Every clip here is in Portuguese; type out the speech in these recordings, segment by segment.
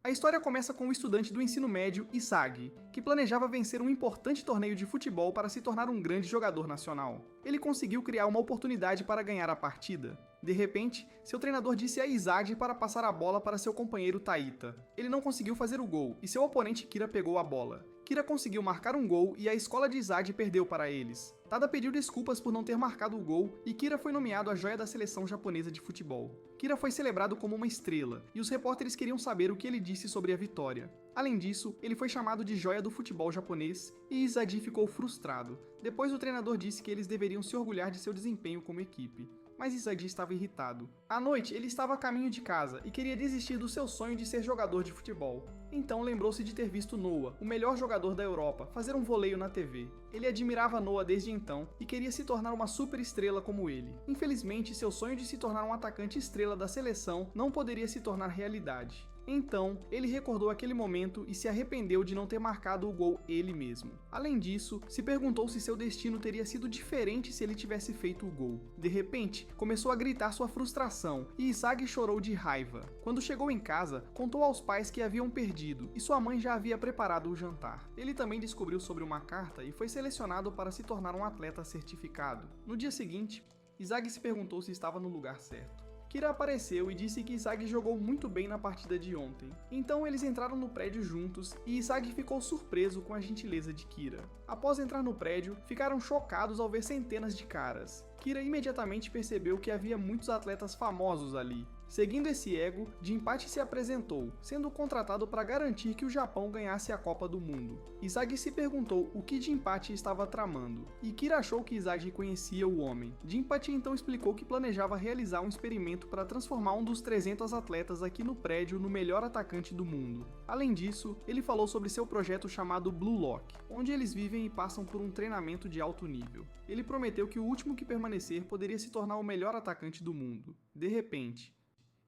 A história começa com o estudante do ensino médio, Isagi, que planejava vencer um importante torneio de futebol para se tornar um grande jogador nacional. Ele conseguiu criar uma oportunidade para ganhar a partida. De repente, seu treinador disse a Isagi para passar a bola para seu companheiro Taita. Ele não conseguiu fazer o gol e seu oponente Kira pegou a bola. Kira conseguiu marcar um gol e a escola de Isagi perdeu para eles. Tada pediu desculpas por não ter marcado o gol e Kira foi nomeado a joia da seleção japonesa de futebol. Kira foi celebrado como uma estrela e os repórteres queriam saber o que ele disse sobre a vitória. Além disso, ele foi chamado de joia do futebol japonês e Isagi ficou frustrado. Depois o treinador disse que eles deveriam se orgulhar de seu desempenho como equipe. Mas Isagi estava irritado. À noite, ele estava a caminho de casa e queria desistir do seu sonho de ser jogador de futebol. Então lembrou-se de ter visto Noah, o melhor jogador da Europa, fazer um voleio na TV. Ele admirava Noah desde então e queria se tornar uma super estrela como ele. Infelizmente, seu sonho de se tornar um atacante estrela da seleção não poderia se tornar realidade. Então, ele recordou aquele momento e se arrependeu de não ter marcado o gol ele mesmo. Além disso, se perguntou se seu destino teria sido diferente se ele tivesse feito o gol. De repente, começou a gritar sua frustração e Isagi chorou de raiva. Quando chegou em casa, contou aos pais que haviam perdido e sua mãe já havia preparado o jantar. Ele também descobriu sobre uma carta e foi selecionado para se tornar um atleta certificado. No dia seguinte, Isagi se perguntou se estava no lugar certo. Kira apareceu e disse que Isagi jogou muito bem na partida de ontem. Então eles entraram no prédio juntos e Isagi ficou surpreso com a gentileza de Kira. Após entrar no prédio, ficaram chocados ao ver centenas de caras. Kira imediatamente percebeu que havia muitos atletas famosos ali. Seguindo esse ego, Jinpachi se apresentou, sendo contratado para garantir que o Japão ganhasse a Copa do Mundo. Isagi se perguntou o que Jinpachi estava tramando, e Kira achou que Isagi conhecia o homem. Jinpachi então explicou que planejava realizar um experimento para transformar um dos 300 atletas aqui no prédio no melhor atacante do mundo. Além disso, ele falou sobre seu projeto chamado Blue Lock, onde eles vivem e passam por um treinamento de alto nível. Ele prometeu que o último que permanecer poderia se tornar o melhor atacante do mundo. De repente,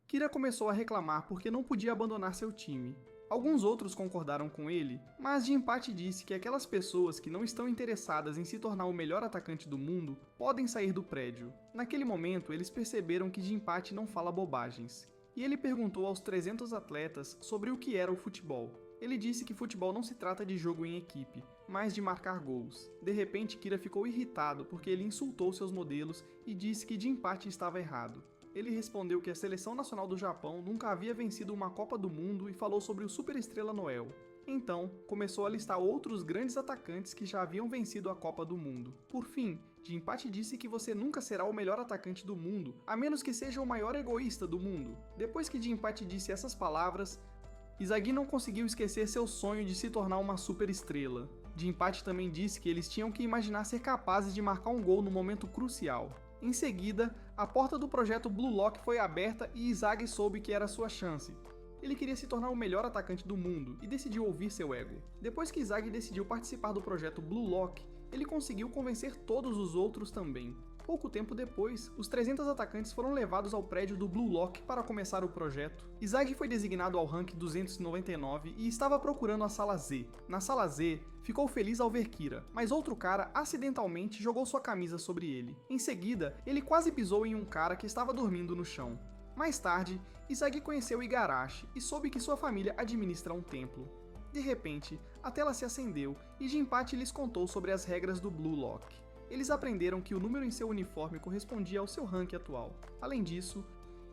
Kira começou a reclamar porque não podia abandonar seu time. Alguns outros concordaram com ele, mas Jinpachi disse que aquelas pessoas que não estão interessadas em se tornar o melhor atacante do mundo podem sair do prédio. Naquele momento, eles perceberam que Jinpachi não fala bobagens, e ele perguntou aos 300 atletas sobre o que era o futebol. Ele disse que futebol não se trata de jogo em equipe, mas de marcar gols. De repente, Kira ficou irritado porque ele insultou seus modelos e disse que Jinpachi estava errado. Ele respondeu que a seleção nacional do Japão nunca havia vencido uma Copa do Mundo e falou sobre o Superestrela Noel. Então, começou a listar outros grandes atacantes que já haviam vencido a Copa do Mundo. Por fim, Jinpachi disse que você nunca será o melhor atacante do mundo, a menos que seja o maior egoísta do mundo. Depois que Jinpachi disse essas palavras, Isagi não conseguiu esquecer seu sonho de se tornar uma superestrela. Jinpachi também disse que eles tinham que imaginar ser capazes de marcar um gol no momento crucial. Em seguida, a porta do projeto Blue Lock foi aberta e Isagi soube que era sua chance. Ele queria se tornar o melhor atacante do mundo e decidiu ouvir seu ego. Depois que Isagi decidiu participar do projeto Blue Lock, ele conseguiu convencer todos os outros também. Pouco tempo depois, os 300 atacantes foram levados ao prédio do Blue Lock para começar o projeto. Isagi foi designado ao rank 299 e estava procurando a sala Z. Na sala Z, ficou feliz ao ver Kira, mas outro cara acidentalmente jogou sua camisa sobre ele. Em seguida, ele quase pisou em um cara que estava dormindo no chão. Mais tarde, Isagi conheceu Igarashi e soube que sua família administra um templo. De repente, a tela se acendeu e Jinpachi lhes contou sobre as regras do Blue Lock. Eles aprenderam que o número em seu uniforme correspondia ao seu rank atual. Além disso,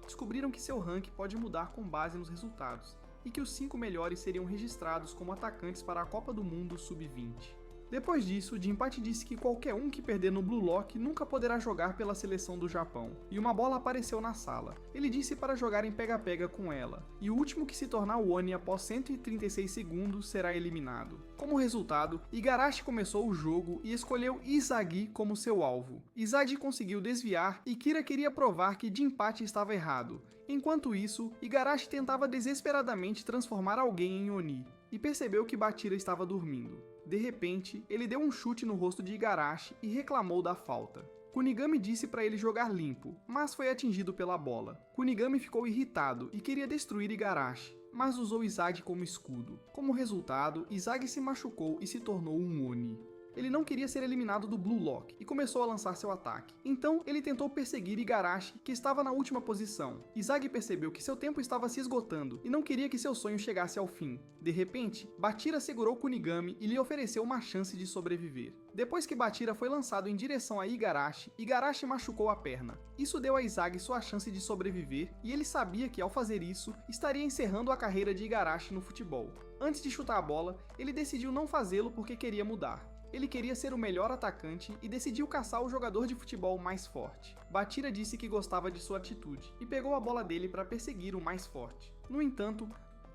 descobriram que seu rank pode mudar com base nos resultados, e que os 5 melhores seriam registrados como atacantes para a Copa do Mundo Sub-20. Depois disso, Jinpachi disse que qualquer um que perder no Blue Lock nunca poderá jogar pela seleção do Japão, e uma bola apareceu na sala. Ele disse para jogar em pega-pega com ela, e o último que se tornar Oni após 136 segundos será eliminado. Como resultado, Igarashi começou o jogo e escolheu Isagi como seu alvo. Isagi conseguiu desviar e Kira queria provar que Jinpachi estava errado. Enquanto isso, Igarashi tentava desesperadamente transformar alguém em Oni, e percebeu que Bachira estava dormindo. De repente, ele deu um chute no rosto de Igarashi e reclamou da falta. Kunigami disse para ele jogar limpo, mas foi atingido pela bola. Kunigami ficou irritado e queria destruir Igarashi, mas usou Isagi como escudo. Como resultado, Isagi se machucou e se tornou um Oni. Ele não queria ser eliminado do Blue Lock e começou a lançar seu ataque. Então, ele tentou perseguir Igarashi, que estava na última posição. Izagi percebeu que seu tempo estava se esgotando e não queria que seu sonho chegasse ao fim. De repente, Bachira segurou Kunigami e lhe ofereceu uma chance de sobreviver. Depois que Bachira foi lançado em direção a Igarashi, Igarashi machucou a perna. Isso deu a Izagi sua chance de sobreviver e ele sabia que ao fazer isso, estaria encerrando a carreira de Igarashi no futebol. Antes de chutar a bola, ele decidiu não fazê-lo porque queria mudar. Ele queria ser o melhor atacante e decidiu caçar o jogador de futebol mais forte. Bachira disse que gostava de sua atitude e pegou a bola dele para perseguir o mais forte. No entanto,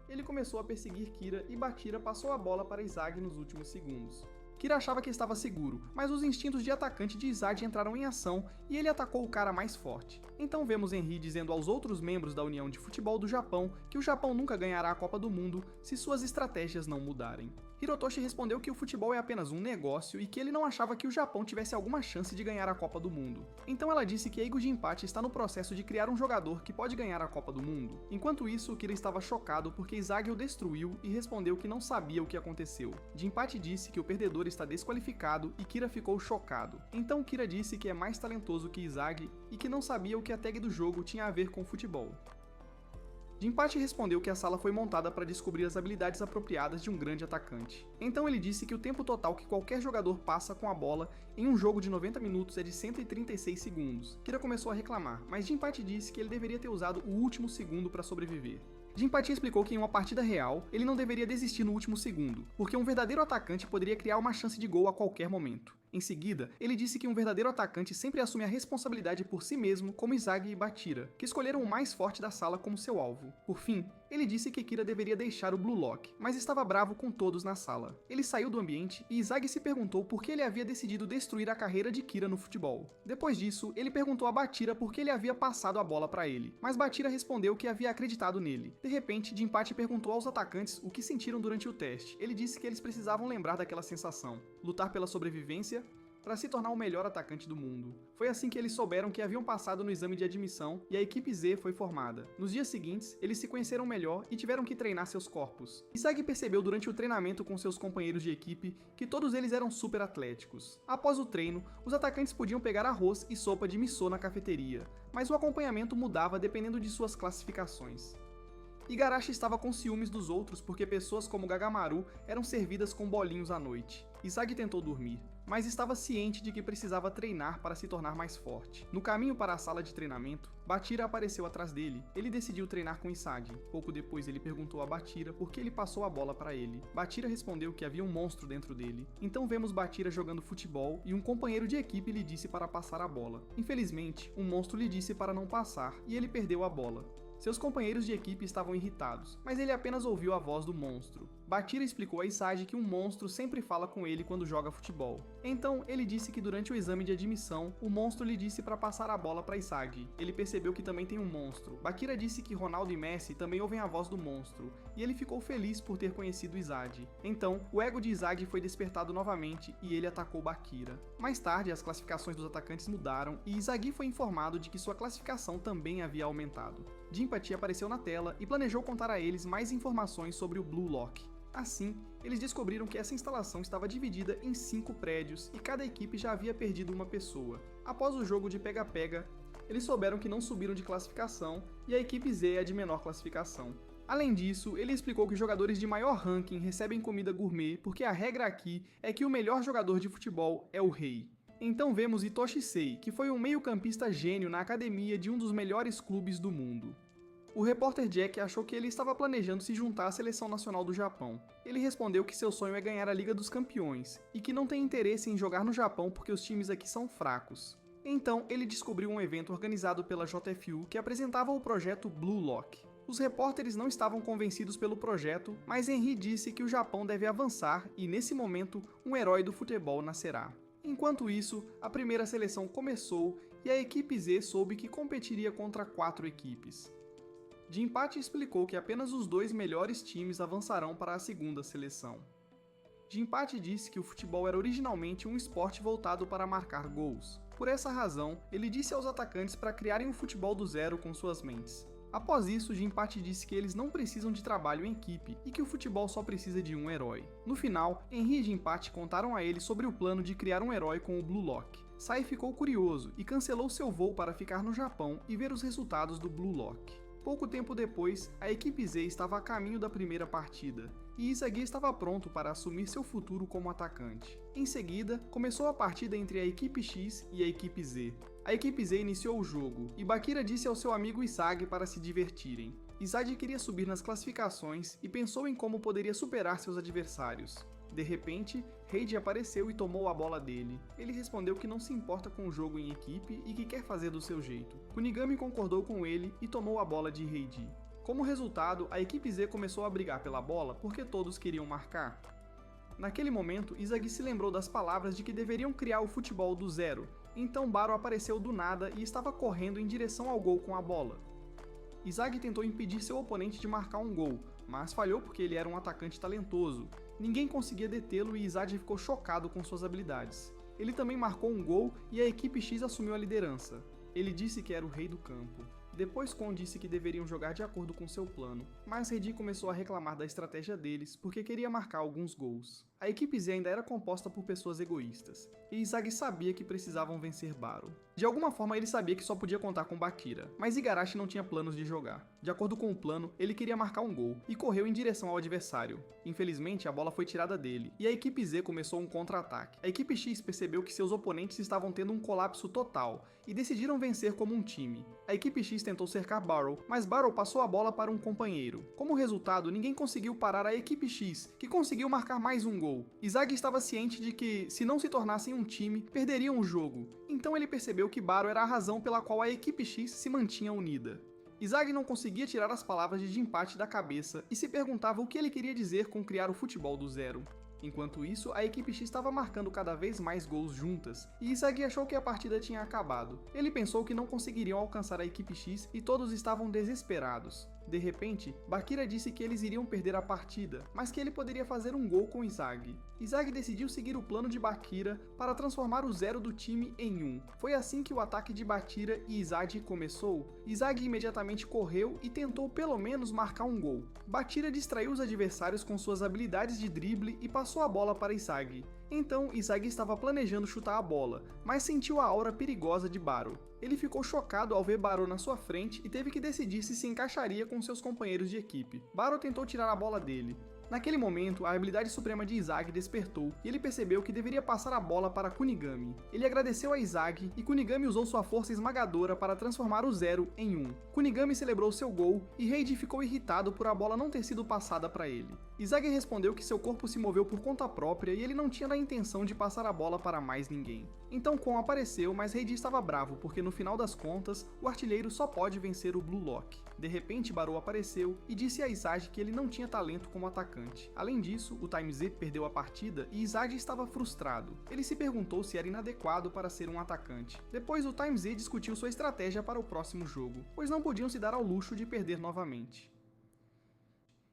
ele começou a perseguir Kira e Bachira passou a bola para Izagi nos últimos segundos. Kira achava que estava seguro, mas os instintos de atacante de Izagi entraram em ação e ele atacou o cara mais forte. Então vemos Henry dizendo aos outros membros da União de Futebol do Japão que o Japão nunca ganhará a Copa do Mundo se suas estratégias não mudarem. Hirotoshi respondeu que o futebol é apenas um negócio e que ele não achava que o Japão tivesse alguma chance de ganhar a Copa do Mundo. Então ela disse que Eigo Jinpachi está no processo de criar um jogador que pode ganhar a Copa do Mundo. Enquanto isso, Kira estava chocado porque Izagi o destruiu e respondeu que não sabia o que aconteceu. Jinpachi disse que o perdedor está desqualificado e Kira ficou chocado. Então Kira disse que é mais talentoso que Izagi e que não sabia o que a tag do jogo tinha a ver com futebol. Jinpachi respondeu que a sala foi montada para descobrir as habilidades apropriadas de um grande atacante. Então ele disse que o tempo total que qualquer jogador passa com a bola em um jogo de 90 minutos é de 136 segundos. Kira começou a reclamar, mas Jinpachi disse que ele deveria ter usado o último segundo para sobreviver. Jinpachi explicou que em uma partida real, ele não deveria desistir no último segundo, porque um verdadeiro atacante poderia criar uma chance de gol a qualquer momento. Em seguida, ele disse que um verdadeiro atacante sempre assume a responsabilidade por si mesmo, como Izagi e Bachira, que escolheram o mais forte da sala como seu alvo. Por fim, ele disse que Kira deveria deixar o Blue Lock, mas estava bravo com todos na sala. Ele saiu do ambiente e Izagi se perguntou por que ele havia decidido destruir a carreira de Kira no futebol. Depois disso, ele perguntou a Bachira por que ele havia passado a bola para ele, mas Bachira respondeu que havia acreditado nele. De repente, Jinpachi perguntou aos atacantes o que sentiram durante o teste. Ele disse que eles precisavam lembrar daquela sensação, lutar pela sobrevivência, para se tornar o melhor atacante do mundo. Foi assim que eles souberam que haviam passado no exame de admissão e a equipe Z foi formada. Nos dias seguintes, eles se conheceram melhor e tiveram que treinar seus corpos. Izagi percebeu durante o treinamento com seus companheiros de equipe que todos eles eram super atléticos. Após o treino, os atacantes podiam pegar arroz e sopa de miso na cafeteria, mas o acompanhamento mudava dependendo de suas classificações. Igarashi estava com ciúmes dos outros porque pessoas como Gagamaru eram servidas com bolinhos à noite. Izagi tentou dormir, mas estava ciente de que precisava treinar para se tornar mais forte. No caminho para a sala de treinamento, Bachira apareceu atrás dele. Ele decidiu treinar com Izagi. Pouco depois ele perguntou a Bachira por que ele passou a bola para ele. Bachira respondeu que havia um monstro dentro dele. Então vemos Bachira jogando futebol e um companheiro de equipe lhe disse para passar a bola. Infelizmente, um monstro lhe disse para não passar e ele perdeu a bola. Seus companheiros de equipe estavam irritados, mas ele apenas ouviu a voz do monstro. Bachira explicou a Izagi que um monstro sempre fala com ele quando joga futebol. Então, ele disse que durante o exame de admissão, o monstro lhe disse para passar a bola para Izagi. Ele percebeu que também tem um monstro. Bachira disse que Ronaldo e Messi também ouvem a voz do monstro, e ele ficou feliz por ter conhecido Izagi. Então, o ego de Izagi foi despertado novamente e ele atacou Bachira. Mais tarde, as classificações dos atacantes mudaram e Izagi foi informado de que sua classificação também havia aumentado. Jinpachi apareceu na tela e planejou contar a eles mais informações sobre o Blue Lock. Assim, eles descobriram que essa instalação estava dividida em 5 prédios e cada equipe já havia perdido uma pessoa. Após o jogo de pega-pega, eles souberam que não subiram de classificação e a equipe Z é a de menor classificação. Além disso, ele explicou que jogadores de maior ranking recebem comida gourmet porque a regra aqui é que o melhor jogador de futebol é o rei. Então vemos Hitoshi Sei, que foi um meio-campista gênio na academia de um dos melhores clubes do mundo. O repórter Jack achou que ele estava planejando se juntar à seleção nacional do Japão. Ele respondeu que seu sonho é ganhar a Liga dos Campeões, e que não tem interesse em jogar no Japão porque os times aqui são fracos. Então, ele descobriu um evento organizado pela JFU que apresentava o projeto Blue Lock. Os repórteres não estavam convencidos pelo projeto, mas Henry disse que o Japão deve avançar e, nesse momento, um herói do futebol nascerá. Enquanto isso, a primeira seleção começou e a equipe Z soube que competiria contra 4 equipes. Jinpachi explicou que apenas os 2 melhores times avançarão para a segunda seleção. Jinpachi disse que o futebol era originalmente um esporte voltado para marcar gols. Por essa razão, ele disse aos atacantes para criarem um futebol do zero com suas mentes. Após isso, Jinpachi disse que eles não precisam de trabalho em equipe e que o futebol só precisa de um herói. No final, Henry e Jinpachi contaram a ele sobre o plano de criar um herói com o Blue Lock. Sai ficou curioso e cancelou seu voo para ficar no Japão e ver os resultados do Blue Lock. Pouco tempo depois, a equipe Z estava a caminho da primeira partida, e Izagi estava pronto para assumir seu futuro como atacante. Em seguida, começou a partida entre a equipe X e a equipe Z. A equipe Z iniciou o jogo, e Bakira disse ao seu amigo Isagi para se divertirem. Izagi queria subir nas classificações e pensou em como poderia superar seus adversários. De repente, Heiji apareceu e tomou a bola dele. Ele respondeu que não se importa com o jogo em equipe e que quer fazer do seu jeito. Kunigami concordou com ele e tomou a bola de Heiji. Como resultado, a equipe Z começou a brigar pela bola porque todos queriam marcar. Naquele momento, Izagi se lembrou das palavras de que deveriam criar o futebol do zero, então Baro apareceu do nada e estava correndo em direção ao gol com a bola. Izagi tentou impedir seu oponente de marcar um gol, mas falhou porque ele era um atacante talentoso. Ninguém conseguia detê-lo e Izagi ficou chocado com suas habilidades. Ele também marcou um gol e a equipe X assumiu a liderança. Ele disse que era o rei do campo. Depois Kon disse que deveriam jogar de acordo com seu plano, mas Heiji começou a reclamar da estratégia deles porque queria marcar alguns gols. A equipe Z ainda era composta por pessoas egoístas, e Izagi sabia que precisavam vencer Baro. De alguma forma ele sabia que só podia contar com Bakira, mas Igarashi não tinha planos de jogar. De acordo com o plano, ele queria marcar um gol, e correu em direção ao adversário. Infelizmente, a bola foi tirada dele, e a equipe Z começou um contra-ataque. A equipe X percebeu que seus oponentes estavam tendo um colapso total, e decidiram vencer como um time. A equipe X tentou cercar Baro, mas Baro passou a bola para um companheiro. Como resultado, ninguém conseguiu parar a equipe X, que conseguiu marcar mais um gol. Izagi estava ciente de que, se não se tornassem um time, perderiam o jogo, então ele percebeu que Baro era a razão pela qual a equipe X se mantinha unida. Izagi não conseguia tirar as palavras de Jinpachi da cabeça e se perguntava o que ele queria dizer com criar o futebol do zero. Enquanto isso, a equipe X estava marcando cada vez mais gols juntas, e Izagi achou que a partida tinha acabado. Ele pensou que não conseguiriam alcançar a equipe X e todos estavam desesperados. De repente, Bakira disse que eles iriam perder a partida, mas que ele poderia fazer um gol com Izagi. Izagi decidiu seguir o plano de Bakira para transformar o zero do time em 1. Foi assim que o ataque de Bakira e Izagi começou. Izagi imediatamente correu e tentou pelo menos marcar um gol. Bakira distraiu os adversários com suas habilidades de drible e passou a bola para Izagi. Então, Izagi estava planejando chutar a bola, mas sentiu a aura perigosa de Baro. Ele ficou chocado ao ver Baro na sua frente e teve que decidir se encaixaria com seus companheiros de equipe. Baro tentou tirar a bola dele. Naquele momento, a habilidade suprema de Izagi despertou e ele percebeu que deveria passar a bola para Kunigami. Ele agradeceu a Izagi e Kunigami usou sua força esmagadora para transformar o zero em 1. Kunigami celebrou seu gol e Heiji ficou irritado por a bola não ter sido passada para ele. Izagi respondeu que seu corpo se moveu por conta própria e ele não tinha a intenção de passar a bola para mais ninguém. Então Kon apareceu, mas Heiji estava bravo porque no final das contas, o artilheiro só pode vencer o Blue Lock. De repente, Baro apareceu e disse a Izagi que ele não tinha talento como atacante. Além disso, o Time Z perdeu a partida e Izagi estava frustrado. Ele se perguntou se era inadequado para ser um atacante. Depois, o Time Z discutiu sua estratégia para o próximo jogo, pois não podiam se dar ao luxo de perder novamente.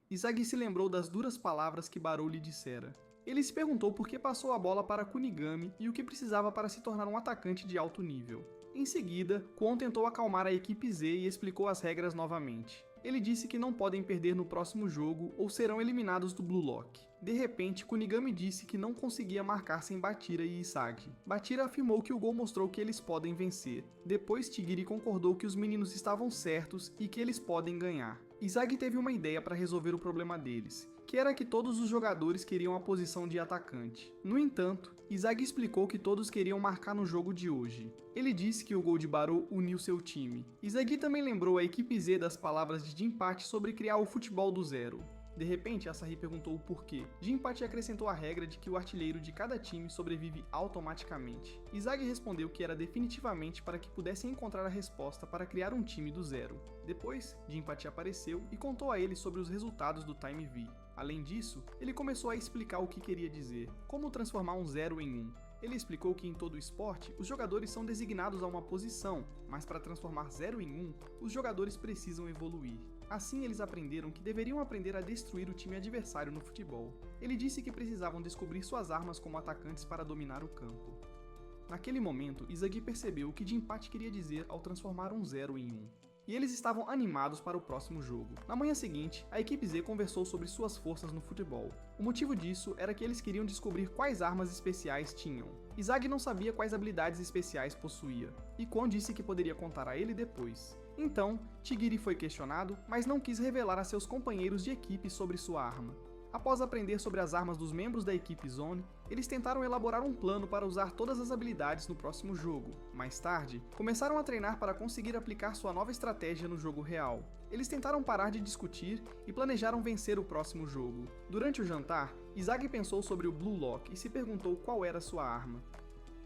Izagi se lembrou das duras palavras que Baro lhe dissera. Ele se perguntou por que passou a bola para Kunigami e o que precisava para se tornar um atacante de alto nível. Em seguida, Kon tentou acalmar a equipe Z e explicou as regras novamente. Ele disse que não podem perder no próximo jogo ou serão eliminados do Blue Lock. De repente, Kunigami disse que não conseguia marcar sem Bakira e Izagi. Bakira afirmou que o gol mostrou que eles podem vencer. Depois, Tigiri concordou que os meninos estavam certos e que eles podem ganhar. Izagi teve uma ideia para resolver o problema deles, que era que todos os jogadores queriam a posição de atacante. No entanto, Izagi explicou que todos queriam marcar no jogo de hoje. Ele disse que o gol de Baro uniu seu time. Izagi também lembrou a equipe Z das palavras de Jinpachi sobre criar o futebol do zero. De repente, Asahi perguntou o porquê. Jinpachi acrescentou a regra de que o artilheiro de cada time sobrevive automaticamente. Izagi respondeu que era definitivamente para que pudessem encontrar a resposta para criar um time do zero. Depois, Jinpachi apareceu e contou a ele sobre os resultados do Time V. Além disso, ele começou a explicar o que queria dizer, como transformar um zero em 1. Ele explicou que em todo esporte, os jogadores são designados a uma posição, mas para transformar 0 em 1, os jogadores precisam evoluir. Assim, eles aprenderam que deveriam aprender a destruir o time adversário no futebol. Ele disse que precisavam descobrir suas armas como atacantes para dominar o campo. Naquele momento, Izagi percebeu o que Jinpachi queria dizer ao transformar um 0 em 1. e eles estavam animados para o próximo jogo. Na manhã seguinte, a equipe Z conversou sobre suas forças no futebol. O motivo disso era que eles queriam descobrir quais armas especiais tinham. Izag não sabia quais habilidades especiais possuía, e Kwon disse que poderia contar a ele depois. Então, Tigiri foi questionado, mas não quis revelar a seus companheiros de equipe sobre sua arma. Após aprender sobre as armas dos membros da equipe Zone, eles tentaram elaborar um plano para usar todas as habilidades no próximo jogo. Mais tarde, começaram a treinar para conseguir aplicar sua nova estratégia no jogo real. Eles tentaram parar de discutir e planejaram vencer o próximo jogo. Durante o jantar, Izag pensou sobre o Blue Lock e se perguntou qual era sua arma.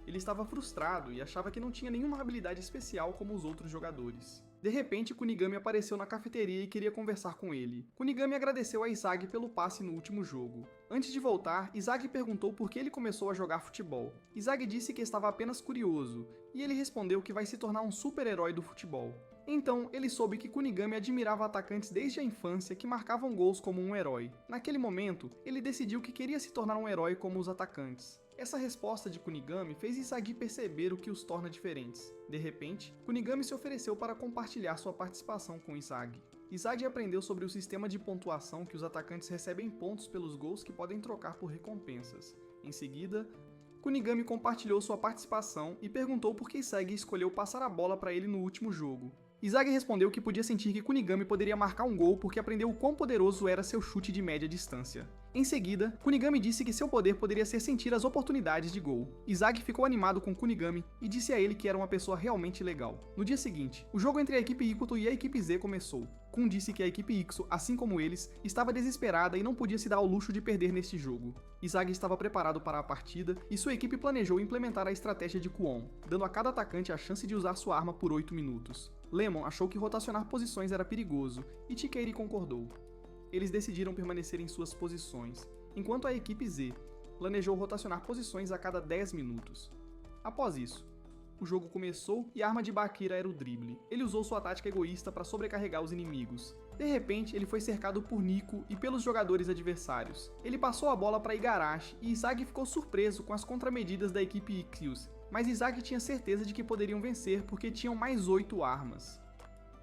Ele estava frustrado e achava que não tinha nenhuma habilidade especial como os outros jogadores. De repente, Kunigami apareceu na cafeteria e queria conversar com ele. Kunigami agradeceu a Izag pelo passe no último jogo. Antes de voltar, Izag perguntou por que ele começou a jogar futebol. Izag disse que estava apenas curioso, e ele respondeu que vai se tornar um super-herói do futebol. Então, ele soube que Kunigami admirava atacantes desde a infância que marcavam gols como um herói. Naquele momento, ele decidiu que queria se tornar um herói como os atacantes. Essa resposta de Kunigami fez Izag perceber o que os torna diferentes. De repente, Kunigami se ofereceu para compartilhar sua participação com Izag. Izag aprendeu sobre o sistema de pontuação que os atacantes recebem pontos pelos gols que podem trocar por recompensas. Em seguida, Kunigami compartilhou sua participação e perguntou por que Izag escolheu passar a bola para ele no último jogo. Izag respondeu que podia sentir que Kunigami poderia marcar um gol porque aprendeu o quão poderoso era seu chute de média distância. Em seguida, Kunigami disse que seu poder poderia ser sentir as oportunidades de gol. Izag ficou animado com Kunigami e disse a ele que era uma pessoa realmente legal. No dia seguinte, o jogo entre a equipe Ikuto e a equipe Z começou. Kun disse que a equipe Ixo, assim como eles, estava desesperada e não podia se dar ao luxo de perder neste jogo. Izag estava preparado para a partida e sua equipe planejou implementar a estratégia de Kwon, dando a cada atacante a chance de usar sua arma por 8 minutos. Lemon achou que rotacionar posições era perigoso e Chikeiri concordou. Eles decidiram permanecer em suas posições, enquanto a equipe Z planejou rotacionar posições a cada 10 minutos. Após isso, o jogo começou e a arma de Bakira era o drible. Ele usou sua tática egoísta para sobrecarregar os inimigos. De repente, ele foi cercado por Nico e pelos jogadores adversários. Ele passou a bola para Igarashi e Izag ficou surpreso com as contramedidas da equipe Ixius, mas Izag tinha certeza de que poderiam vencer porque tinham mais 8 armas.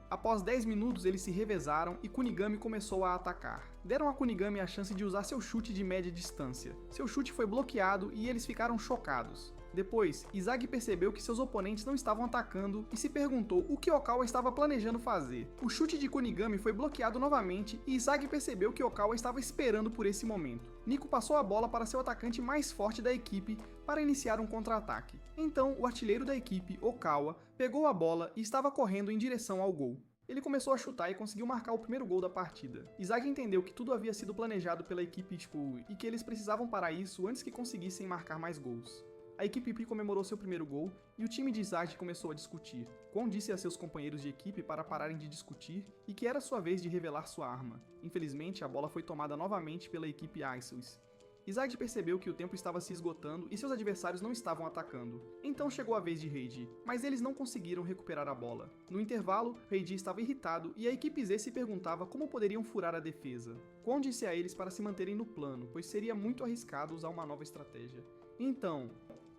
Após 10 minutos, eles se revezaram e Kunigami começou a atacar. Deram a Kunigami a chance de usar seu chute de média distância. Seu chute foi bloqueado e eles ficaram chocados. Depois, Izag percebeu que seus oponentes não estavam atacando e se perguntou o que Okawa estava planejando fazer. O chute de Kunigami foi bloqueado novamente e Izag percebeu que Okawa estava esperando por esse momento. Nico passou a bola para seu atacante mais forte da equipe para iniciar um contra-ataque. Então, o artilheiro da equipe, Okawa, pegou a bola e estava correndo em direção ao gol. Ele começou a chutar e conseguiu marcar o primeiro gol da partida. Izag entendeu que tudo havia sido planejado pela equipe School e que eles precisavam parar isso antes que conseguissem marcar mais gols. A equipe P comemorou seu primeiro gol e o time de Izag começou a discutir. Kwon disse a seus companheiros de equipe para pararem de discutir e que era sua vez de revelar sua arma. Infelizmente, a bola foi tomada novamente pela equipe Iceus. Izag percebeu que o tempo estava se esgotando e seus adversários não estavam atacando. Então chegou a vez de Heiji, mas eles não conseguiram recuperar a bola. No intervalo, Heiji estava irritado e a equipe Z se perguntava como poderiam furar a defesa. Kwon disse a eles para se manterem no plano, pois seria muito arriscado usar uma nova estratégia. Então,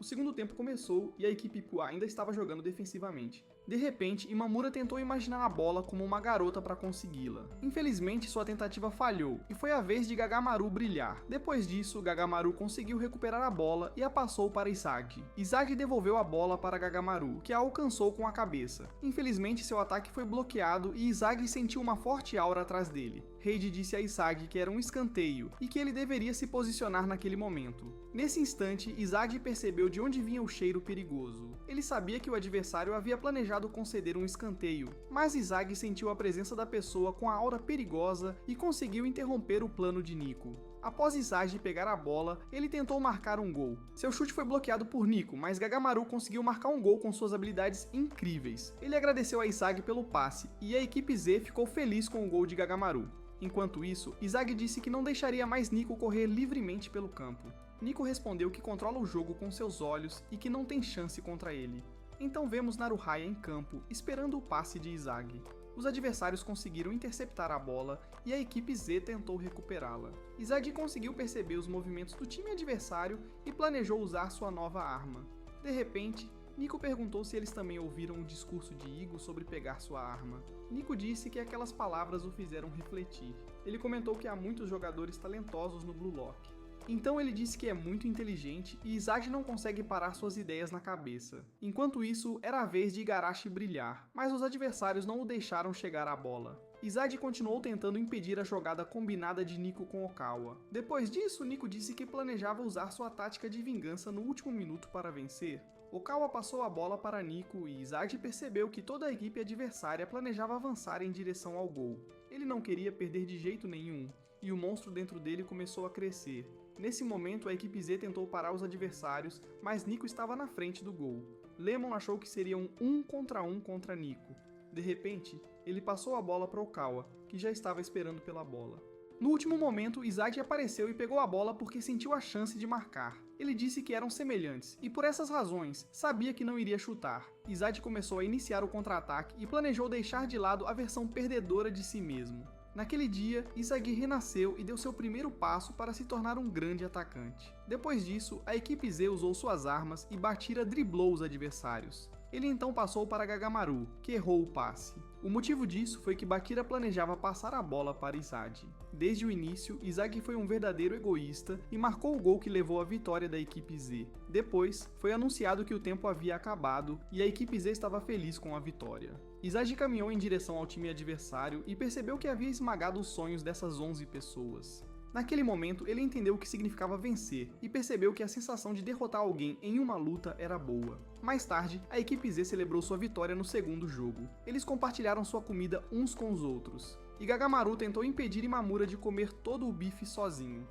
o segundo tempo começou e a equipe Pua ainda estava jogando defensivamente. De repente, Imamura tentou imaginar a bola como uma garota para consegui-la. Infelizmente, sua tentativa falhou e foi a vez de Gagamaru brilhar. Depois disso, Gagamaru conseguiu recuperar a bola e a passou para Izag. Izag devolveu a bola para Gagamaru, que a alcançou com a cabeça. Infelizmente, seu ataque foi bloqueado e Izag sentiu uma forte aura atrás dele. Heiji disse a Izag que era um escanteio e que ele deveria se posicionar naquele momento. Nesse instante, Izag percebeu de onde vinha o cheiro perigoso. Ele sabia que o adversário havia planejado conceder um escanteio, mas Izag sentiu a presença da pessoa com a aura perigosa e conseguiu interromper o plano de Nico. Após Izag pegar a bola, ele tentou marcar um gol. Seu chute foi bloqueado por Nico, mas Gagamaru conseguiu marcar um gol com suas habilidades incríveis. Ele agradeceu a Izag pelo passe, e a equipe Z ficou feliz com o gol de Gagamaru. Enquanto isso, Izag disse que não deixaria mais Nico correr livremente pelo campo. Nico respondeu que controla o jogo com seus olhos e que não tem chance contra ele. Então vemos Naruhaya em campo, esperando o passe de Izag. Os adversários conseguiram interceptar a bola e a equipe Z tentou recuperá-la. Izag conseguiu perceber os movimentos do time adversário e planejou usar sua nova arma. De repente, Nico perguntou se eles também ouviram o discurso de Igo sobre pegar sua arma. Nico disse que aquelas palavras o fizeram refletir. Ele comentou que há muitos jogadores talentosos no Blue Lock. Então ele disse que é muito inteligente e Izagi não consegue parar suas ideias na cabeça. Enquanto isso, era a vez de Igarashi brilhar, mas os adversários não o deixaram chegar à bola. Izagi continuou tentando impedir a jogada combinada de Nico com Okawa. Depois disso, Nico disse que planejava usar sua tática de vingança no último minuto para vencer. Okawa passou a bola para Nico e Izagi percebeu que toda a equipe adversária planejava avançar em direção ao gol. Ele não queria perder de jeito nenhum, e o monstro dentro dele começou a crescer. Nesse momento, a equipe Z tentou parar os adversários, mas Nico estava na frente do gol. Lemon achou que seria um 1 contra Nico. De repente, ele passou a bola para Okawa, que já estava esperando pela bola. No último momento, Izagi apareceu e pegou a bola porque sentiu a chance de marcar. Ele disse que eram semelhantes, e por essas razões, sabia que não iria chutar. Izagi começou a iniciar o contra-ataque e planejou deixar de lado a versão perdedora de si mesmo. Naquele dia, Izagi renasceu e deu seu primeiro passo para se tornar um grande atacante. Depois disso, a equipe Z usou suas armas e Bachira driblou os adversários. Ele então passou para Gagamaru, que errou o passe. O motivo disso foi que Bachira planejava passar a bola para Izagi. Desde o início, Izagi foi um verdadeiro egoísta e marcou o gol que levou à vitória da equipe Z. Depois, foi anunciado que o tempo havia acabado e a equipe Z estava feliz com a vitória. Izagi caminhou em direção ao time adversário e percebeu que havia esmagado os sonhos dessas 11 pessoas. Naquele momento, ele entendeu o que significava vencer e percebeu que a sensação de derrotar alguém em uma luta era boa. Mais tarde, a equipe Z celebrou sua vitória no segundo jogo. Eles compartilharam sua comida uns com os outros, e Gagamaru tentou impedir Imamura de comer todo o bife sozinho.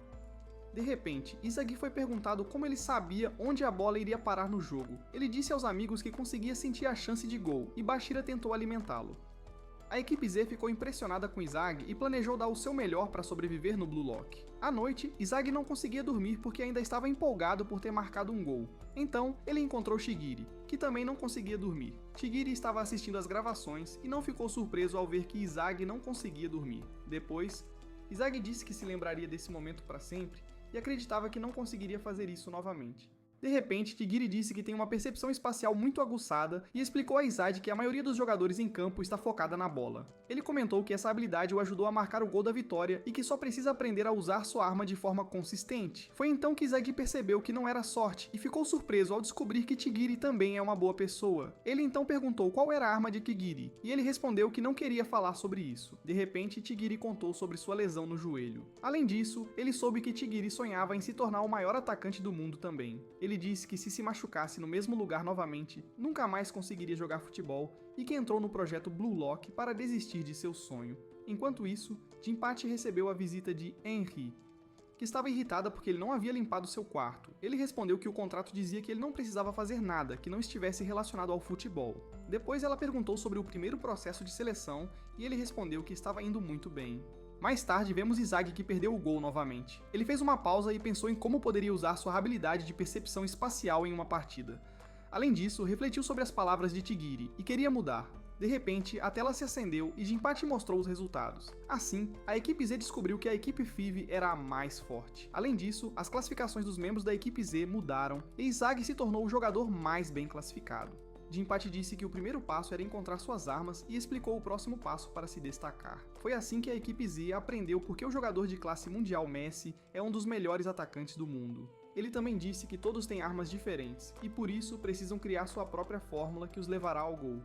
De repente, Izagi foi perguntado como ele sabia onde a bola iria parar no jogo. Ele disse aos amigos que conseguia sentir a chance de gol, e Bachira tentou alimentá-lo. A equipe Z ficou impressionada com Izagi e planejou dar o seu melhor para sobreviver no Blue Lock. À noite, Izagi não conseguia dormir porque ainda estava empolgado por ter marcado um gol. Então, ele encontrou Shigiri, que também não conseguia dormir. Shigiri estava assistindo às gravações e não ficou surpreso ao ver que Izagi não conseguia dormir. Depois, Izagi disse que se lembraria desse momento para sempre e acreditava que não conseguiria fazer isso novamente. De repente, Tigiri disse que tem uma percepção espacial muito aguçada e explicou a Izagi que a maioria dos jogadores em campo está focada na bola. Ele comentou que essa habilidade o ajudou a marcar o gol da vitória e que só precisa aprender a usar sua arma de forma consistente. Foi então que Izagi percebeu que não era sorte e ficou surpreso ao descobrir que Tigiri também é uma boa pessoa. Ele então perguntou qual era a arma de Tigiri e ele respondeu que não queria falar sobre isso. De repente, Tigiri contou sobre sua lesão no joelho. Além disso, ele soube que Tigiri sonhava em se tornar o maior atacante do mundo também. Ele disse que se machucasse no mesmo lugar novamente, nunca mais conseguiria jogar futebol e que entrou no projeto Blue Lock para desistir de seu sonho. Enquanto isso, Jinpachi recebeu a visita de Henry, que estava irritada porque ele não havia limpado seu quarto. Ele respondeu que o contrato dizia que ele não precisava fazer nada que não estivesse relacionado ao futebol. Depois ela perguntou sobre o primeiro processo de seleção e ele respondeu que estava indo muito bem. Mais tarde, vemos Izagi que perdeu o gol novamente. Ele fez uma pausa e pensou em como poderia usar sua habilidade de percepção espacial em uma partida. Além disso, refletiu sobre as palavras de Tigiri e queria mudar. De repente, a tela se acendeu e Jinpachi mostrou os resultados. Assim, a equipe Z descobriu que a equipe FIV era a mais forte. Além disso, as classificações dos membros da equipe Z mudaram e Izagi se tornou o jogador mais bem classificado. Jinpachi disse que o primeiro passo era encontrar suas armas e explicou o próximo passo para se destacar. Foi assim que a equipe Z aprendeu porque o jogador de classe mundial Messi é um dos melhores atacantes do mundo. Ele também disse que todos têm armas diferentes e por isso precisam criar sua própria fórmula que os levará ao gol.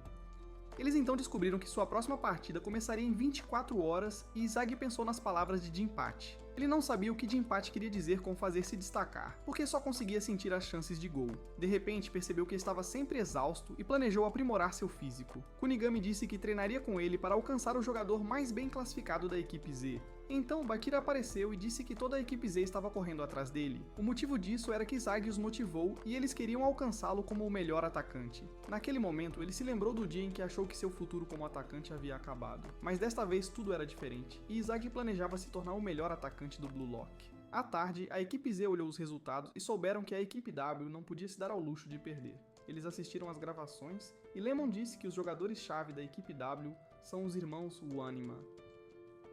Eles então descobriram que sua próxima partida começaria em 24 horas e Izagi pensou nas palavras de Jinpachi. Ele não sabia o que Jinpachi queria dizer com fazer se destacar, porque só conseguia sentir as chances de gol. De repente, percebeu que estava sempre exausto e planejou aprimorar seu físico. Kunigami disse que treinaria com ele para alcançar o jogador mais bem classificado da equipe Z. Então, Bachira apareceu e disse que toda a equipe Z estava correndo atrás dele. O motivo disso era que Izagi os motivou e eles queriam alcançá-lo como o melhor atacante. Naquele momento, ele se lembrou do dia em que achou que seu futuro como atacante havia acabado. Mas desta vez tudo era diferente, e Izagi planejava se tornar o melhor atacante do Blue Lock. À tarde, a equipe Z olhou os resultados e souberam que a equipe W não podia se dar ao luxo de perder. Eles assistiram às gravações e Lemon disse que os jogadores-chave da equipe W são os irmãos Wanima.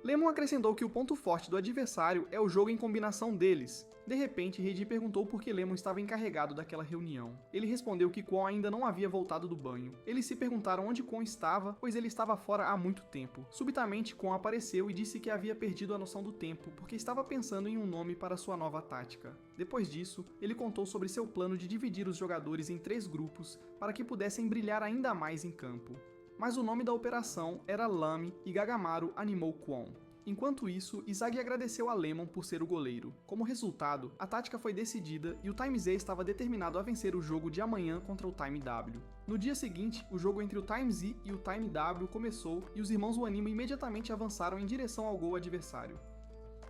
Lemon acrescentou que o ponto forte do adversário é o jogo em combinação deles. De repente, Heidi perguntou por que Lemon estava encarregado daquela reunião. Ele respondeu que Kwon ainda não havia voltado do banho. Eles se perguntaram onde Kwon estava, pois ele estava fora há muito tempo. Subitamente, Kwon apareceu e disse que havia perdido a noção do tempo, porque estava pensando em um nome para sua nova tática. Depois disso, ele contou sobre seu plano de dividir os jogadores em 3 grupos para que pudessem brilhar ainda mais em campo. Mas o nome da operação era Lame e Gagamaru animou Kwon. Enquanto isso, Izagi agradeceu a Lemon por ser o goleiro. Como resultado, a tática foi decidida e o Time Z estava determinado a vencer o jogo de amanhã contra o Time W. No dia seguinte, o jogo entre o Time Z e o Time W começou e os irmãos Wanima imediatamente avançaram em direção ao gol adversário.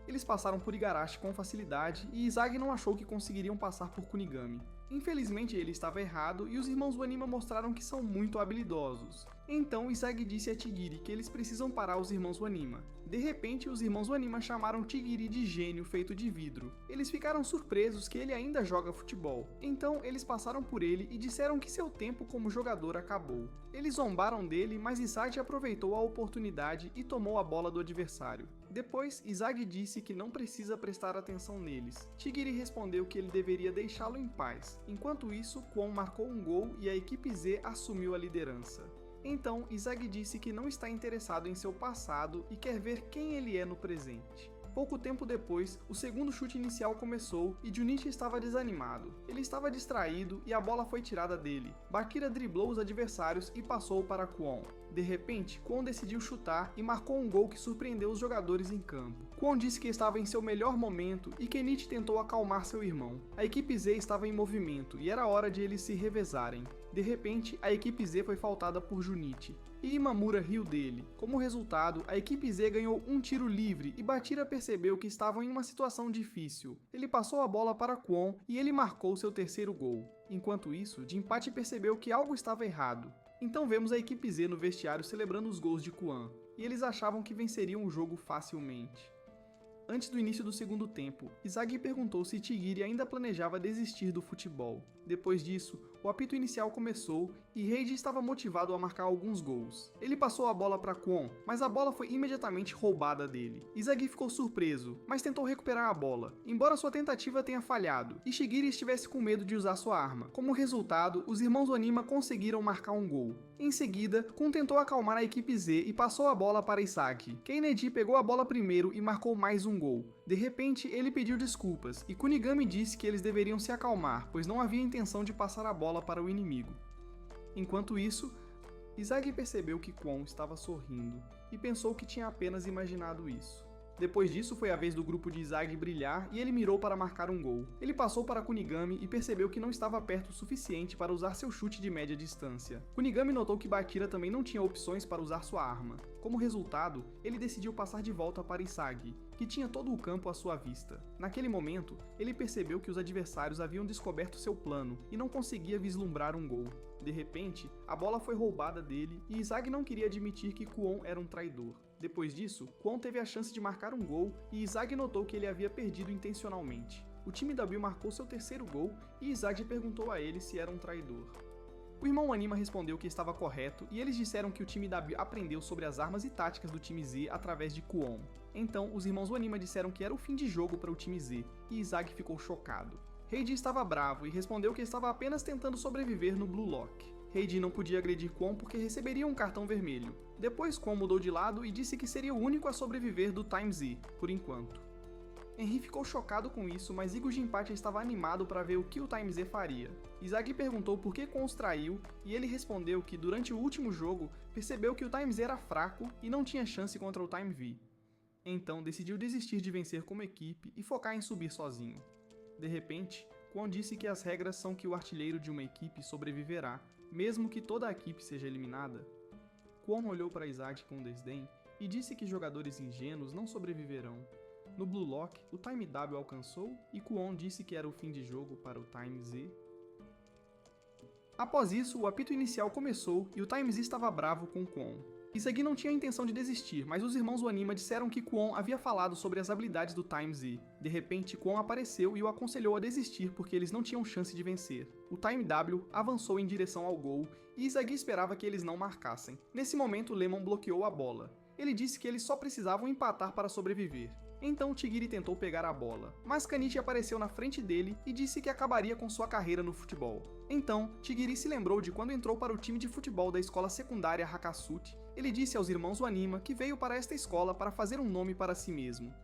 Eles passaram por Igarashi com facilidade e Izagi não achou que conseguiriam passar por Kunigami. Infelizmente ele estava errado e os irmãos Wanima mostraram que são muito habilidosos. Então Izagi disse a Tigiri que eles precisam parar os irmãos Wanima. De repente, os irmãos Wanima chamaram Tigiri de gênio feito de vidro. Eles ficaram surpresos que ele ainda joga futebol. Então eles passaram por ele e disseram que seu tempo como jogador acabou. Eles zombaram dele, mas Izagi aproveitou a oportunidade e tomou a bola do adversário. Depois, Izagi disse que não precisa prestar atenção neles. Tigiri respondeu que ele deveria deixá-lo em paz. Enquanto isso, Kwon marcou um gol e a equipe Z assumiu a liderança. Então, Izagi disse que não está interessado em seu passado e quer ver quem ele é no presente. Pouco tempo depois, o segundo chute inicial começou e Junichi estava desanimado. Ele estava distraído e a bola foi tirada dele. Bakira driblou os adversários e passou para Kwon. De repente, Kwon decidiu chutar e marcou um gol que surpreendeu os jogadores em campo. Kwon disse que estava em seu melhor momento e Kenichi tentou acalmar seu irmão. A equipe Z estava em movimento e era hora de eles se revezarem. De repente, a equipe Z foi faltada por Junichi e Imamura riu dele. Como resultado, a equipe Z ganhou um tiro livre e Bakira percebeu que estavam em uma situação difícil. Ele passou a bola para Kwon e ele marcou seu terceiro gol. Enquanto isso, Jinpachi percebeu que algo estava errado. Então vemos a equipe Z no vestiário celebrando os gols de Kwon, e eles achavam que venceriam o jogo facilmente. Antes do início do segundo tempo, Izagi perguntou se Tigiri ainda planejava desistir do futebol. Depois disso, o apito inicial começou e Heiji estava motivado a marcar alguns gols. Ele passou a bola para Kwon, mas a bola foi imediatamente roubada dele. Izagi ficou surpreso, mas tentou recuperar a bola, embora sua tentativa tenha falhado, e Shigiri estivesse com medo de usar sua arma. Como resultado, os irmãos Wanima conseguiram marcar um gol. Em seguida, Kun tentou acalmar a equipe Z e passou a bola para Isaki. Kennedy pegou a bola primeiro e marcou mais um gol. De repente, ele pediu desculpas, e Kunigami disse que eles deveriam se acalmar, pois não havia intenção de passar a bola para o inimigo. Enquanto isso, Izagi percebeu que Kwon estava sorrindo, e pensou que tinha apenas imaginado isso. Depois disso, foi a vez do grupo de Izagi brilhar e ele mirou para marcar um gol. Ele passou para Kunigami e percebeu que não estava perto o suficiente para usar seu chute de média distância. Kunigami notou que Bakira também não tinha opções para usar sua arma. Como resultado, ele decidiu passar de volta para Isagi, que tinha todo o campo à sua vista. Naquele momento, ele percebeu que os adversários haviam descoberto seu plano e não conseguia vislumbrar um gol. De repente, a bola foi roubada dele e Izagi não queria admitir que Kwon era um traidor. Depois disso, Kwon teve a chance de marcar um gol e Izagi notou que ele havia perdido intencionalmente. O time W marcou seu terceiro gol e Izagi perguntou a ele se era um traidor. O irmão Wanima respondeu que estava correto e eles disseram que o time W aprendeu sobre as armas e táticas do time Z através de Kwon. Então, os irmãos Wanima disseram que era o fim de jogo para o time Z e Izagi ficou chocado. Heiji estava bravo e respondeu que estava apenas tentando sobreviver no Blue Lock. Heiji não podia agredir Kwon porque receberia um cartão vermelho. Depois Kwon mudou de lado e disse que seria o único a sobreviver do Time Z, por enquanto. Henry ficou chocado com isso, mas Igo Jinpachi estava animado para ver o que o Time Z faria. Izagi perguntou por que Kwon os traiu e ele respondeu que durante o último jogo percebeu que o Time Z era fraco e não tinha chance contra o Time V. Então decidiu desistir de vencer como equipe e focar em subir sozinho. De repente, Kwon disse que as regras são que o artilheiro de uma equipe sobreviverá, mesmo que toda a equipe seja eliminada. Kwon olhou para Izagi com desdém e disse que jogadores ingênuos não sobreviverão. No Blue Lock, o Time W alcançou e Kwon disse que era o fim de jogo para o Time Z. Após isso, o apito inicial começou e o Time Z estava bravo com Kwon. Izagi não tinha a intenção de desistir, mas os irmãos Wanima disseram que Kwon havia falado sobre as habilidades do Time Z. De repente, Kwon apareceu e o aconselhou a desistir porque eles não tinham chance de vencer. O Time W avançou em direção ao gol e Izagi esperava que eles não marcassem. Nesse momento, Lemon bloqueou a bola. Ele disse que eles só precisavam empatar para sobreviver. Então Tigiri tentou pegar a bola, mas Kanichi apareceu na frente dele e disse que acabaria com sua carreira no futebol. Então, Tigiri se lembrou de quando entrou para o time de futebol da escola secundária Hakatsuchi. Ele disse aos irmãos Wanima que veio para esta escola para fazer um nome para si mesmo.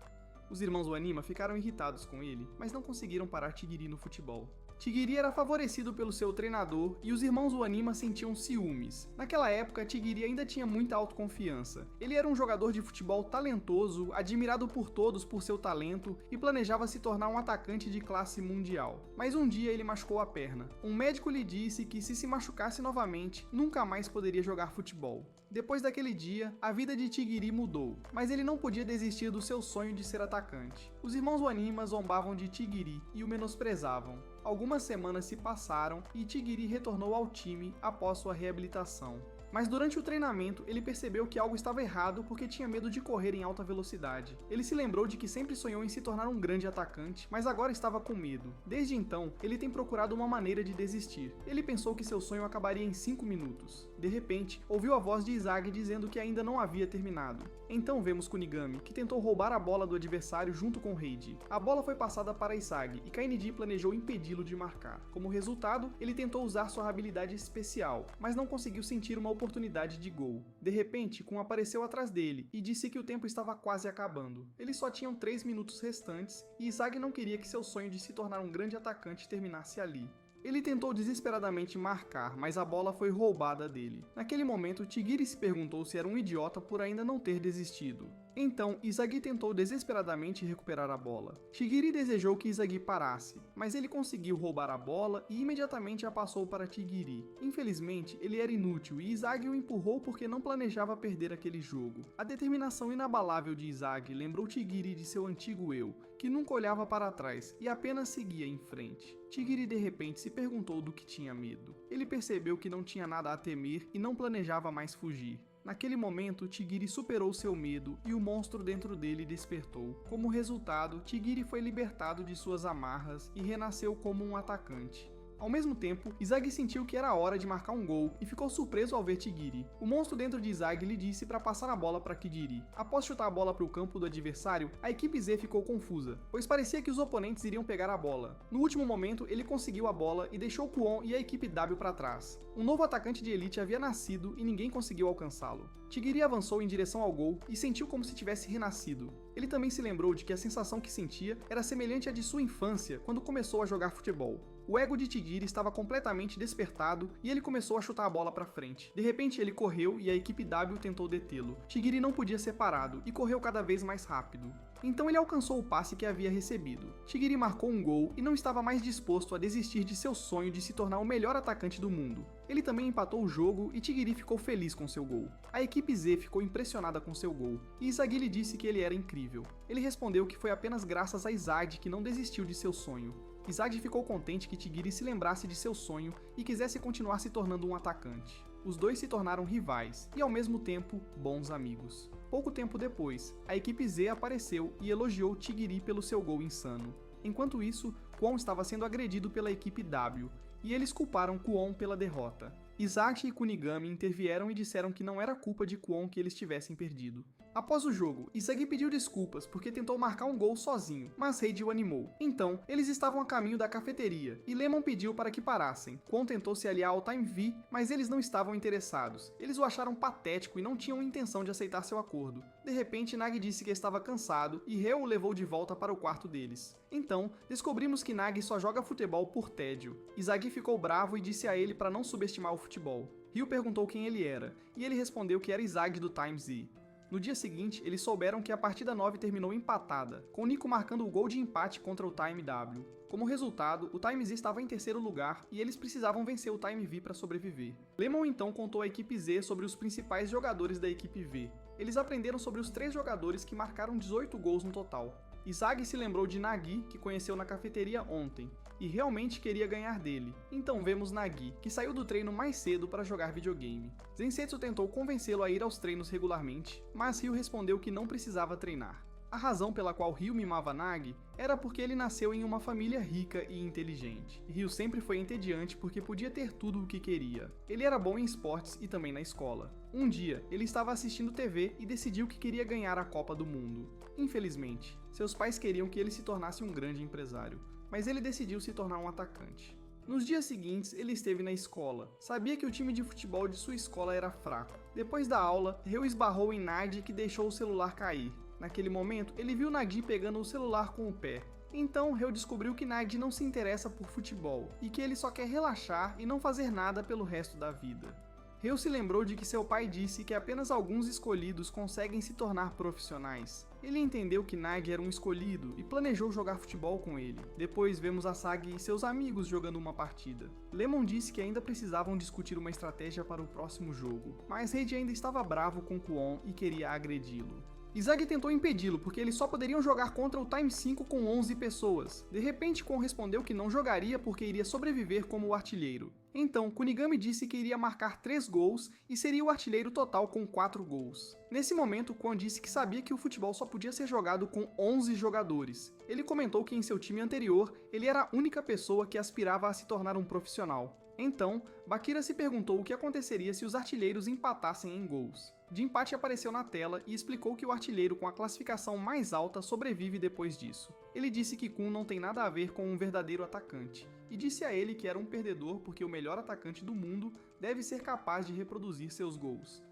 Os irmãos Wanima ficaram irritados com ele, mas não conseguiram parar Tigiri no futebol. Tigiri era favorecido pelo seu treinador e os irmãos Wanima sentiam ciúmes. Naquela época, Tigiri ainda tinha muita autoconfiança. Ele era um jogador de futebol talentoso, admirado por todos por seu talento e planejava se tornar um atacante de classe mundial. Mas um dia ele machucou a perna. Um médico lhe disse que se machucasse novamente, nunca mais poderia jogar futebol. Depois daquele dia, a vida de Tigiri mudou, mas ele não podia desistir do seu sonho de ser atacante. Os irmãos Wanima zombavam de Tigiri e o menosprezavam. Algumas semanas se passaram e Tigiri retornou ao time após sua reabilitação. Mas durante o treinamento, ele percebeu que algo estava errado porque tinha medo de correr em alta velocidade. Ele se lembrou de que sempre sonhou em se tornar um grande atacante, mas agora estava com medo. Desde então, ele tem procurado uma maneira de desistir. Ele pensou que seu sonho acabaria em 5 minutos. De repente, ouviu a voz de Izagi dizendo que ainda não havia terminado. Então vemos Kunigami, que tentou roubar a bola do adversário junto com Heiji. A bola foi passada para Izagi e Kainiji planejou impedi-lo de marcar. Como resultado, ele tentou usar sua habilidade especial, mas não conseguiu sentir uma oportunidade de gol. De repente, Kun apareceu atrás dele e disse que o tempo estava quase acabando. Eles só tinham 3 minutos restantes e Izagi não queria que seu sonho de se tornar um grande atacante terminasse ali. Ele tentou desesperadamente marcar, mas a bola foi roubada dele. Naquele momento, Tigiri se perguntou se era um idiota por ainda não ter desistido. Então, Izagi tentou desesperadamente recuperar a bola. Tigiri desejou que Izagi parasse, mas ele conseguiu roubar a bola e imediatamente a passou para Tigiri. Infelizmente, ele era inútil e Izagi o empurrou porque não planejava perder aquele jogo. A determinação inabalável de Izagi lembrou Tigiri de seu antigo eu, que nunca olhava para trás e apenas seguia em frente. Tigiri de repente se perguntou do que tinha medo. Ele percebeu que não tinha nada a temer e não planejava mais fugir. Naquele momento, Tigiri superou seu medo e o monstro dentro dele despertou. Como resultado, Tigiri foi libertado de suas amarras e renasceu como um atacante. Ao mesmo tempo, Izagi sentiu que era hora de marcar um gol e ficou surpreso ao ver Tigiri. O monstro dentro de Izagi lhe disse para passar a bola para Tigiri. Após chutar a bola para o campo do adversário, a equipe Z ficou confusa, pois parecia que os oponentes iriam pegar a bola. No último momento, ele conseguiu a bola e deixou Kwon e a equipe W para trás. Um novo atacante de elite havia nascido e ninguém conseguiu alcançá-lo. Tigiri avançou em direção ao gol e sentiu como se tivesse renascido. Ele também se lembrou de que a sensação que sentia era semelhante à de sua infância quando começou a jogar futebol. O ego de Tigiri estava completamente despertado e ele começou a chutar a bola para frente. De repente ele correu e a equipe W tentou detê-lo. Tigiri não podia ser parado e correu cada vez mais rápido. Então ele alcançou o passe que havia recebido. Tigiri marcou um gol e não estava mais disposto a desistir de seu sonho de se tornar o melhor atacante do mundo. Ele também empatou o jogo e Tigiri ficou feliz com seu gol. A equipe Z ficou impressionada com seu gol e Izagi lhe disse que ele era incrível. Ele respondeu que foi apenas graças a Izagi que não desistiu de seu sonho. Izagi ficou contente que Tigiri se lembrasse de seu sonho e quisesse continuar se tornando um atacante. Os dois se tornaram rivais e, ao mesmo tempo, bons amigos. Pouco tempo depois, a equipe Z apareceu e elogiou Tigiri pelo seu gol insano. Enquanto isso, Kwon estava sendo agredido pela equipe W, e eles culparam Kwon pela derrota. Izagi e Kunigami intervieram e disseram que não era culpa de Kwon que eles tivessem perdido. Após o jogo, Izagi pediu desculpas porque tentou marcar um gol sozinho, mas Heiji o animou. Então, eles estavam a caminho da cafeteria, e Lemon pediu para que parassem. Kwon tentou se aliar ao Time V, mas eles não estavam interessados. Eles o acharam patético e não tinham intenção de aceitar seu acordo. De repente, Nagi disse que estava cansado e Ryo o levou de volta para o quarto deles. Então, descobrimos que Nagi só joga futebol por tédio. Izagi ficou bravo e disse a ele para não subestimar o futebol. Ryo perguntou quem ele era, e ele respondeu que era Izagi do Time Z. No dia seguinte, eles souberam que a partida 9 terminou empatada, com Nico marcando o gol de empate contra o Time W. Como resultado, o Time Z estava em terceiro lugar e eles precisavam vencer o Time V para sobreviver. Lemon então contou à equipe Z sobre os principais jogadores da equipe V. Eles aprenderam sobre os 3 jogadores que marcaram 18 gols no total. Izagi se lembrou de Nagi, que conheceu na cafeteria ontem, e realmente queria ganhar dele. Então vemos Nagi, que saiu do treino mais cedo para jogar videogame. Zensetsu tentou convencê-lo a ir aos treinos regularmente, mas Ryo respondeu que não precisava treinar. A razão pela qual Ryu mimava Nagi era porque ele nasceu em uma família rica e inteligente. Ryu sempre foi entediante porque podia ter tudo o que queria. Ele era bom em esportes e também na escola. Um dia, ele estava assistindo TV e decidiu que queria ganhar a Copa do Mundo. Infelizmente, seus pais queriam que ele se tornasse um grande empresário, mas ele decidiu se tornar um atacante. Nos dias seguintes, ele esteve na escola. Sabia que o time de futebol de sua escola era fraco. Depois da aula, Ryu esbarrou em Nagi, que deixou o celular cair. Naquele momento, ele viu Nagi pegando o celular com o pé. Então, Ryu descobriu que Nagi não se interessa por futebol e que ele só quer relaxar e não fazer nada pelo resto da vida. Ryu se lembrou de que seu pai disse que apenas alguns escolhidos conseguem se tornar profissionais. Ele entendeu que Nagi era um escolhido e planejou jogar futebol com ele. Depois vemos Asagi e seus amigos jogando uma partida. Lemon disse que ainda precisavam discutir uma estratégia para o próximo jogo, mas Reiji ainda estava bravo com Kwon e queria agredi-lo. Izagi tentou impedi-lo porque eles só poderiam jogar contra o Time 5 com 11 pessoas. De repente, Kwon respondeu que não jogaria porque iria sobreviver como o artilheiro. Então, Kunigami disse que iria marcar 3 gols e seria o artilheiro total com 4 gols. Nesse momento, Kwon disse que sabia que o futebol só podia ser jogado com 11 jogadores. Ele comentou que em seu time anterior, ele era a única pessoa que aspirava a se tornar um profissional. Então, Bakira se perguntou o que aconteceria se os artilheiros empatassem em gols. Jinpachi apareceu na tela e explicou que o artilheiro com a classificação mais alta sobrevive depois disso. Ele disse que Kun não tem nada a ver com um verdadeiro atacante, e disse a ele que era um perdedor porque o melhor atacante do mundo deve ser capaz de reproduzir seus gols.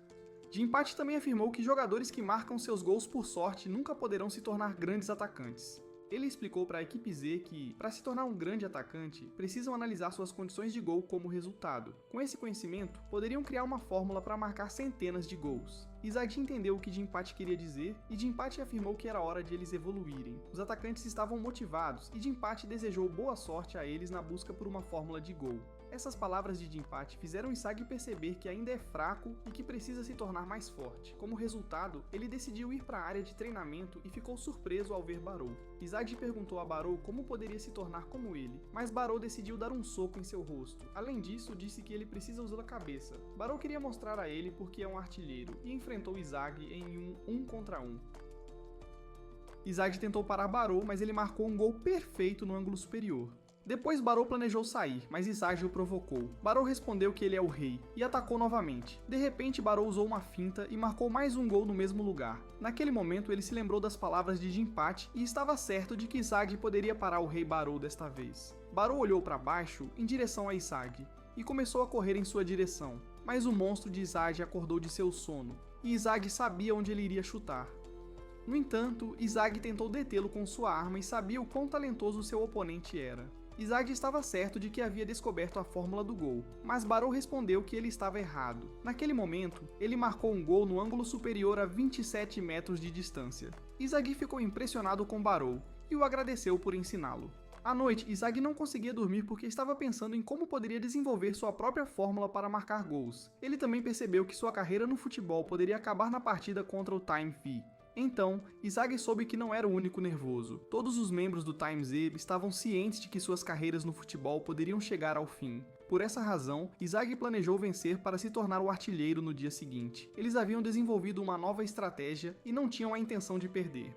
Jinpachi também afirmou que jogadores que marcam seus gols por sorte nunca poderão se tornar grandes atacantes. Ele explicou para a equipe Z que, para se tornar um grande atacante, precisam analisar suas condições de gol como resultado. Com esse conhecimento, poderiam criar uma fórmula para marcar centenas de gols. Izagi entendeu o que Jinpachi queria dizer e Jinpachi afirmou que era hora de eles evoluírem. Os atacantes estavam motivados e Jinpachi desejou boa sorte a eles na busca por uma fórmula de gol. Essas palavras de Jinpachi fizeram Izagi perceber que ainda é fraco e que precisa se tornar mais forte. Como resultado, ele decidiu ir para a área de treinamento e ficou surpreso ao ver Barou. Izagi perguntou a Barou como poderia se tornar como ele, mas Barou decidiu dar um soco em seu rosto. Além disso, disse que ele precisa usar a cabeça. Barou queria mostrar a ele porque é um artilheiro e enfrentou Izagi em um 1 contra 1. Izagi tentou parar Barou, mas ele marcou um gol perfeito no ângulo superior. Depois Barou planejou sair, mas Izagi o provocou. Barou respondeu que ele é o rei, e atacou novamente. De repente Barou usou uma finta e marcou mais um gol no mesmo lugar. Naquele momento ele se lembrou das palavras de Jinpachi e estava certo de que Izagi poderia parar o rei Barou desta vez. Barou olhou para baixo, em direção a Izagi, e começou a correr em sua direção. Mas o monstro de Izagi acordou de seu sono, e Izagi sabia onde ele iria chutar. No entanto, Izagi tentou detê-lo com sua arma e sabia o quão talentoso seu oponente era. Izagi estava certo de que havia descoberto a fórmula do gol, mas Barou respondeu que ele estava errado. Naquele momento, ele marcou um gol no ângulo superior a 27 metros de distância. Izagi ficou impressionado com Barou e o agradeceu por ensiná-lo. À noite, Izagi não conseguia dormir porque estava pensando em como poderia desenvolver sua própria fórmula para marcar gols. Ele também percebeu que sua carreira no futebol poderia acabar na partida contra o Time V. Então, Izagi soube que não era o único nervoso. Todos os membros do Time Z estavam cientes de que suas carreiras no futebol poderiam chegar ao fim. Por essa razão, Izagi planejou vencer para se tornar o artilheiro no dia seguinte. Eles haviam desenvolvido uma nova estratégia e não tinham a intenção de perder.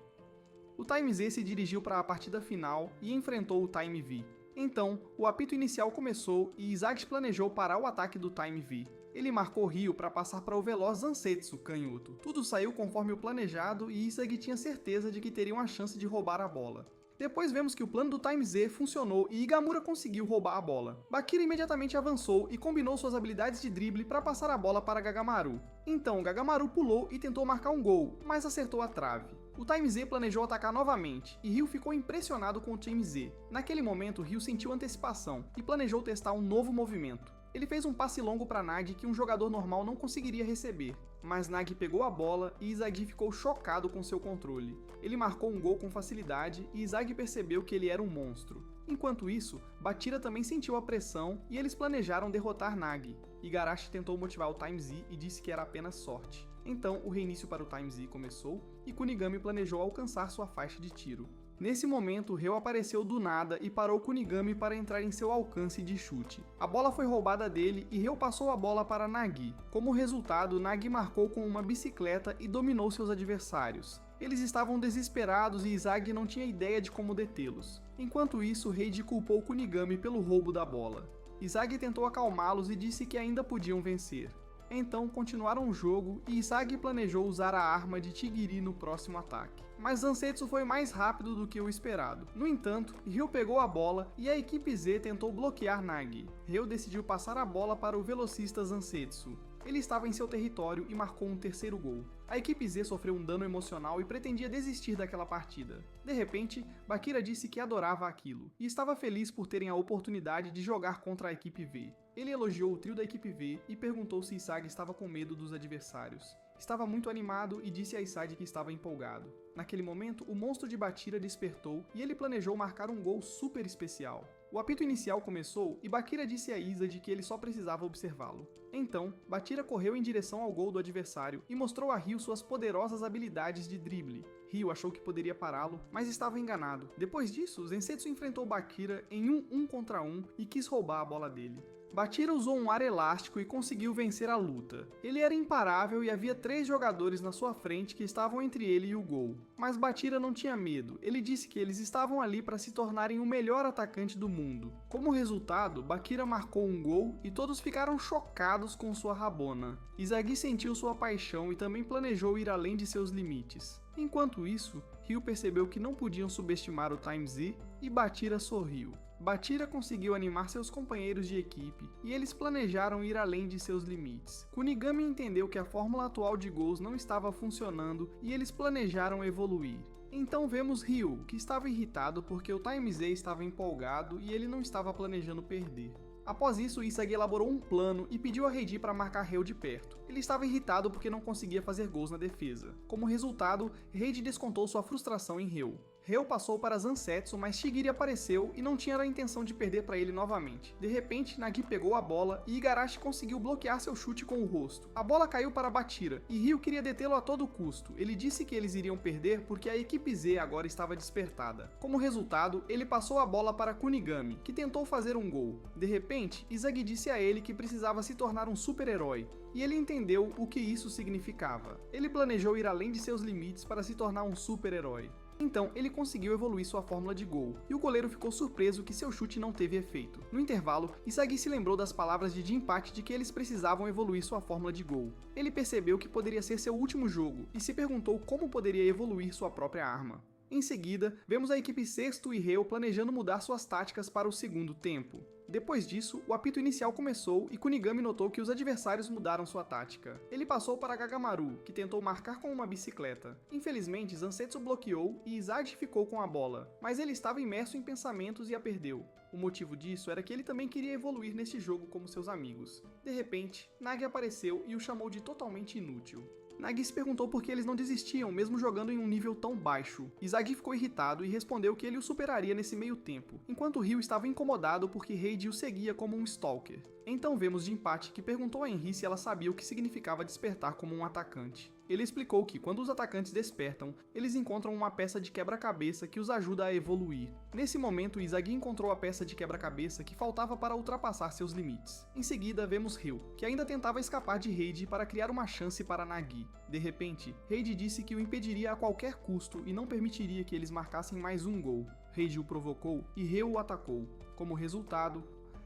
O Time Z se dirigiu para a partida final e enfrentou o Time V. Então, o apito inicial começou e Izagi planejou parar o ataque do Time V. Ele marcou Ryu para passar para o veloz Zansetsu, canhoto. Tudo saiu conforme o planejado e Izagi tinha certeza de que teriam a chance de roubar a bola. Depois vemos que o plano do Time Z funcionou e Igamura conseguiu roubar a bola. Bakira imediatamente avançou e combinou suas habilidades de drible para passar a bola para Gagamaru. Então Gagamaru pulou e tentou marcar um gol, mas acertou a trave. O Time Z planejou atacar novamente, e Ryu ficou impressionado com o Time Z. Naquele momento, Ryu sentiu antecipação e planejou testar um novo movimento. Ele fez um passe longo para Nagi que um jogador normal não conseguiria receber, mas Nagi pegou a bola e Izagi ficou chocado com seu controle. Ele marcou um gol com facilidade e Izagi percebeu que ele era um monstro. Enquanto isso, Bakira também sentiu a pressão e eles planejaram derrotar Nagi. Igarashi tentou motivar o Time Z e disse que era apenas sorte. Então, o reinício para o Time Z começou e Kunigami planejou alcançar sua faixa de tiro. Nesse momento, Ryu apareceu do nada e parou Kunigami para entrar em seu alcance de chute. A bola foi roubada dele e Ryu passou a bola para Nagi. Como resultado, Nagi marcou com uma bicicleta e dominou seus adversários. Eles estavam desesperados e Izagi não tinha ideia de como detê-los. Enquanto isso, Reiji culpou Kunigami pelo roubo da bola. Izagi tentou acalmá-los e disse que ainda podiam vencer. Então continuaram o jogo e Izagi planejou usar a arma de Chigiri no próximo ataque. Mas Zansetsu foi mais rápido do que o esperado. No entanto, Ryo pegou a bola e a equipe Z tentou bloquear Nagi. Ryo decidiu passar a bola para o velocista Zansetsu. Ele estava em seu território e marcou um terceiro gol. A equipe Z sofreu um dano emocional e pretendia desistir daquela partida. De repente, Bakira disse que adorava aquilo, e estava feliz por terem a oportunidade de jogar contra a equipe V. Ele elogiou o trio da equipe V e perguntou se Izagi estava com medo dos adversários. Estava muito animado e disse a Izagi que estava empolgado. Naquele momento, o monstro de Bakira despertou e ele planejou marcar um gol super especial. O apito inicial começou e Bakira disse a Izagi que ele só precisava observá-lo. Então, Bakira correu em direção ao gol do adversário e mostrou a Ryo suas poderosas habilidades de drible. Ryo achou que poderia pará-lo, mas estava enganado. Depois disso, Zansetsu enfrentou Bakira em um 1 contra 1 e quis roubar a bola dele. Bakira usou um ar elástico e conseguiu vencer a luta. Ele era imparável e havia 3 jogadores na sua frente que estavam entre ele e o gol. Mas Bakira não tinha medo, ele disse que eles estavam ali para se tornarem o melhor atacante do mundo. Como resultado, Bakira marcou um gol e todos ficaram chocados com sua rabona. Izagi sentiu sua paixão e também planejou ir além de seus limites. Enquanto isso, Ryo percebeu que não podiam subestimar o Time Z e Bakira sorriu. Bakira conseguiu animar seus companheiros de equipe e eles planejaram ir além de seus limites. Kunigami entendeu que a fórmula atual de gols não estava funcionando e eles planejaram evoluir. Então vemos Ryo, que estava irritado porque o Time Z estava empolgado e ele não estava planejando perder. Após isso, Izagi elaborou um plano e pediu a Reiji para marcar Ryo de perto. Ele estava irritado porque não conseguia fazer gols na defesa. Como resultado, Reiji descontou sua frustração em Ryo. Ryo passou para Zansetsu, mas Chigiri apareceu e não tinha a intenção de perder para ele novamente. De repente, Nagi pegou a bola e Igarashi conseguiu bloquear seu chute com o rosto. A bola caiu para Bakira e Ryo queria detê-lo a todo custo. Ele disse que eles iriam perder porque a equipe Z agora estava despertada. Como resultado, ele passou a bola para Kunigami, que tentou fazer um gol. De repente, Izagi disse a ele que precisava se tornar um super-herói, e ele entendeu o que isso significava. Ele planejou ir além de seus limites para se tornar um super-herói. Então, ele conseguiu evoluir sua fórmula de gol, e o goleiro ficou surpreso que seu chute não teve efeito. No intervalo, Izagi se lembrou das palavras de Jinpachi de que eles precisavam evoluir sua fórmula de gol. Ele percebeu que poderia ser seu último jogo, e se perguntou como poderia evoluir sua própria arma. Em seguida, vemos a equipe Sexto e Ryo planejando mudar suas táticas para o segundo tempo. Depois disso, o apito inicial começou e Kunigami notou que os adversários mudaram sua tática. Ele passou para Gagamaru, que tentou marcar com uma bicicleta. Infelizmente, Zansetsu bloqueou e Izagi ficou com a bola, mas ele estava imerso em pensamentos e a perdeu. O motivo disso era que ele também queria evoluir neste jogo como seus amigos. De repente, Nagi apareceu e o chamou de totalmente inútil. Nagi se perguntou por que eles não desistiam, mesmo jogando em um nível tão baixo. Izagi ficou irritado e respondeu que ele o superaria nesse meio tempo, enquanto Ryo estava incomodado porque Reiji o seguia como um stalker. Então vemos Jinpachi, que perguntou a Enri se ela sabia o que significava despertar como um atacante. Ele explicou que, quando os atacantes despertam, eles encontram uma peça de quebra-cabeça que os ajuda a evoluir. Nesse momento, Izagi encontrou a peça de quebra-cabeça que faltava para ultrapassar seus limites. Em seguida, vemos Ryo, que ainda tentava escapar de Reiji para criar uma chance para Nagi. De repente, Reiji disse que o impediria a qualquer custo e não permitiria que eles marcassem mais um gol. Reiji o provocou e Ryo o atacou. Como resultado,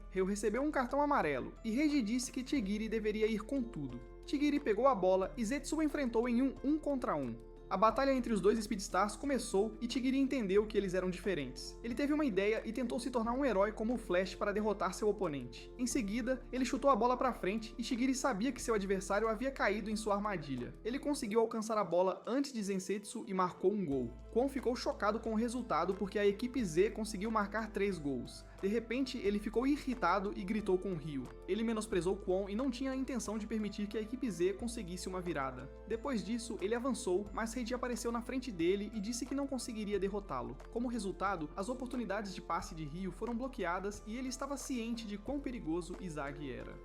Ryo recebeu um cartão amarelo e Reiji disse que Chigiri deveria ir com tudo. Chigiri pegou a bola e Zetsu enfrentou em um 1 contra 1. A batalha entre os dois Speedstars começou e Chigiri entendeu que eles eram diferentes. Ele teve uma ideia e tentou se tornar um herói como o Flash para derrotar seu oponente. Em seguida, ele chutou a bola para frente e Chigiri sabia que seu adversário havia caído em sua armadilha. Ele conseguiu alcançar a bola antes de Zansetsu e marcou um gol. Kwon ficou chocado com o resultado porque a equipe Z conseguiu marcar 3 gols. De repente, ele ficou irritado e gritou com Ryo. Ele menosprezou Kwon e não tinha a intenção de permitir que a equipe Z conseguisse uma virada. Depois disso, ele avançou, mas Reiji apareceu na frente dele e disse que não conseguiria derrotá-lo. Como resultado, as oportunidades de passe de Ryo foram bloqueadas e ele estava ciente de quão perigoso Izagi era.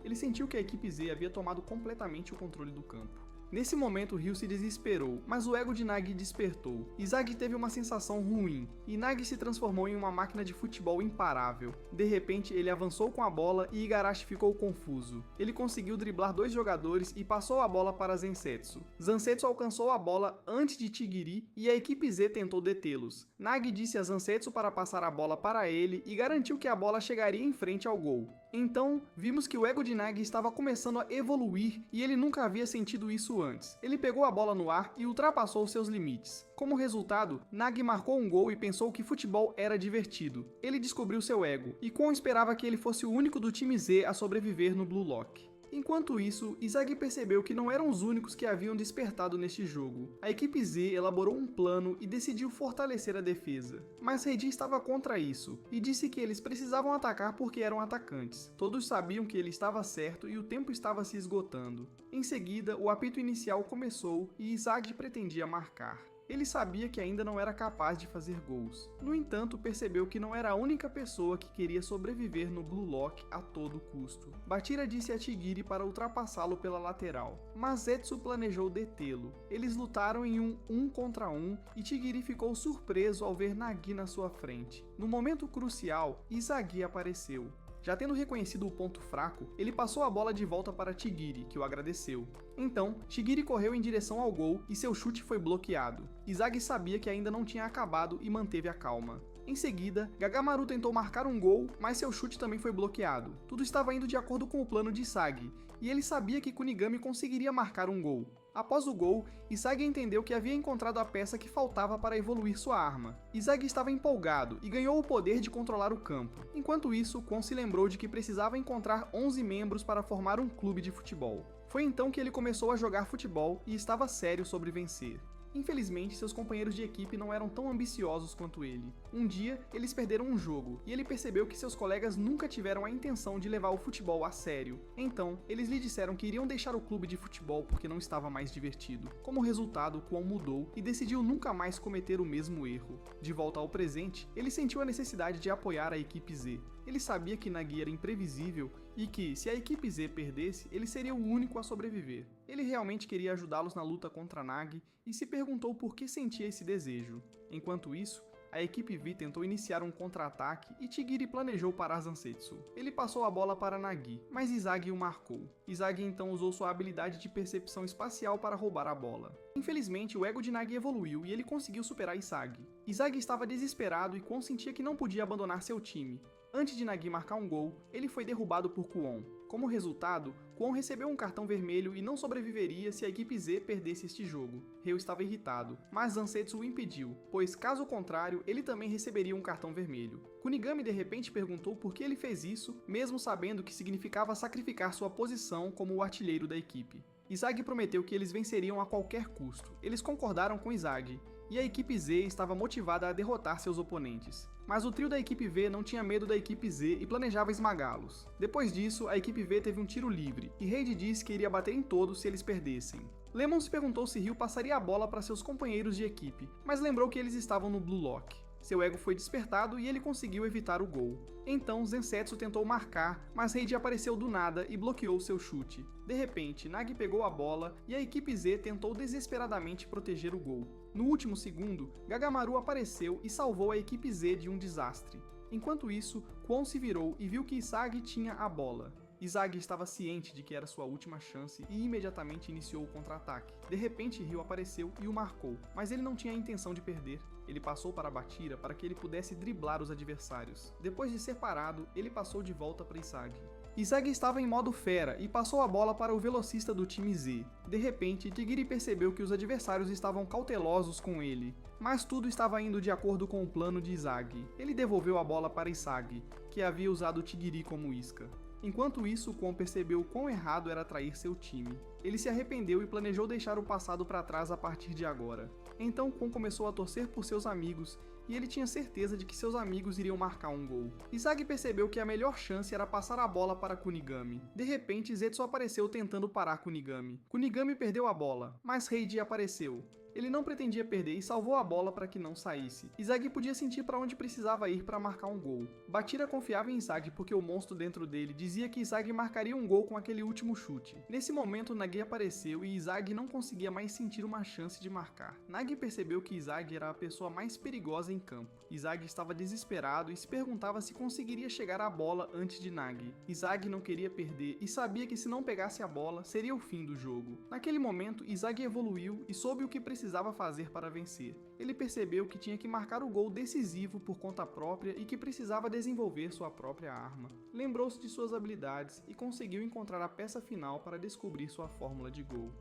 Ele sentiu que a equipe Z havia tomado completamente o controle do campo. Nesse momento, Ryu se desesperou, mas o ego de Nagi despertou. Izagi teve uma sensação ruim, e Nagi se transformou em uma máquina de futebol imparável. De repente, ele avançou com a bola e Igarashi ficou confuso. Ele conseguiu driblar 2 jogadores e passou a bola para Zansetsu. Zansetsu alcançou a bola antes de Tigiri e a equipe Z tentou detê-los. Nagi disse a Zansetsu para passar a bola para ele e garantiu que a bola chegaria em frente ao gol. Então, vimos que o ego de Nagi estava começando a evoluir e ele nunca havia sentido isso antes. Ele pegou a bola no ar e ultrapassou seus limites. Como resultado, Nagi marcou um gol e pensou que futebol era divertido. Ele descobriu seu ego, e Kwon esperava que ele fosse o único do time Z a sobreviver no Blue Lock. Enquanto isso, Izagi percebeu que não eram os únicos que haviam despertado neste jogo. A equipe Z elaborou um plano e decidiu fortalecer a defesa. Mas Reiji estava contra isso, e disse que eles precisavam atacar porque eram atacantes. Todos sabiam que ele estava certo e o tempo estava se esgotando. Em seguida, o apito inicial começou e Izagi pretendia marcar. Ele sabia que ainda não era capaz de fazer gols. No entanto, percebeu que não era a única pessoa que queria sobreviver no Blue Lock a todo custo. Bachira disse a Tigiri para ultrapassá-lo pela lateral, mas Zetsu planejou detê-lo. Eles lutaram em um 1 contra 1 e Tigiri ficou surpreso ao ver Nagi na sua frente. No momento crucial, Izagi apareceu. Já tendo reconhecido o ponto fraco, ele passou a bola de volta para Tigiri, que o agradeceu. Então, Tigiri correu em direção ao gol e seu chute foi bloqueado. Izagi sabia que ainda não tinha acabado e manteve a calma. Em seguida, Gagamaru tentou marcar um gol, mas seu chute também foi bloqueado. Tudo estava indo de acordo com o plano de Isagi, e ele sabia que Kunigami conseguiria marcar um gol. Após o gol, Izagi entendeu que havia encontrado a peça que faltava para evoluir sua arma. Izagi estava empolgado e ganhou o poder de controlar o campo. Enquanto isso, Kwon se lembrou de que precisava encontrar 11 membros para formar um clube de futebol. Foi então que ele começou a jogar futebol e estava sério sobre vencer. Infelizmente, seus companheiros de equipe não eram tão ambiciosos quanto ele. Um dia, eles perderam um jogo, e ele percebeu que seus colegas nunca tiveram a intenção de levar o futebol a sério. Então, eles lhe disseram que iriam deixar o clube de futebol porque não estava mais divertido. Como resultado, Kwon mudou e decidiu nunca mais cometer o mesmo erro. De volta ao presente, ele sentiu a necessidade de apoiar a equipe Z. Ele sabia que Nagi era imprevisível e que, se a equipe Z perdesse, ele seria o único a sobreviver. Ele realmente queria ajudá-los na luta contra Nagi e se perguntou por que sentia esse desejo. Enquanto isso, a equipe V tentou iniciar um contra-ataque e Tigiri planejou parar Zansetsu. Ele passou a bola para Nagi, mas Izagi o marcou. Izagi então usou sua habilidade de percepção espacial para roubar a bola. Infelizmente, o ego de Nagi evoluiu e ele conseguiu superar Izagi. Izagi estava desesperado e Kwon sentia que não podia abandonar seu time. Antes de Nagi marcar um gol, ele foi derrubado por Kwon. Como resultado, Kwon recebeu um cartão vermelho e não sobreviveria se a equipe Z perdesse este jogo. Ryo estava irritado, mas Zansetsu o impediu, pois caso contrário, ele também receberia um cartão vermelho. Kunigami de repente perguntou por que ele fez isso, mesmo sabendo que significava sacrificar sua posição como o artilheiro da equipe. Izagi prometeu que eles venceriam a qualquer custo. Eles concordaram com Izagi, e a equipe Z estava motivada a derrotar seus oponentes. Mas o trio da equipe V não tinha medo da equipe Z e planejava esmagá-los. Depois disso, a equipe V teve um tiro livre, e Reiji disse que iria bater em todos se eles perdessem. Lemon se perguntou se Ryu passaria a bola para seus companheiros de equipe, mas lembrou que eles estavam no Blue Lock. Seu ego foi despertado e ele conseguiu evitar o gol. Então, Zansetsu tentou marcar, mas Reiji apareceu do nada e bloqueou seu chute. De repente, Nagi pegou a bola e a equipe Z tentou desesperadamente proteger o gol. No último segundo, Gagamaru apareceu e salvou a equipe Z de um desastre. Enquanto isso, Kwon se virou e viu que Izagi tinha a bola. Izagi estava ciente de que era sua última chance e imediatamente iniciou o contra-ataque. De repente, Ryu apareceu e o marcou, mas ele não tinha a intenção de perder. Ele passou para Bachira para que ele pudesse driblar os adversários. Depois de ser parado, ele passou de volta para Izagi. Izagi estava em modo fera e passou a bola para o velocista do time Z. De repente, Tigiri percebeu que os adversários estavam cautelosos com ele, mas tudo estava indo de acordo com o plano de Izagi. Ele devolveu a bola para Izagi, que havia usado Tigiri como isca. Enquanto isso, Kwon percebeu o quão errado era trair seu time. Ele se arrependeu e planejou deixar o passado para trás a partir de agora. Então Kwon começou a torcer por seus amigos, e ele tinha certeza de que seus amigos iriam marcar um gol. Izagi percebeu que a melhor chance era passar a bola para Kunigami. De repente, Zetsu apareceu tentando parar Kunigami. Kunigami perdeu a bola, mas Reiji apareceu. Ele não pretendia perder e salvou a bola para que não saísse. Izagi podia sentir para onde precisava ir para marcar um gol. Bachira confiava em Izagi porque o monstro dentro dele dizia que Izagi marcaria um gol com aquele último chute. Nesse momento, Nagi apareceu e Izagi não conseguia mais sentir uma chance de marcar. Nagi percebeu que Izagi era a pessoa mais perigosa em campo. Izagi estava desesperado e se perguntava se conseguiria chegar à bola antes de Nagi. Izagi não queria perder e sabia que se não pegasse a bola, seria o fim do jogo. Naquele momento, Izagi evoluiu e soube o que precisava fazer para vencer. Ele percebeu que tinha que marcar o gol decisivo por conta própria e que precisava desenvolver sua própria arma. Lembrou-se de suas habilidades e conseguiu encontrar a peça final para descobrir sua fórmula de gol.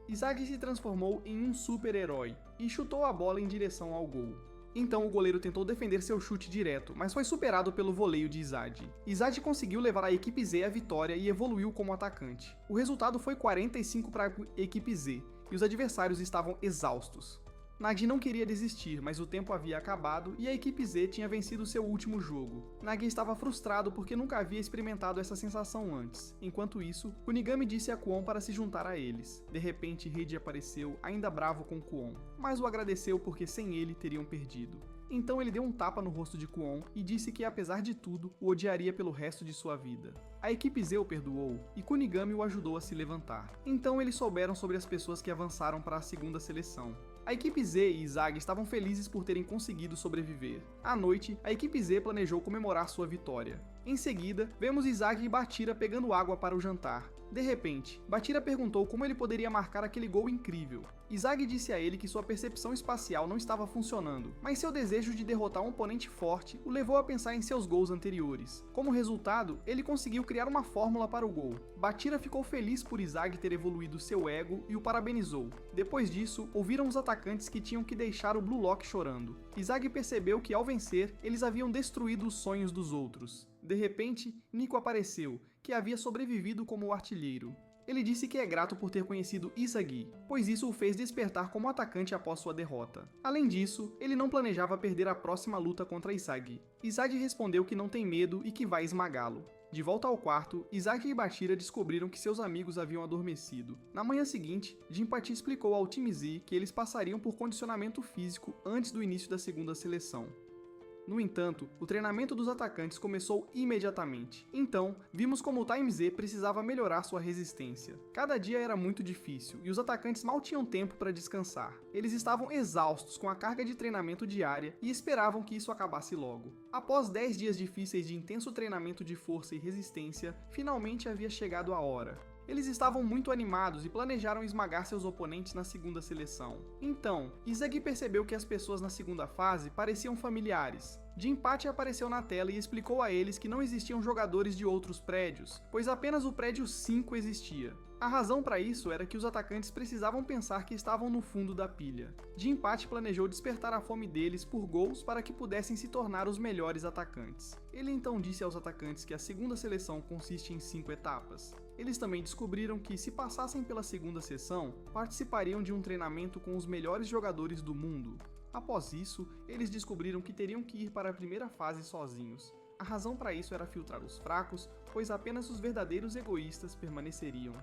Izagi se transformou em um super-herói e chutou a bola em direção ao gol. Então o goleiro tentou defender seu chute direto, mas foi superado pelo voleio de Izagi. Izagi conseguiu levar a equipe Z à vitória e evoluiu como atacante. O resultado foi 45 para a equipe Z, e os adversários estavam exaustos. Nagi não queria desistir, mas o tempo havia acabado e a equipe Z tinha vencido seu último jogo. Nagi estava frustrado porque nunca havia experimentado essa sensação antes. Enquanto isso, Kunigami disse a Kwon para se juntar a eles. De repente, Heiji apareceu, ainda bravo com Kwon, mas o agradeceu porque sem ele teriam perdido. Então ele deu um tapa no rosto de Kwon e disse que apesar de tudo, o odiaria pelo resto de sua vida. A equipe Z o perdoou e Kunigami o ajudou a se levantar. Então eles souberam sobre as pessoas que avançaram para a segunda seleção. A equipe Z e Izagi estavam felizes por terem conseguido sobreviver. À noite, a equipe Z planejou comemorar sua vitória. Em seguida, vemos Izagi e Bachira pegando água para o jantar. De repente, Bachira perguntou como ele poderia marcar aquele gol incrível. Izagi disse a ele que sua percepção espacial não estava funcionando, mas seu desejo de derrotar um oponente forte o levou a pensar em seus gols anteriores. Como resultado, ele conseguiu criar uma fórmula para o gol. Bachira ficou feliz por Izagi ter evoluído seu ego e o parabenizou. Depois disso, ouviram os atacantes que tinham que deixar o Blue Lock chorando. Izagi percebeu que ao vencer, eles haviam destruído os sonhos dos outros. De repente, Nico apareceu, que havia sobrevivido como artilheiro. Ele disse que é grato por ter conhecido Izagi, pois isso o fez despertar como atacante após sua derrota. Além disso, ele não planejava perder a próxima luta contra Izagi. Izagi respondeu que não tem medo e que vai esmagá-lo. De volta ao quarto, Izagi e Bachira descobriram que seus amigos haviam adormecido. Na manhã seguinte, Jinpachi explicou ao time Z que eles passariam por condicionamento físico antes do início da segunda seleção. No entanto, o treinamento dos atacantes começou imediatamente. Então, vimos como o Time Z precisava melhorar sua resistência. Cada dia era muito difícil e os atacantes mal tinham tempo para descansar. Eles estavam exaustos com a carga de treinamento diária e esperavam que isso acabasse logo. Após 10 dias difíceis de intenso treinamento de força e resistência, finalmente havia chegado a hora. Eles estavam muito animados e planejaram esmagar seus oponentes na segunda seleção. Então, Izagi percebeu que as pessoas na segunda fase pareciam familiares. Jinpachi apareceu na tela e explicou a eles que não existiam jogadores de outros prédios, pois apenas o prédio 5 existia. A razão para isso era que os atacantes precisavam pensar que estavam no fundo da pilha. Jinpachi planejou despertar a fome deles por gols para que pudessem se tornar os melhores atacantes. Ele então disse aos atacantes que a segunda seleção consiste em 5 etapas. Eles também descobriram que, se passassem pela segunda sessão, participariam de um treinamento com os melhores jogadores do mundo. Após isso, eles descobriram que teriam que ir para a primeira fase sozinhos. A razão para isso era filtrar os fracos, pois apenas os verdadeiros egoístas permaneceriam.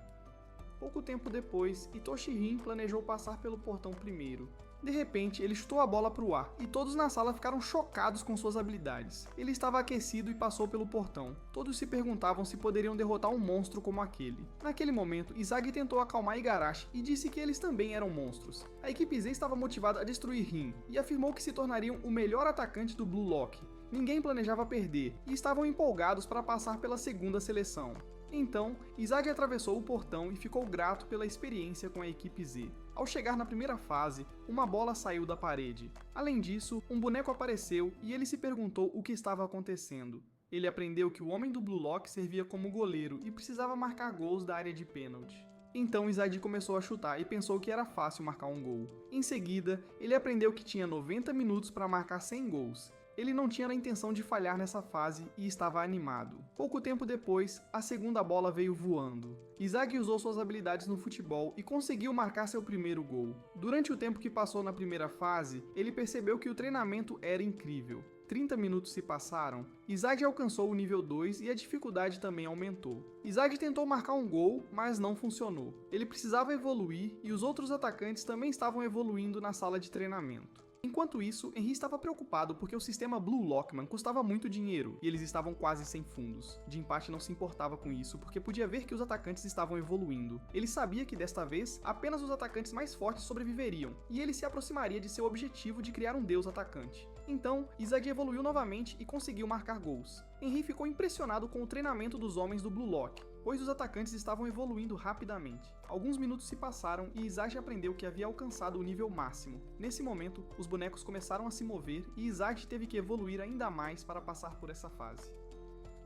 Pouco tempo depois, Itoshi Rin planejou passar pelo portão primeiro. De repente, ele chutou a bola para o ar, e todos na sala ficaram chocados com suas habilidades. Ele estava aquecido e passou pelo portão. Todos se perguntavam se poderiam derrotar um monstro como aquele. Naquele momento, Izagi tentou acalmar Igarashi e disse que eles também eram monstros. A equipe Z estava motivada a destruir Rin, e afirmou que se tornariam o melhor atacante do Blue Lock. Ninguém planejava perder, e estavam empolgados para passar pela segunda seleção. Então, Izagi atravessou o portão e ficou grato pela experiência com a equipe Z. Ao chegar na primeira fase, uma bola saiu da parede. Além disso, um boneco apareceu e ele se perguntou o que estava acontecendo. Ele aprendeu que o homem do Blue Lock servia como goleiro e precisava marcar gols da área de pênalti. Então Izagi começou a chutar e pensou que era fácil marcar um gol. Em seguida, ele aprendeu que tinha 90 minutos para marcar 100 gols. Ele não tinha a intenção de falhar nessa fase e estava animado. Pouco tempo depois, a segunda bola veio voando. Izagi usou suas habilidades no futebol e conseguiu marcar seu primeiro gol. Durante o tempo que passou na primeira fase, ele percebeu que o treinamento era incrível. 30 minutos se passaram, Izag alcançou o nível 2 e a dificuldade também aumentou. Izag tentou marcar um gol, mas não funcionou. Ele precisava evoluir e os outros atacantes também estavam evoluindo na sala de treinamento. Enquanto isso, Henry estava preocupado porque o sistema Blue Lockman custava muito dinheiro e eles estavam quase sem fundos. Jinpachi não se importava com isso porque podia ver que os atacantes estavam evoluindo. Ele sabia que desta vez, apenas os atacantes mais fortes sobreviveriam e ele se aproximaria de seu objetivo de criar um deus atacante. Então, Izag evoluiu novamente e conseguiu marcar gols. Henry ficou impressionado com o treinamento dos homens do Blue Lock, pois os atacantes estavam evoluindo rapidamente. Alguns minutos se passaram e Izag aprendeu que havia alcançado o nível máximo. Nesse momento, os bonecos começaram a se mover e Izag teve que evoluir ainda mais para passar por essa fase.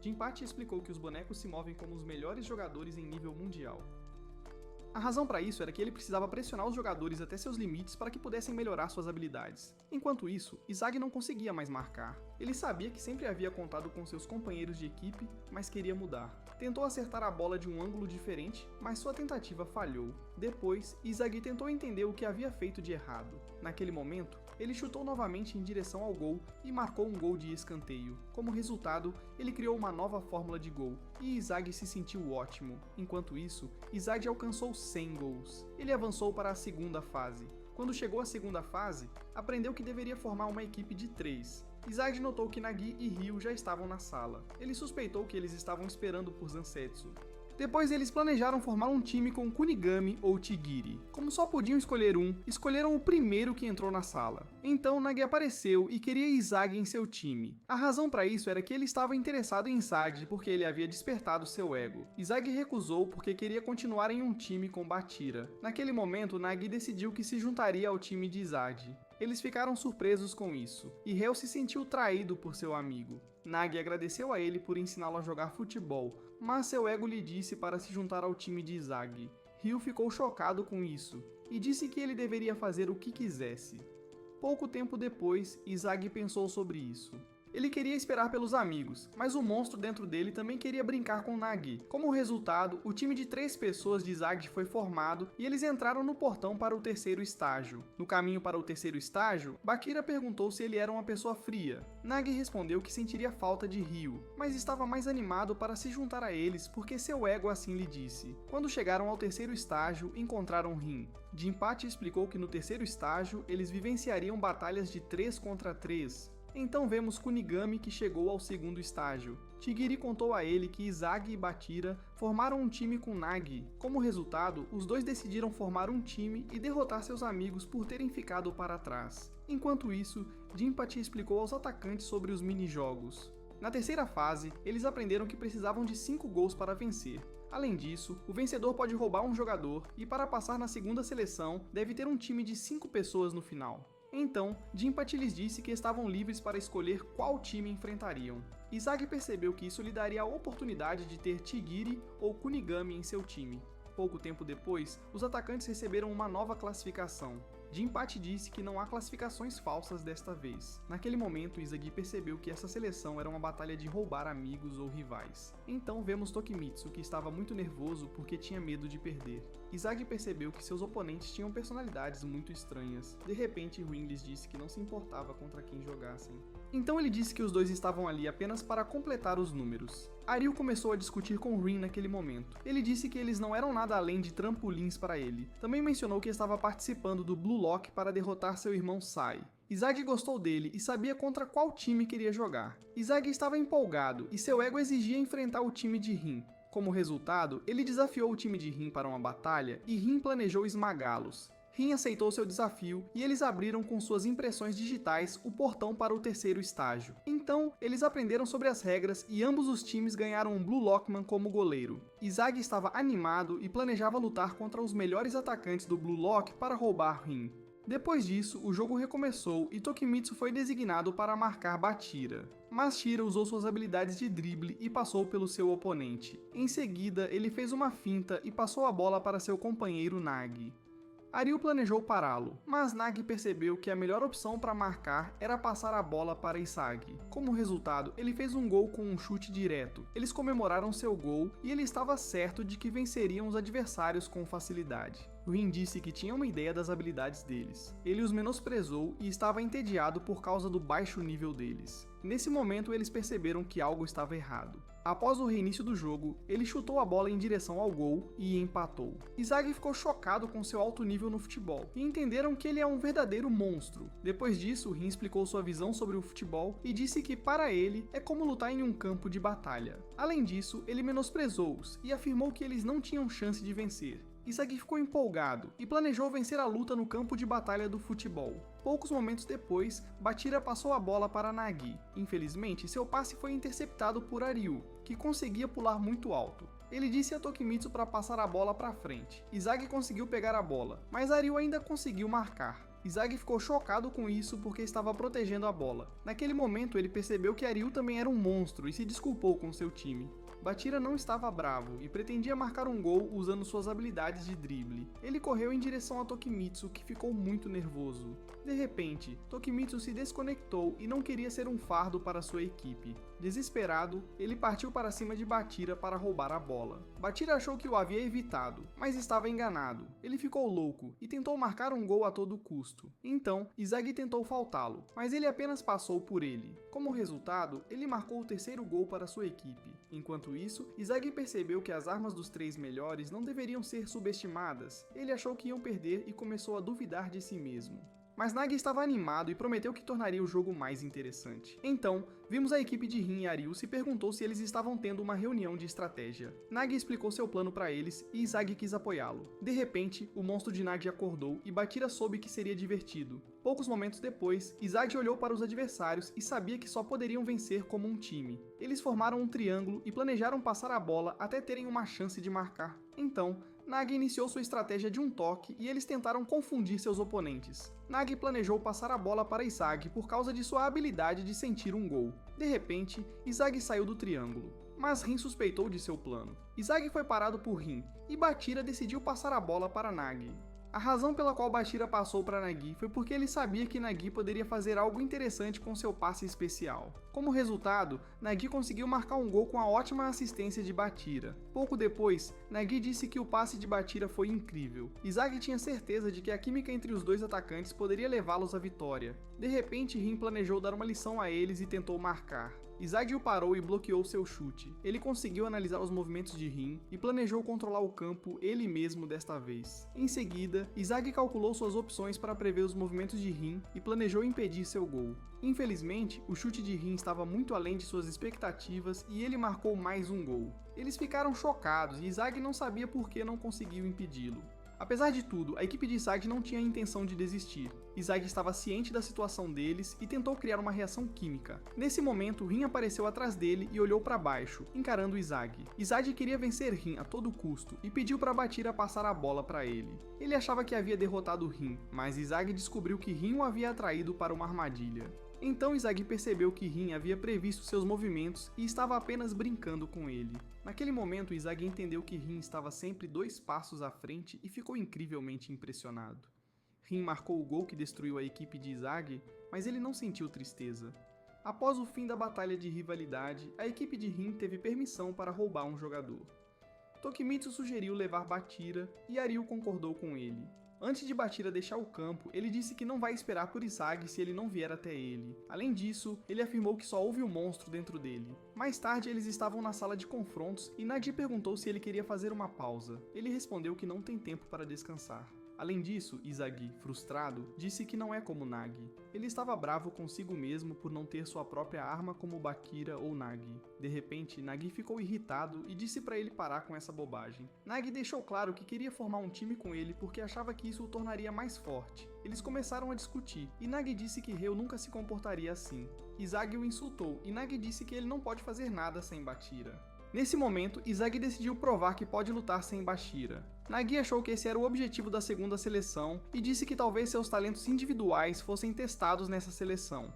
Jinpachi explicou que os bonecos se movem como os melhores jogadores em nível mundial. A razão para isso era que ele precisava pressionar os jogadores até seus limites para que pudessem melhorar suas habilidades. Enquanto isso, Izag não conseguia mais marcar. Ele sabia que sempre havia contado com seus companheiros de equipe, mas queria mudar. Tentou acertar a bola de um ângulo diferente, mas sua tentativa falhou. Depois, Izag tentou entender o que havia feito de errado. Naquele momento, ele chutou novamente em direção ao gol e marcou um gol de escanteio. Como resultado, ele criou uma nova fórmula de gol, e Izag se sentiu ótimo. Enquanto isso, Izag alcançou 100 gols. Ele avançou para a segunda fase. Quando chegou à segunda fase, aprendeu que deveria formar uma equipe de 3. Izag notou que Nagi e Ryu já estavam na sala. Ele suspeitou que eles estavam esperando por Zansetsu. Depois eles planejaram formar um time com Kunigami ou Tigiri. Como só podiam escolher um, escolheram o primeiro que entrou na sala. Então Nagi apareceu e queria Izag em seu time. A razão para isso era que ele estava interessado em Izag porque ele havia despertado seu ego. Izag recusou porque queria continuar em um time com Bachira. Naquele momento, Nagi decidiu que se juntaria ao time de Izag. Eles ficaram surpresos com isso, e Ryo se sentiu traído por seu amigo. Nagi agradeceu a ele por ensiná-lo a jogar futebol, mas seu ego lhe disse para se juntar ao time de Izag. Ryo ficou chocado com isso, e disse que ele deveria fazer o que quisesse. Pouco tempo depois, Izag pensou sobre isso. Ele queria esperar pelos amigos, mas o monstro dentro dele também queria brincar com Nagi. Como resultado, o time de 3 pessoas de Izag foi formado e eles entraram no portão para o terceiro estágio. No caminho para o terceiro estágio, Bachira perguntou se ele era uma pessoa fria. Nagi respondeu que sentiria falta de Ryu, mas estava mais animado para se juntar a eles porque seu ego assim lhe disse. Quando chegaram ao terceiro estágio, encontraram Rin. Jinpachi explicou que no terceiro estágio eles vivenciariam batalhas de 3 contra 3. Então vemos Kunigami que chegou ao segundo estágio. Tigiri contou a ele que Izag e Bachira formaram um time com Nagi. Como resultado, os dois decidiram formar um time e derrotar seus amigos por terem ficado para trás. Enquanto isso, Jinpachi explicou aos atacantes sobre os mini-jogos. Na terceira fase, eles aprenderam que precisavam de 5 gols para vencer. Além disso, o vencedor pode roubar um jogador e para passar na segunda seleção, deve ter um time de 5 pessoas no final. Então, Jinpachi lhes disse que estavam livres para escolher qual time enfrentariam. Izag percebeu que isso lhe daria a oportunidade de ter Tigiri ou Kunigami em seu time. Pouco tempo depois, os atacantes receberam uma nova classificação. Jinpachi disse que não há classificações falsas desta vez. Naquele momento, Izagi percebeu que essa seleção era uma batalha de roubar amigos ou rivais. Então vemos Tokimitsu, que estava muito nervoso porque tinha medo de perder. Izagi percebeu que seus oponentes tinham personalidades muito estranhas. De repente, Rin lhes disse que não se importava contra quem jogassem. Então ele disse que os dois estavam ali apenas para completar os números. Ryu começou a discutir com Rin naquele momento. Ele disse que eles não eram nada além de trampolins para ele. Também mencionou que estava participando do Blue Lock para derrotar seu irmão Sai. Izag gostou dele e sabia contra qual time queria jogar. Izag estava empolgado e seu ego exigia enfrentar o time de Rin. Como resultado, ele desafiou o time de Rin para uma batalha e Rin planejou esmagá-los. Rin aceitou seu desafio e eles abriram com suas impressões digitais o portão para o terceiro estágio. Então, eles aprenderam sobre as regras e ambos os times ganharam um Blue Lockman como goleiro. Izag estava animado e planejava lutar contra os melhores atacantes do Blue Lock para roubar Rin. Depois disso, o jogo recomeçou e Tokimitsu foi designado para marcar Bachira. Mas Shira usou suas habilidades de drible e passou pelo seu oponente. Em seguida, ele fez uma finta e passou a bola para seu companheiro Nagi. Ryu planejou pará-lo, mas Nagi percebeu que a melhor opção para marcar era passar a bola para Izag. Como resultado, ele fez um gol com um chute direto. Eles comemoraram seu gol e ele estava certo de que venceriam os adversários com facilidade. Rin disse que tinha uma ideia das habilidades deles. Ele os menosprezou e estava entediado por causa do baixo nível deles. Nesse momento, eles perceberam que algo estava errado. Após o reinício do jogo, ele chutou a bola em direção ao gol e empatou. Izagi ficou chocado com seu alto nível no futebol e entenderam que ele é um verdadeiro monstro. Depois disso, Rin explicou sua visão sobre o futebol e disse que para ele é como lutar em um campo de batalha. Além disso, ele menosprezou-os e afirmou que eles não tinham chance de vencer. Izagi ficou empolgado e planejou vencer a luta no campo de batalha do futebol. Poucos momentos depois, Bachira passou a bola para Nagi. Infelizmente, seu passe foi interceptado por Aryu, que conseguia pular muito alto. Ele disse a Tokimitsu para passar a bola para frente. Izagi conseguiu pegar a bola, mas Aryu ainda conseguiu marcar. Izagi ficou chocado com isso porque estava protegendo a bola. Naquele momento, ele percebeu que Aryu também era um monstro e se desculpou com seu time. Bachira não estava bravo e pretendia marcar um gol usando suas habilidades de drible. Ele correu em direção a Tokimitsu, que ficou muito nervoso. De repente, Tokimitsu se desconectou e não queria ser um fardo para sua equipe. Desesperado, ele partiu para cima de Bachira para roubar a bola. Bachira achou que o havia evitado, mas estava enganado. Ele ficou louco e tentou marcar um gol a todo custo. Então, Izagi tentou faltá-lo, mas ele apenas passou por ele. Como resultado, ele marcou o terceiro gol para sua equipe. Enquanto isso, Izagi percebeu que as armas dos três melhores não deveriam ser subestimadas. Ele achou que iam perder e começou a duvidar de si mesmo. Mas Nagi estava animado e prometeu que tornaria o jogo mais interessante. Então, vimos a equipe de Rin e Aryu se perguntou se eles estavam tendo uma reunião de estratégia. Nagi explicou seu plano para eles e Izagi quis apoiá-lo. De repente, o monstro de Nagi acordou e Bachira soube que seria divertido. Poucos momentos depois, Izagi olhou para os adversários e sabia que só poderiam vencer como um time. Eles formaram um triângulo e planejaram passar a bola até terem uma chance de marcar. Então, Nagi iniciou sua estratégia de um toque e eles tentaram confundir seus oponentes. Nagi planejou passar a bola para Izagi por causa de sua habilidade de sentir um gol. De repente, Izagi saiu do triângulo, mas Rin suspeitou de seu plano. Izagi foi parado por Rin e Bachira decidiu passar a bola para Nagi. A razão pela qual Bachira passou para Nagi foi porque ele sabia que Nagi poderia fazer algo interessante com seu passe especial. Como resultado, Nagi conseguiu marcar um gol com a ótima assistência de Bachira. Pouco depois, Nagi disse que o passe de Bachira foi incrível. Izagi tinha certeza de que a química entre os dois atacantes poderia levá-los à vitória. De repente, Rin planejou dar uma lição a eles e tentou marcar. Izagi o parou e bloqueou seu chute. Ele conseguiu analisar os movimentos de Rin e planejou controlar o campo ele mesmo desta vez. Em seguida, Izagi calculou suas opções para prever os movimentos de Rin e planejou impedir seu gol. Infelizmente, o chute de Rin estava muito além de suas expectativas e ele marcou mais um gol. Eles ficaram chocados e Izagi não sabia por que não conseguiu impedi-lo. Apesar de tudo, a equipe de Izagi não tinha a intenção de desistir. Izagi estava ciente da situação deles e tentou criar uma reação química. Nesse momento, Rin apareceu atrás dele e olhou para baixo, encarando Izagi. Izagi queria vencer Rin a todo custo e pediu para Bachira passar a bola para ele. Ele achava que havia derrotado Rin, mas Izagi descobriu que Rin o havia atraído para uma armadilha. Então Izagi percebeu que Rin havia previsto seus movimentos e estava apenas brincando com ele. Naquele momento, Izagi entendeu que Rin estava sempre 2 passos à frente e ficou incrivelmente impressionado. Rin marcou o gol que destruiu a equipe de Izagi, mas ele não sentiu tristeza. Após o fim da batalha de rivalidade, a equipe de Rin teve permissão para roubar um jogador. Tokimitsu sugeriu levar Bachira e Aryu concordou com ele. Antes de Bachira deixar o campo, ele disse que não vai esperar por Izagi se ele não vier até ele. Além disso, ele afirmou que só houve um monstro dentro dele. Mais tarde, eles estavam na sala de confrontos e Nagi perguntou se ele queria fazer uma pausa. Ele respondeu que não tem tempo para descansar. Além disso, Izagi, frustrado, disse que não é como Nagi. Ele estava bravo consigo mesmo por não ter sua própria arma como Bachira ou Nagi. De repente, Nagi ficou irritado e disse para ele parar com essa bobagem. Nagi deixou claro que queria formar um time com ele porque achava que isso o tornaria mais forte. Eles começaram a discutir, e Nagi disse que Ryo nunca se comportaria assim. Izagi o insultou, e Nagi disse que ele não pode fazer nada sem Bachira. Nesse momento, Izagi decidiu provar que pode lutar sem Bachira. Nagi achou que esse era o objetivo da segunda seleção e disse que talvez seus talentos individuais fossem testados nessa seleção.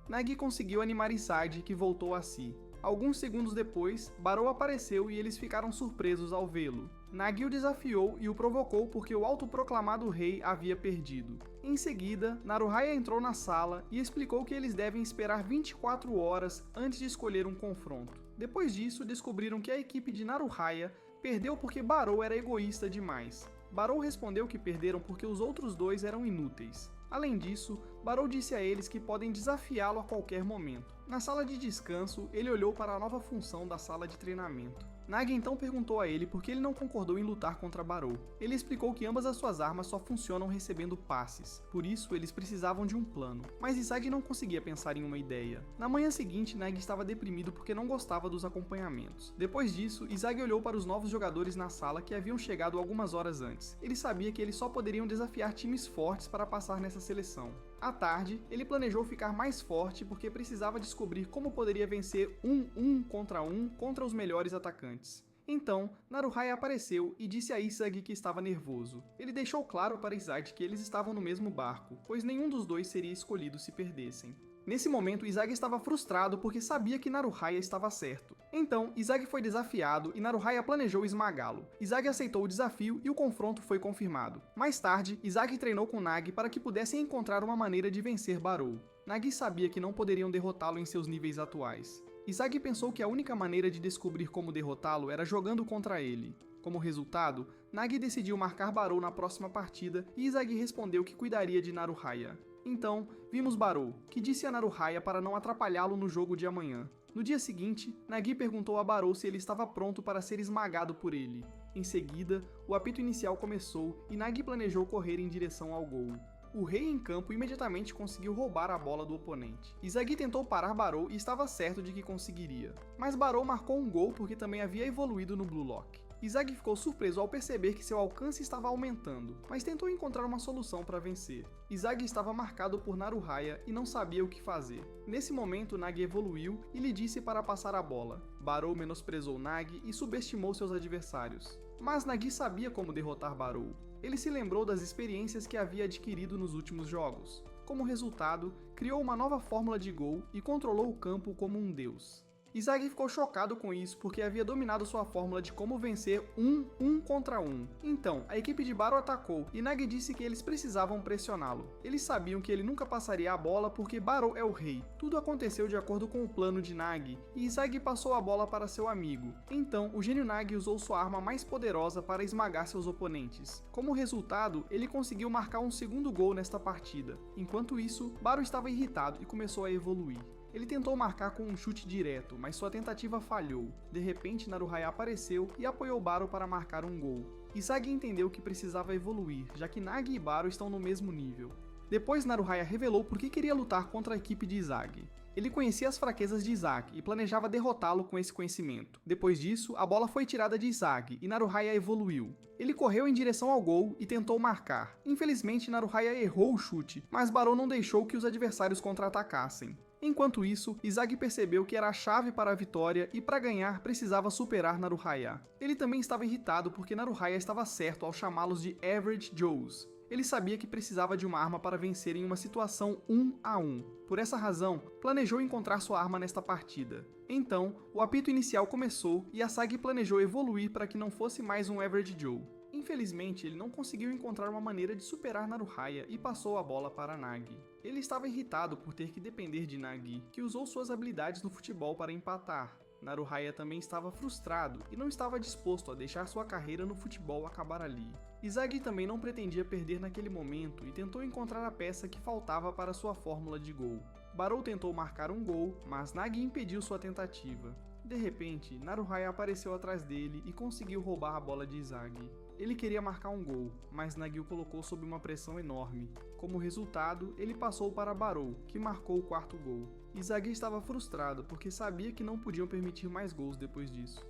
Nagi conseguiu animar Izagi, que voltou a si. Alguns segundos depois, Barou apareceu e eles ficaram surpresos ao vê-lo. Nagi o desafiou e o provocou porque o autoproclamado rei havia perdido. Em seguida, Naruhaya entrou na sala e explicou que eles devem esperar 24 horas antes de escolher um confronto. Depois disso, descobriram que a equipe de Naruhaya perdeu porque Barou era egoísta demais. Barou respondeu que perderam porque os outros dois eram inúteis. Além disso, Barou disse a eles que podem desafiá-lo a qualquer momento. Na sala de descanso, ele olhou para a nova função da sala de treinamento. Nagi então perguntou a ele por que ele não concordou em lutar contra Barou. Ele explicou que ambas as suas armas só funcionam recebendo passes, por isso eles precisavam de um plano. Mas Izagi não conseguia pensar em uma ideia. Na manhã seguinte, Nagi estava deprimido porque não gostava dos acompanhamentos. Depois disso, Izagi olhou para os novos jogadores na sala que haviam chegado algumas horas antes. Ele sabia que eles só poderiam desafiar times fortes para passar nessa seleção. À tarde, ele planejou ficar mais forte porque precisava descobrir como poderia vencer um contra os melhores atacantes. Então, Naruhaya apareceu e disse a Izagi que estava nervoso. Ele deixou claro para Izagi que eles estavam no mesmo barco, pois nenhum dos dois seria escolhido se perdessem. Nesse momento, Izagi estava frustrado porque sabia que Naruhaya estava certo. Então, Izagi foi desafiado e Naruhaya planejou esmagá-lo. Izagi aceitou o desafio e o confronto foi confirmado. Mais tarde, Izagi treinou com Nagi para que pudessem encontrar uma maneira de vencer Barou. Nagi sabia que não poderiam derrotá-lo em seus níveis atuais. Izagi pensou que a única maneira de descobrir como derrotá-lo era jogando contra ele. Como resultado, Nagi decidiu marcar Barou na próxima partida e Izagi respondeu que cuidaria de Naruhaya. Então, vimos Barou, que disse a Naruhaya para não atrapalhá-lo no jogo de amanhã. No dia seguinte, Nagi perguntou a Barou se ele estava pronto para ser esmagado por ele. Em seguida, o apito inicial começou e Nagi planejou correr em direção ao gol. O rei em campo imediatamente conseguiu roubar a bola do oponente. Izagi tentou parar Barou e estava certo de que conseguiria. Mas Barou marcou um gol porque também havia evoluído no Blue Lock. Izagi ficou surpreso ao perceber que seu alcance estava aumentando, mas tentou encontrar uma solução para vencer. Izagi estava marcado por Naruhaya e não sabia o que fazer. Nesse momento, Nagi evoluiu e lhe disse para passar a bola. Barou menosprezou Nagi e subestimou seus adversários. Mas Nagi sabia como derrotar Barou. Ele se lembrou das experiências que havia adquirido nos últimos jogos. Como resultado, criou uma nova fórmula de gol e controlou o campo como um deus. Izagi ficou chocado com isso porque havia dominado sua fórmula de como vencer um contra um. Então, a equipe de Barou atacou e Nagi disse que eles precisavam pressioná-lo. Eles sabiam que ele nunca passaria a bola porque Barou é o rei. Tudo aconteceu de acordo com o plano de Nagi e Izagi passou a bola para seu amigo. Então, o gênio Nagi usou sua arma mais poderosa para esmagar seus oponentes. Como resultado, ele conseguiu marcar um segundo gol nesta partida. Enquanto isso, Barou estava irritado e começou a evoluir. Ele tentou marcar com um chute direto, mas sua tentativa falhou. De repente, Naruhaya apareceu e apoiou Barou para marcar um gol. Izagi entendeu que precisava evoluir, já que Nagi e Barou estão no mesmo nível. Depois, Naruhaya revelou por que queria lutar contra a equipe de Izagi. Ele conhecia as fraquezas de Izagi e planejava derrotá-lo com esse conhecimento. Depois disso, a bola foi tirada de Izagi e Naruhaya evoluiu. Ele correu em direção ao gol e tentou marcar. Infelizmente, Naruhaya errou o chute, mas Barou não deixou que os adversários contra-atacassem. Enquanto isso, Izagi percebeu que era a chave para a vitória e para ganhar precisava superar Naruhaya. Ele também estava irritado porque Naruhaya estava certo ao chamá-los de Average Joes. Ele sabia que precisava de uma arma para vencer em uma situação 1 a 1. Por essa razão, planejou encontrar sua arma nesta partida. Então, o apito inicial começou e Asagi planejou evoluir para que não fosse mais um Average Joe. Infelizmente, ele não conseguiu encontrar uma maneira de superar Naruhaya e passou a bola para Nagi. Ele estava irritado por ter que depender de Nagi, que usou suas habilidades no futebol para empatar. Naruhaya também estava frustrado e não estava disposto a deixar sua carreira no futebol acabar ali. Izagi também não pretendia perder naquele momento e tentou encontrar a peça que faltava para sua fórmula de gol. Barou tentou marcar um gol, mas Nagi impediu sua tentativa. De repente, Naruhaya apareceu atrás dele e conseguiu roubar a bola de Izagi. Ele queria marcar um gol, mas Nagi o colocou sob uma pressão enorme. Como resultado, ele passou para Barou, que marcou o quarto gol. Izagi estava frustrado porque sabia que não podiam permitir mais gols depois disso.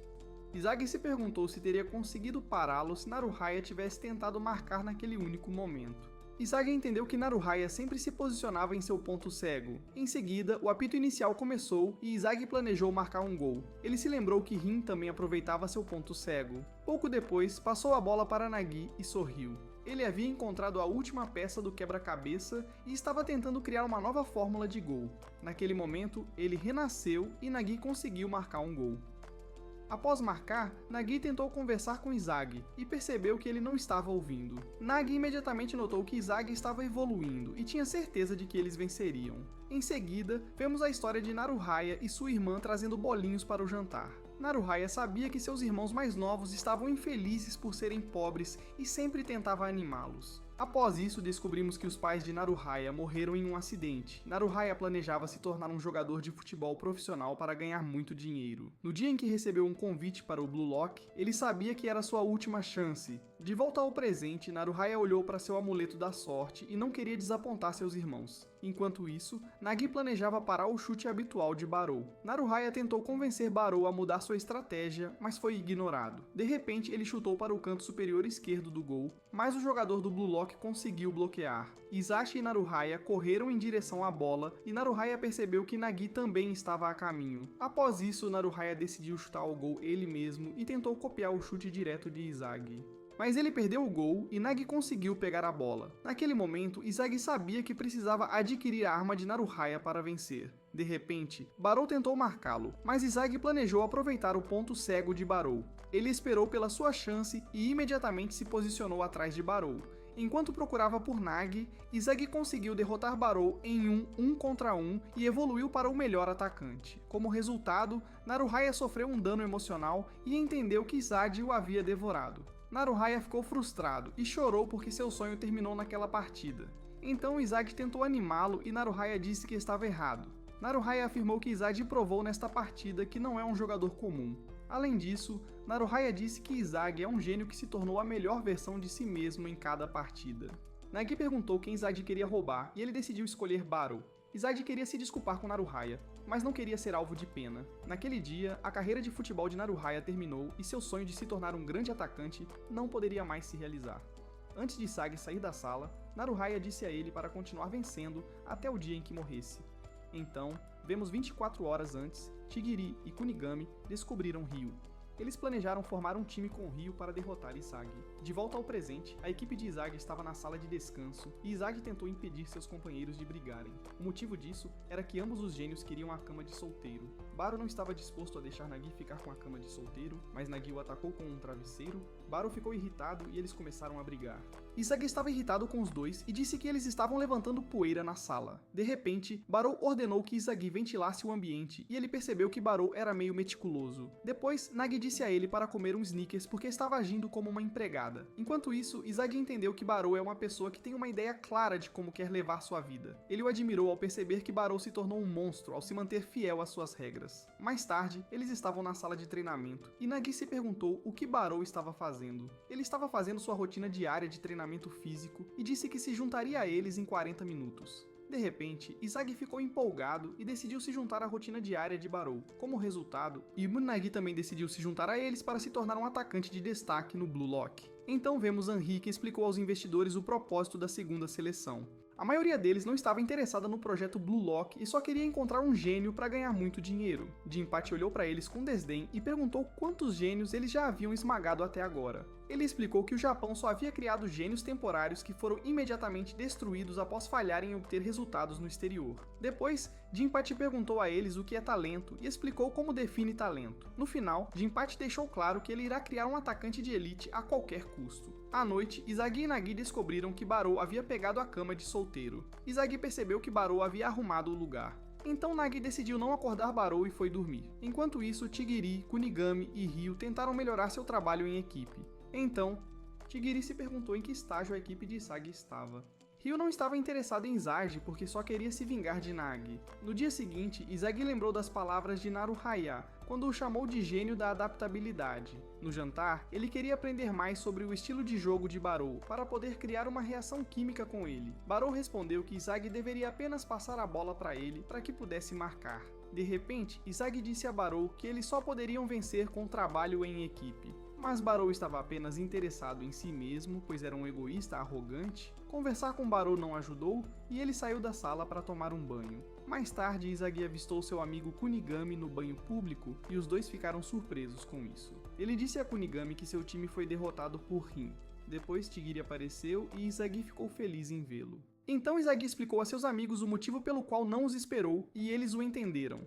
Izagi se perguntou se teria conseguido pará-lo se Naruhaya tivesse tentado marcar naquele único momento. Izagi entendeu que Naruhaya sempre se posicionava em seu ponto cego. Em seguida, o apito inicial começou e Izagi planejou marcar um gol. Ele se lembrou que Rin também aproveitava seu ponto cego. Pouco depois, passou a bola para Nagi e sorriu. Ele havia encontrado a última peça do quebra-cabeça e estava tentando criar uma nova fórmula de gol. Naquele momento, ele renasceu e Nagi conseguiu marcar um gol. Após marcar, Nagi tentou conversar com Izagi e percebeu que ele não estava ouvindo. Nagi imediatamente notou que Izagi estava evoluindo e tinha certeza de que eles venceriam. Em seguida, vemos a história de Naruhaya e sua irmã trazendo bolinhos para o jantar. Naruhaya sabia que seus irmãos mais novos estavam infelizes por serem pobres e sempre tentava animá-los. Após isso, descobrimos que os pais de Naruhaya morreram em um acidente. Naruhaya planejava se tornar um jogador de futebol profissional para ganhar muito dinheiro. No dia em que recebeu um convite para o Blue Lock, ele sabia que era sua última chance. De volta ao presente, Naruhaya olhou para seu amuleto da sorte e não queria desapontar seus irmãos. Enquanto isso, Nagi planejava parar o chute habitual de Barou. Naruhaya tentou convencer Barou a mudar sua estratégia, mas foi ignorado. De repente, ele chutou para o canto superior esquerdo do gol, mas o jogador do Blue Lock conseguiu bloquear. Hisashi e Naruhaya correram em direção à bola e Naruhaya percebeu que Nagi também estava a caminho. Após isso, Naruhaya decidiu chutar ao gol ele mesmo e tentou copiar o chute direto de Izagi. Mas ele perdeu o gol e Nagi conseguiu pegar a bola. Naquele momento, Izagi sabia que precisava adquirir a arma de Naruhaya para vencer. De repente, Barou tentou marcá-lo, mas Izagi planejou aproveitar o ponto cego de Barou. Ele esperou pela sua chance e imediatamente se posicionou atrás de Barou. Enquanto procurava por Nagi, Izagi conseguiu derrotar Barou em um 1 contra 1 e evoluiu para o melhor atacante. Como resultado, Naruhaya sofreu um dano emocional e entendeu que Izagi o havia devorado. Naruhaya ficou frustrado e chorou porque seu sonho terminou naquela partida. Então Izagi tentou animá-lo e Naruhaya disse que estava errado. Naruhaya afirmou que Izagi provou nesta partida que não é um jogador comum. Além disso, Naruhaya disse que Izagi é um gênio que se tornou a melhor versão de si mesmo em cada partida. Nagi perguntou quem Izagi queria roubar e ele decidiu escolher Barou. Izagi queria se desculpar com Naruhaya, mas não queria ser alvo de pena. Naquele dia, a carreira de futebol de Naruhaya terminou e seu sonho de se tornar um grande atacante não poderia mais se realizar. Antes de Izagi sair da sala, Naruhaya disse a ele para continuar vencendo até o dia em que morresse. Então, vemos 24 horas antes, Chigiri e Kunigami descobriram Ryu. Eles planejaram formar um time com Ryu para derrotar Izagi. De volta ao presente, a equipe de Izagi estava na sala de descanso e Izagi tentou impedir seus companheiros de brigarem. O motivo disso era que ambos os gênios queriam a cama de solteiro. Barou não estava disposto a deixar Nagi ficar com a cama de solteiro, mas Nagi o atacou com um travesseiro. Barou ficou irritado e eles começaram a brigar. Izagi estava irritado com os dois e disse que eles estavam levantando poeira na sala. De repente, Barou ordenou que Izagi ventilasse o ambiente e ele percebeu que Barou era meio meticuloso. Depois, Nagi disse a ele para comer um Snickers porque estava agindo como uma empregada. Enquanto isso, Izagi entendeu que Barou é uma pessoa que tem uma ideia clara de como quer levar sua vida. Ele o admirou ao perceber que Barou se tornou um monstro ao se manter fiel às suas regras. Mais tarde, eles estavam na sala de treinamento e Nagi se perguntou o que Barou estava fazendo. Ele estava fazendo sua rotina diária de treinamento físico e disse que se juntaria a eles em 40 minutos. De repente, Izagi ficou empolgado e decidiu se juntar à rotina diária de Barou. Como resultado, Nagi também decidiu se juntar a eles para se tornar um atacante de destaque no Blue Lock. Então vemos Anri que explicou aos investidores o propósito da segunda seleção. A maioria deles não estava interessada no projeto Blue Lock e só queria encontrar um gênio para ganhar muito dinheiro. Jinpachi olhou para eles com desdém e perguntou quantos gênios eles já haviam esmagado até agora. Ele explicou que o Japão só havia criado gênios temporários que foram imediatamente destruídos após falharem em obter resultados no exterior. Depois, Jinpachi perguntou a eles o que é talento e explicou como define talento. No final, Jinpachi deixou claro que ele irá criar um atacante de elite a qualquer custo. À noite, Izagi e Nagi descobriram que Barou havia pegado a cama de solteiro. Izagi percebeu que Barou havia arrumado o lugar. Então Nagi decidiu não acordar Barou e foi dormir. Enquanto isso, Chigiri, Kunigami e Ryu tentaram melhorar seu trabalho em equipe. Então, Chigiri se perguntou em que estágio a equipe de Izagi estava. Ryu não estava interessado em Izagi porque só queria se vingar de Nagi. No dia seguinte, Izagi lembrou das palavras de Naruhaya, quando o chamou de gênio da adaptabilidade. No jantar, ele queria aprender mais sobre o estilo de jogo de Barou, para poder criar uma reação química com ele. Barou respondeu que Izagi deveria apenas passar a bola para ele, para que pudesse marcar. De repente, Izagi disse a Barou que eles só poderiam vencer com trabalho em equipe. Mas Barou estava apenas interessado em si mesmo, pois era um egoísta arrogante. Conversar com Barou não ajudou e ele saiu da sala para tomar um banho. Mais tarde, Izagi avistou seu amigo Kunigami no banho público e os dois ficaram surpresos com isso. Ele disse a Kunigami que seu time foi derrotado por Rin. Depois Chigiri apareceu e Izagi ficou feliz em vê-lo. Então Izagi explicou a seus amigos o motivo pelo qual não os esperou e eles o entenderam.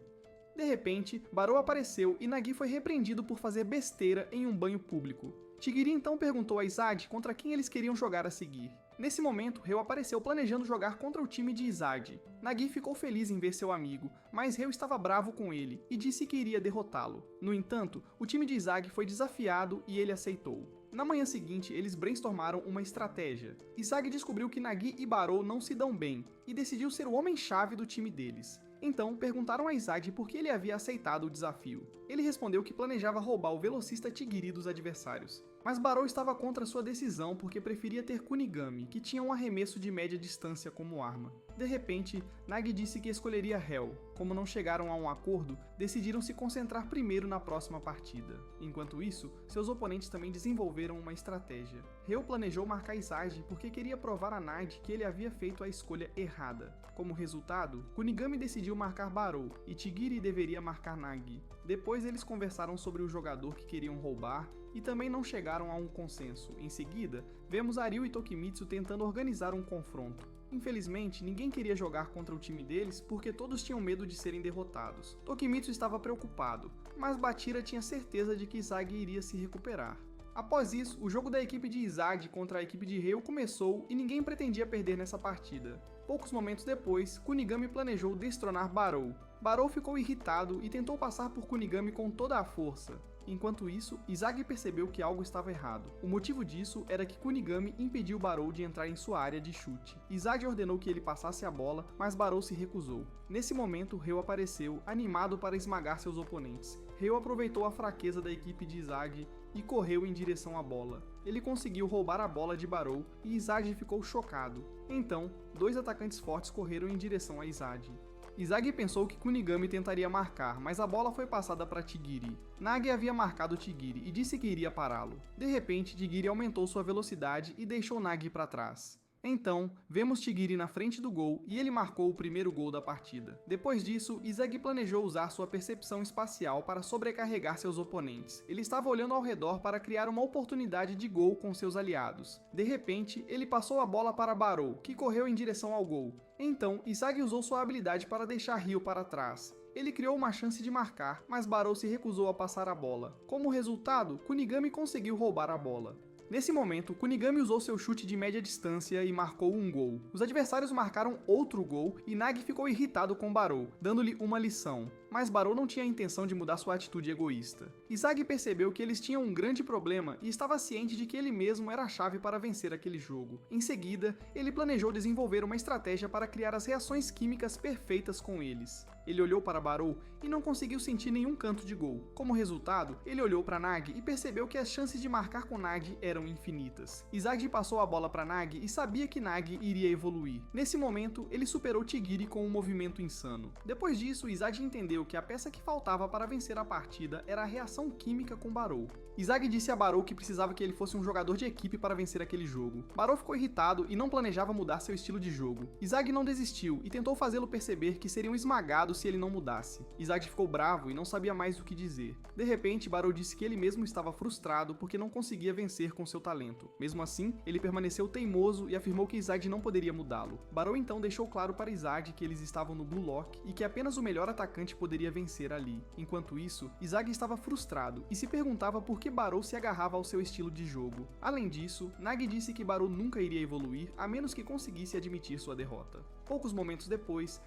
De repente, Barou apareceu e Nagi foi repreendido por fazer besteira em um banho público. Chigiri então perguntou a Izagi contra quem eles queriam jogar a seguir. Nesse momento, Ryo apareceu planejando jogar contra o time de Izagi. Nagi ficou feliz em ver seu amigo, mas Ryo estava bravo com ele e disse que iria derrotá-lo. No entanto, o time de Izagi foi desafiado e ele aceitou. Na manhã seguinte, eles brainstormaram uma estratégia. Izagi descobriu que Nagi e Barou não se dão bem e decidiu ser o homem-chave do time deles. Então, perguntaram a Izagi por que ele havia aceitado o desafio. Ele respondeu que planejava roubar o velocista Tigiri dos adversários. Mas Barou estava contra sua decisão porque preferia ter Kunigami, que tinha um arremesso de média distância como arma. De repente, Nagi disse que escolheria Hell. Como não chegaram a um acordo, decidiram se concentrar primeiro na próxima partida. Enquanto isso, seus oponentes também desenvolveram uma estratégia. Ryo planejou marcar Izagi porque queria provar a Nagi que ele havia feito a escolha errada. Como resultado, Kunigami decidiu marcar Barou e Tigiri deveria marcar Nagi. Depois eles conversaram sobre o jogador que queriam roubar e também não chegaram a um consenso. Em seguida, vemos Aryu e Tokimitsu tentando organizar um confronto. Infelizmente, ninguém queria jogar contra o time deles porque todos tinham medo de serem derrotados. Tokimitsu estava preocupado, mas Bachira tinha certeza de que Izagi iria se recuperar. Após isso, o jogo da equipe de Izagi contra a equipe de Ryo começou e ninguém pretendia perder nessa partida. Poucos momentos depois, Kunigami planejou destronar Barou. Barou ficou irritado e tentou passar por Kunigami com toda a força. Enquanto isso, Izagi percebeu que algo estava errado. O motivo disso era que Kunigami impediu Barou de entrar em sua área de chute. Izagi ordenou que ele passasse a bola, mas Barou se recusou. Nesse momento, Ryo apareceu, animado para esmagar seus oponentes. Ryo aproveitou a fraqueza da equipe de Izagi e correu em direção à bola. Ele conseguiu roubar a bola de Barou e Izagi ficou chocado. Então, dois atacantes fortes correram em direção a Izagi. Izagi pensou que Kunigami tentaria marcar, mas a bola foi passada para Tigiri. Nagi havia marcado Tigiri e disse que iria pará-lo. De repente, Tigiri aumentou sua velocidade e deixou Nagi para trás. Então, vemos Tigiri na frente do gol e ele marcou o primeiro gol da partida. Depois disso, Izagi planejou usar sua percepção espacial para sobrecarregar seus oponentes. Ele estava olhando ao redor para criar uma oportunidade de gol com seus aliados. De repente, ele passou a bola para Barou, que correu em direção ao gol. Então, Izagi usou sua habilidade para deixar Ryo para trás. Ele criou uma chance de marcar, mas Barou se recusou a passar a bola. Como resultado, Kunigami conseguiu roubar a bola. Nesse momento, Kunigami usou seu chute de média distância e marcou um gol. Os adversários marcaram outro gol e Nagi ficou irritado com Barou, dando-lhe uma lição. Mas Barou não tinha a intenção de mudar sua atitude egoísta. Izagi percebeu que eles tinham um grande problema e estava ciente de que ele mesmo era a chave para vencer aquele jogo. Em seguida, ele planejou desenvolver uma estratégia para criar as reações químicas perfeitas com eles. Ele olhou para Barou e não conseguiu sentir nenhum canto de gol. Como resultado, ele olhou para Nagi e percebeu que as chances de marcar com Nagi eram infinitas. Izagi passou a bola para Nagi e sabia que Nagi iria evoluir. Nesse momento, ele superou Tigiri com um movimento insano. Depois disso, Izagi entendeu que a peça que faltava para vencer a partida era a reação química com Barou. Izagi disse a Barou que precisava que ele fosse um jogador de equipe para vencer aquele jogo. Barou ficou irritado e não planejava mudar seu estilo de jogo. Izagi não desistiu e tentou fazê-lo perceber que seriam esmagados se ele não mudasse. Izagi ficou bravo e não sabia mais o que dizer. De repente, Barou disse que ele mesmo estava frustrado porque não conseguia vencer com seu talento. Mesmo assim, ele permaneceu teimoso e afirmou que Izagi não poderia mudá-lo. Barou então deixou claro para Izagi que eles estavam no Blue Lock e que apenas o melhor atacante poderia vencer ali. Enquanto isso, Izagi estava frustrado e se perguntava por que Barou se agarrava ao seu estilo de jogo. Além disso, Nagi disse que Barou nunca iria evoluir a menos que conseguisse admitir sua derrota. Poucos momentos depois,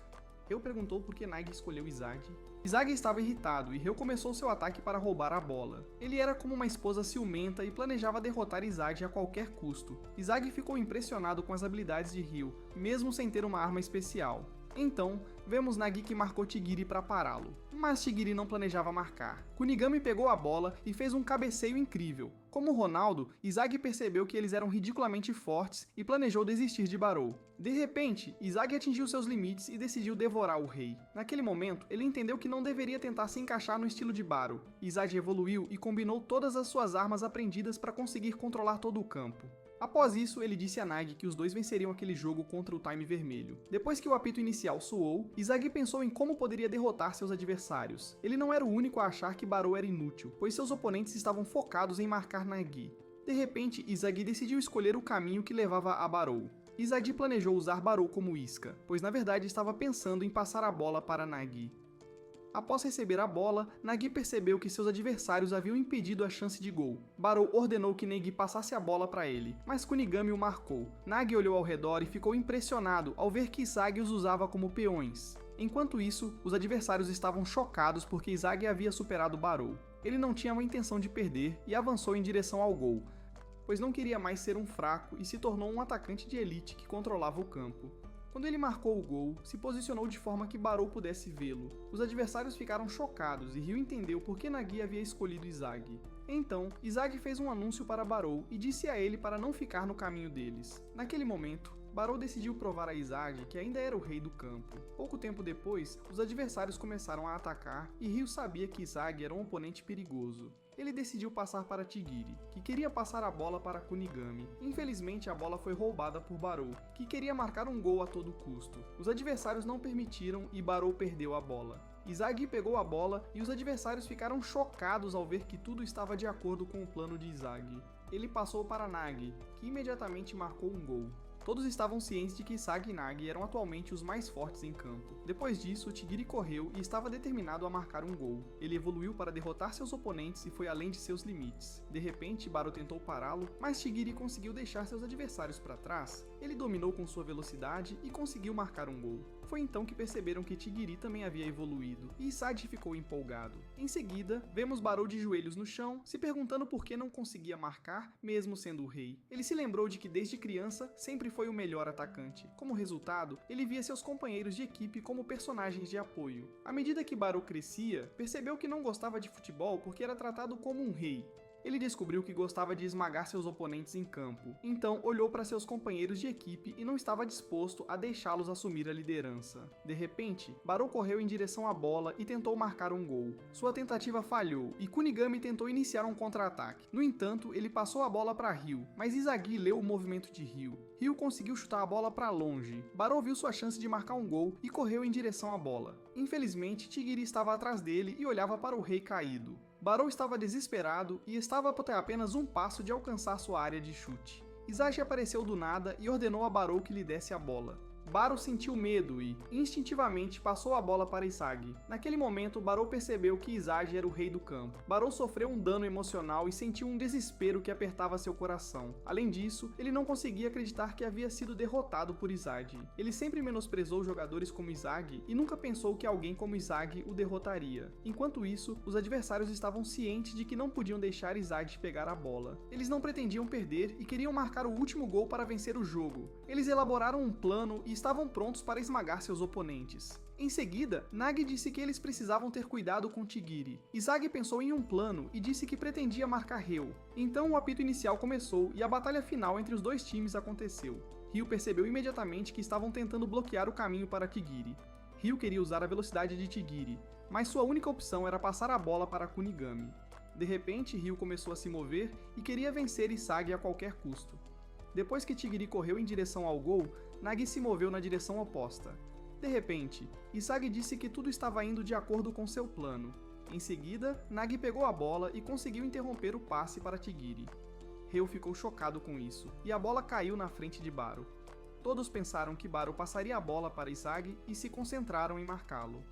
Ryo perguntou por que Nagi escolheu Izagi. Izagi estava irritado e Ryo começou seu ataque para roubar a bola. Ele era como uma esposa ciumenta e planejava derrotar Izagi a qualquer custo. Izagi ficou impressionado com as habilidades de Ryo, mesmo sem ter uma arma especial. Então, vemos Nagi que marcou Tigiri para pará-lo. Mas Tigiri não planejava marcar. Kunigami pegou a bola e fez um cabeceio incrível. Como Ronaldo, Izagi percebeu que eles eram ridiculamente fortes e planejou desistir de Barou. De repente, Izagi atingiu seus limites e decidiu devorar o rei. Naquele momento, ele entendeu que não deveria tentar se encaixar no estilo de Barou. Izagi evoluiu e combinou todas as suas armas aprendidas para conseguir controlar todo o campo. Após isso, ele disse a Nagi que os dois venceriam aquele jogo contra o time vermelho. Depois que o apito inicial soou, Izagi pensou em como poderia derrotar seus adversários. Ele não era o único a achar que Barou era inútil, pois seus oponentes estavam focados em marcar Nagi. De repente, Izagi decidiu escolher o caminho que levava a Barou. Izagi planejou usar Barou como isca, pois na verdade estava pensando em passar a bola para Nagi. Após receber a bola, Nagi percebeu que seus adversários haviam impedido a chance de gol. Barou ordenou que Negi passasse a bola para ele, mas Kunigami o marcou. Nagi olhou ao redor e ficou impressionado ao ver que Izagi os usava como peões. Enquanto isso, os adversários estavam chocados porque Izagi havia superado Barou. Ele não tinha a intenção de perder e avançou em direção ao gol, pois não queria mais ser um fraco e se tornou um atacante de elite que controlava o campo. Quando ele marcou o gol, se posicionou de forma que Barou pudesse vê-lo. Os adversários ficaram chocados e Ryu entendeu por que Nagi havia escolhido Izagi. Então, Izagi fez um anúncio para Barou e disse a ele para não ficar no caminho deles. Naquele momento, Barou decidiu provar a Izagi que ainda era o rei do campo. Pouco tempo depois, os adversários começaram a atacar e Ryu sabia que Izagi era um oponente perigoso. Ele decidiu passar para Tigiri, que queria passar a bola para Kunigami. Infelizmente, a bola foi roubada por Barou, que queria marcar um gol a todo custo. Os adversários não permitiram e Barou perdeu a bola. Izagi pegou a bola e os adversários ficaram chocados ao ver que tudo estava de acordo com o plano de Izagi. Ele passou para Nagi, que imediatamente marcou um gol. Todos estavam cientes de que Izagi e Nagi eram atualmente os mais fortes em campo. Depois disso, Tigiri correu e estava determinado a marcar um gol. Ele evoluiu para derrotar seus oponentes e foi além de seus limites. De repente, Barou tentou pará-lo, mas Tigiri conseguiu deixar seus adversários para trás. Ele dominou com sua velocidade e conseguiu marcar um gol. Foi então que perceberam que Tigiri também havia evoluído, e Izagi ficou empolgado. Em seguida, vemos Barou de joelhos no chão, se perguntando por que não conseguia marcar, mesmo sendo o rei. Ele se lembrou de que desde criança sempre foi o melhor atacante. Como resultado, ele via seus companheiros de equipe como personagens de apoio. À medida que Barou crescia, percebeu que não gostava de futebol porque era tratado como um rei. Ele descobriu que gostava de esmagar seus oponentes em campo, então olhou para seus companheiros de equipe e não estava disposto a deixá-los assumir a liderança. De repente, Barou correu em direção à bola e tentou marcar um gol. Sua tentativa falhou e Kunigami tentou iniciar um contra-ataque. No entanto, ele passou a bola para Ryu, mas Izagi leu o movimento de Ryu. Ryu conseguiu chutar a bola para longe. Barou viu sua chance de marcar um gol e correu em direção à bola. Infelizmente, Tigiri estava atrás dele e olhava para o rei caído. Barou estava desesperado e estava a apenas um passo de alcançar sua área de chute. Izagi apareceu do nada e ordenou a Barou que lhe desse a bola. Barou sentiu medo e, instintivamente, passou a bola para Izagi. Naquele momento, Barou percebeu que Izagi era o rei do campo. Barou sofreu um dano emocional e sentiu um desespero que apertava seu coração. Além disso, ele não conseguia acreditar que havia sido derrotado por Izagi. Ele sempre menosprezou jogadores como Izagi e nunca pensou que alguém como Izagi o derrotaria. Enquanto isso, os adversários estavam cientes de que não podiam deixar Izagi pegar a bola. Eles não pretendiam perder e queriam marcar o último gol para vencer o jogo. Eles elaboraram um plano e estavam prontos para esmagar seus oponentes. Em seguida, Nagi disse que eles precisavam ter cuidado com Tigiri. Izagi pensou em um plano e disse que pretendia marcar Ryu. Então o apito inicial começou e a batalha final entre os dois times aconteceu. Ryu percebeu imediatamente que estavam tentando bloquear o caminho para Tigiri. Ryu queria usar a velocidade de Tigiri, mas sua única opção era passar a bola para Kunigami. De repente, Ryu começou a se mover e queria vencer Izagi a qualquer custo. Depois que Tigiri correu em direção ao gol, Nagi se moveu na direção oposta. De repente, Izagi disse que tudo estava indo de acordo com seu plano. Em seguida, Nagi pegou a bola e conseguiu interromper o passe para Tigiri. Ryu ficou chocado com isso, e a bola caiu na frente de Barou. Todos pensaram que Barou passaria a bola para Izagi e se concentraram em marcá-lo.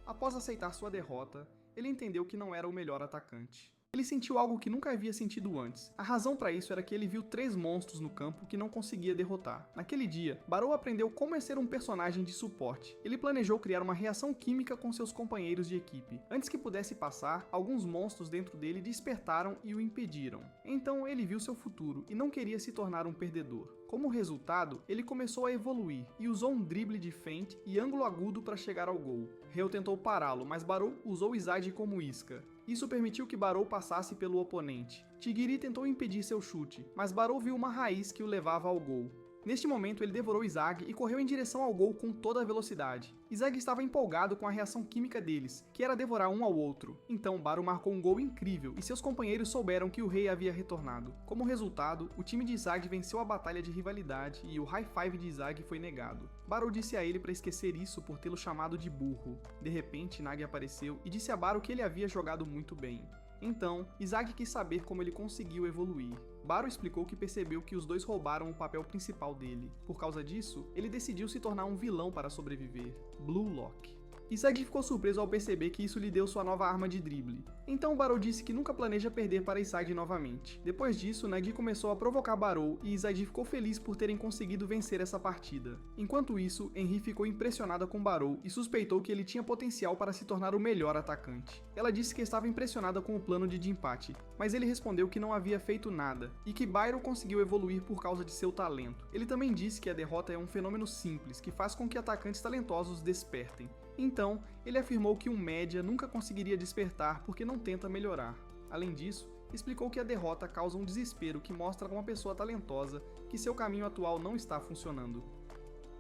Após aceitar sua derrota, ele entendeu que não era o melhor atacante. Ele sentiu algo que nunca havia sentido antes. A razão para isso era que ele viu 3 monstros no campo que não conseguia derrotar. Naquele dia, Barou aprendeu como é ser um personagem de suporte. Ele planejou criar uma reação química com seus companheiros de equipe. Antes que pudesse passar, alguns monstros dentro dele despertaram e o impediram. Então ele viu seu futuro e não queria se tornar um perdedor. Como resultado, ele começou a evoluir e usou um drible de feint e ângulo agudo para chegar ao gol. Ryu tentou pará-lo, mas Barou usou Izagi como isca. Isso permitiu que Barou passasse pelo oponente. Tigiri tentou impedir seu chute, mas Barou viu uma raiz que o levava ao gol. Neste momento, ele devorou Izagi e correu em direção ao gol com toda a velocidade. Izagi estava empolgado com a reação química deles, que era devorar um ao outro. Então, Barou marcou um gol incrível e seus companheiros souberam que o rei havia retornado. Como resultado, o time de Izagi venceu a batalha de rivalidade e o high five de Izagi foi negado. Barou disse a ele para esquecer isso por tê-lo chamado de burro. De repente, Nagi apareceu e disse a Barou que ele havia jogado muito bem. Então, Izagi quis saber como ele conseguiu evoluir. Barou explicou que percebeu que os dois roubaram o papel principal dele. Por causa disso, ele decidiu se tornar um vilão para sobreviver, Blue Lock. Isagi ficou surpreso ao perceber que isso lhe deu sua nova arma de drible. Então Barou disse que nunca planeja perder para Isagi novamente. Depois disso, Nagi começou a provocar Barou e Isagi ficou feliz por terem conseguido vencer essa partida. Enquanto isso, Henri ficou impressionada com Barou e suspeitou que ele tinha potencial para se tornar o melhor atacante. Ela disse que estava impressionada com o plano de empate, mas ele respondeu que não havia feito nada e que Bairro conseguiu evoluir por causa de seu talento. Ele também disse que a derrota é um fenômeno simples que faz com que atacantes talentosos despertem. Então, ele afirmou que um média nunca conseguiria despertar porque não tenta melhorar. Além disso, explicou que a derrota causa um desespero que mostra a uma pessoa talentosa que seu caminho atual não está funcionando.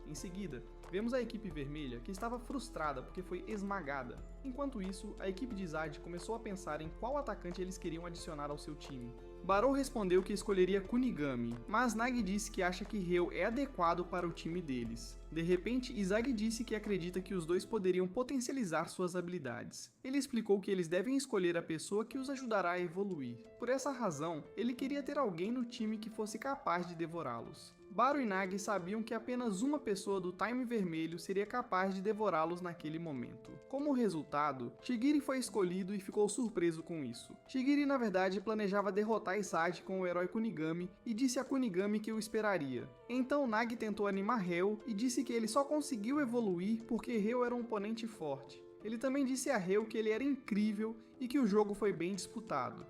Em seguida, vemos a equipe vermelha que estava frustrada porque foi esmagada. Enquanto isso, a equipe de Izagi começou a pensar em qual atacante eles queriam adicionar ao seu time. Barou respondeu que escolheria Kunigami, mas Nagi disse que acha que Ryo é adequado para o time deles. De repente, Izagi disse que acredita que os dois poderiam potencializar suas habilidades. Ele explicou que eles devem escolher a pessoa que os ajudará a evoluir. Por essa razão, ele queria ter alguém no time que fosse capaz de devorá-los. Barou e Nagi sabiam que apenas uma pessoa do time vermelho seria capaz de devorá-los naquele momento. Como resultado, Shigiri foi escolhido e ficou surpreso com isso. Shigiri na verdade planejava derrotar Isagi com o herói Kunigami e disse a Kunigami que o esperaria. Então Nagi tentou animar Ryo e disse que ele só conseguiu evoluir porque Ryo era um oponente forte. Ele também disse a Ryo que ele era incrível e que o jogo foi bem disputado.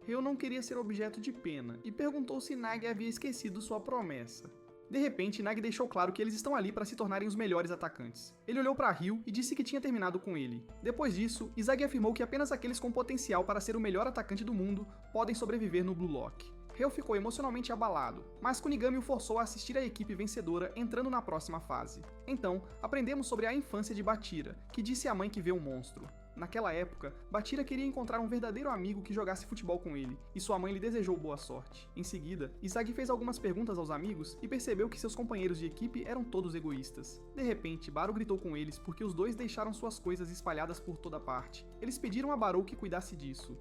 Ryo não queria ser objeto de pena e perguntou se Nagi havia esquecido sua promessa. De repente, Nagi deixou claro que eles estão ali para se tornarem os melhores atacantes. Ele olhou para Ryo e disse que tinha terminado com ele. Depois disso, Izagi afirmou que apenas aqueles com potencial para ser o melhor atacante do mundo podem sobreviver no Blue Lock. Ryo ficou emocionalmente abalado, mas Kunigami o forçou a assistir a equipe vencedora entrando na próxima fase. Então, aprendemos sobre a infância de Bachira, que disse à mãe que vê um monstro. Naquela época, Bachira queria encontrar um verdadeiro amigo que jogasse futebol com ele, e sua mãe lhe desejou boa sorte. Em seguida, Izagi fez algumas perguntas aos amigos e percebeu que seus companheiros de equipe eram todos egoístas. De repente, Barou gritou com eles porque os dois deixaram suas coisas espalhadas por toda parte. Eles pediram a Barou que cuidasse disso,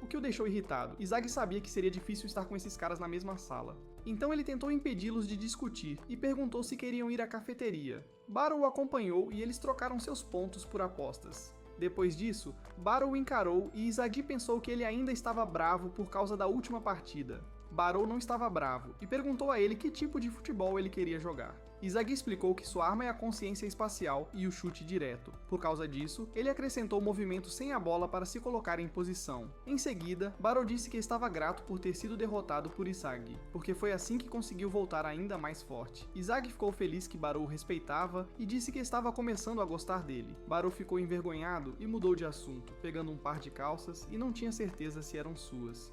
o que o deixou irritado. Izagi sabia que seria difícil estar com esses caras na mesma sala. Então ele tentou impedi-los de discutir e perguntou se queriam ir à cafeteria. Barou o acompanhou e eles trocaram seus pontos por apostas. Depois disso, Barou o encarou e Izagi pensou que ele ainda estava bravo por causa da última partida. Barou não estava bravo e perguntou a ele que tipo de futebol ele queria jogar. Izagi explicou que sua arma é a consciência espacial e o chute direto. Por causa disso, ele acrescentou o movimento sem a bola para se colocar em posição. Em seguida, Barou disse que estava grato por ter sido derrotado por Izagi, porque foi assim que conseguiu voltar ainda mais forte. Izagi ficou feliz que Barou o respeitava e disse que estava começando a gostar dele. Barou ficou envergonhado e mudou de assunto, pegando um par de calças e não tinha certeza se eram suas.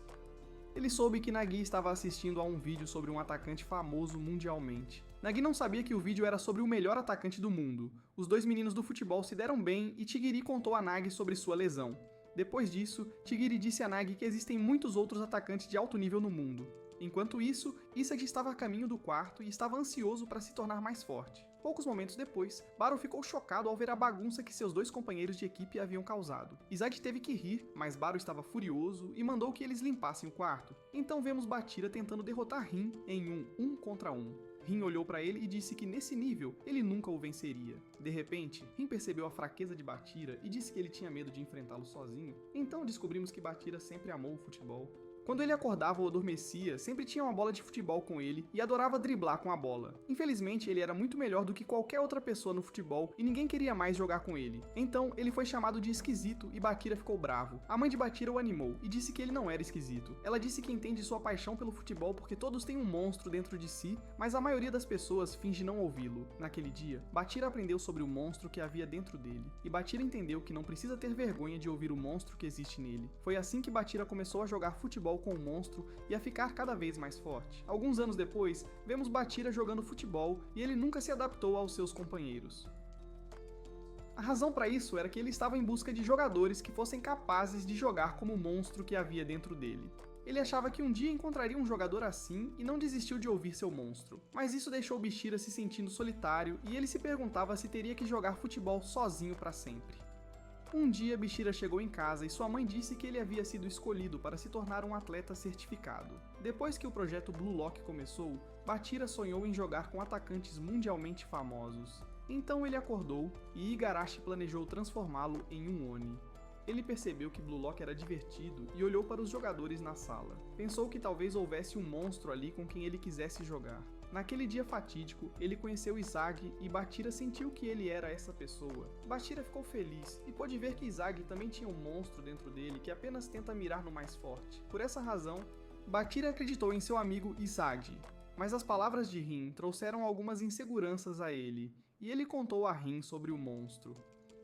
Ele soube que Nagi estava assistindo a um vídeo sobre um atacante famoso mundialmente. Nagi não sabia que o vídeo era sobre o melhor atacante do mundo. Os dois meninos do futebol se deram bem e Tigiri contou a Nagi sobre sua lesão. Depois disso, Tigiri disse a Nagi que existem muitos outros atacantes de alto nível no mundo. Enquanto isso, Isagi estava a caminho do quarto e estava ansioso para se tornar mais forte. Poucos momentos depois, Barou ficou chocado ao ver a bagunça que seus dois companheiros de equipe haviam causado. Izagi teve que rir, mas Barou estava furioso e mandou que eles limpassem o quarto. Então vemos Bachira tentando derrotar Rin em um contra um. Rin olhou para ele e disse que nesse nível ele nunca o venceria. De repente, Rin percebeu a fraqueza de Bachira e disse que ele tinha medo de enfrentá-lo sozinho. Então descobrimos que Bachira sempre amou o futebol. Quando ele acordava ou adormecia, sempre tinha uma bola de futebol com ele e adorava driblar com a bola. Infelizmente, ele era muito melhor do que qualquer outra pessoa no futebol e ninguém queria mais jogar com ele. Então, ele foi chamado de esquisito e Bachira ficou bravo. A mãe de Bachira o animou e disse que ele não era esquisito. Ela disse que entende sua paixão pelo futebol porque todos têm um monstro dentro de si, mas a maioria das pessoas finge não ouvi-lo. Naquele dia, Bachira aprendeu sobre o monstro que havia dentro dele, e Bachira entendeu que não precisa ter vergonha de ouvir o monstro que existe nele. Foi assim que Bachira começou a jogar futebol com o monstro e a ficar cada vez mais forte. Alguns anos depois, vemos Bachira jogando futebol e ele nunca se adaptou aos seus companheiros. A razão para isso era que ele estava em busca de jogadores que fossem capazes de jogar como o monstro que havia dentro dele. Ele achava que um dia encontraria um jogador assim e não desistiu de ouvir seu monstro. Mas isso deixou Bachira se sentindo solitário e ele se perguntava se teria que jogar futebol sozinho para sempre. Um dia, Bachira chegou em casa e sua mãe disse que ele havia sido escolhido para se tornar um atleta certificado. Depois que o projeto Blue Lock começou, Bachira sonhou em jogar com atacantes mundialmente famosos. Então ele acordou e Igarashi planejou transformá-lo em um Oni. Ele percebeu que Blue Lock era divertido e olhou para os jogadores na sala. Pensou que talvez houvesse um monstro ali com quem ele quisesse jogar. Naquele dia fatídico, ele conheceu Izagi e Bachira sentiu que ele era essa pessoa. Bachira ficou feliz e pôde ver que Izagi também tinha um monstro dentro dele que apenas tenta mirar no mais forte. Por essa razão, Bachira acreditou em seu amigo Izagi. Mas as palavras de Rin trouxeram algumas inseguranças a ele, e ele contou a Rin sobre o monstro.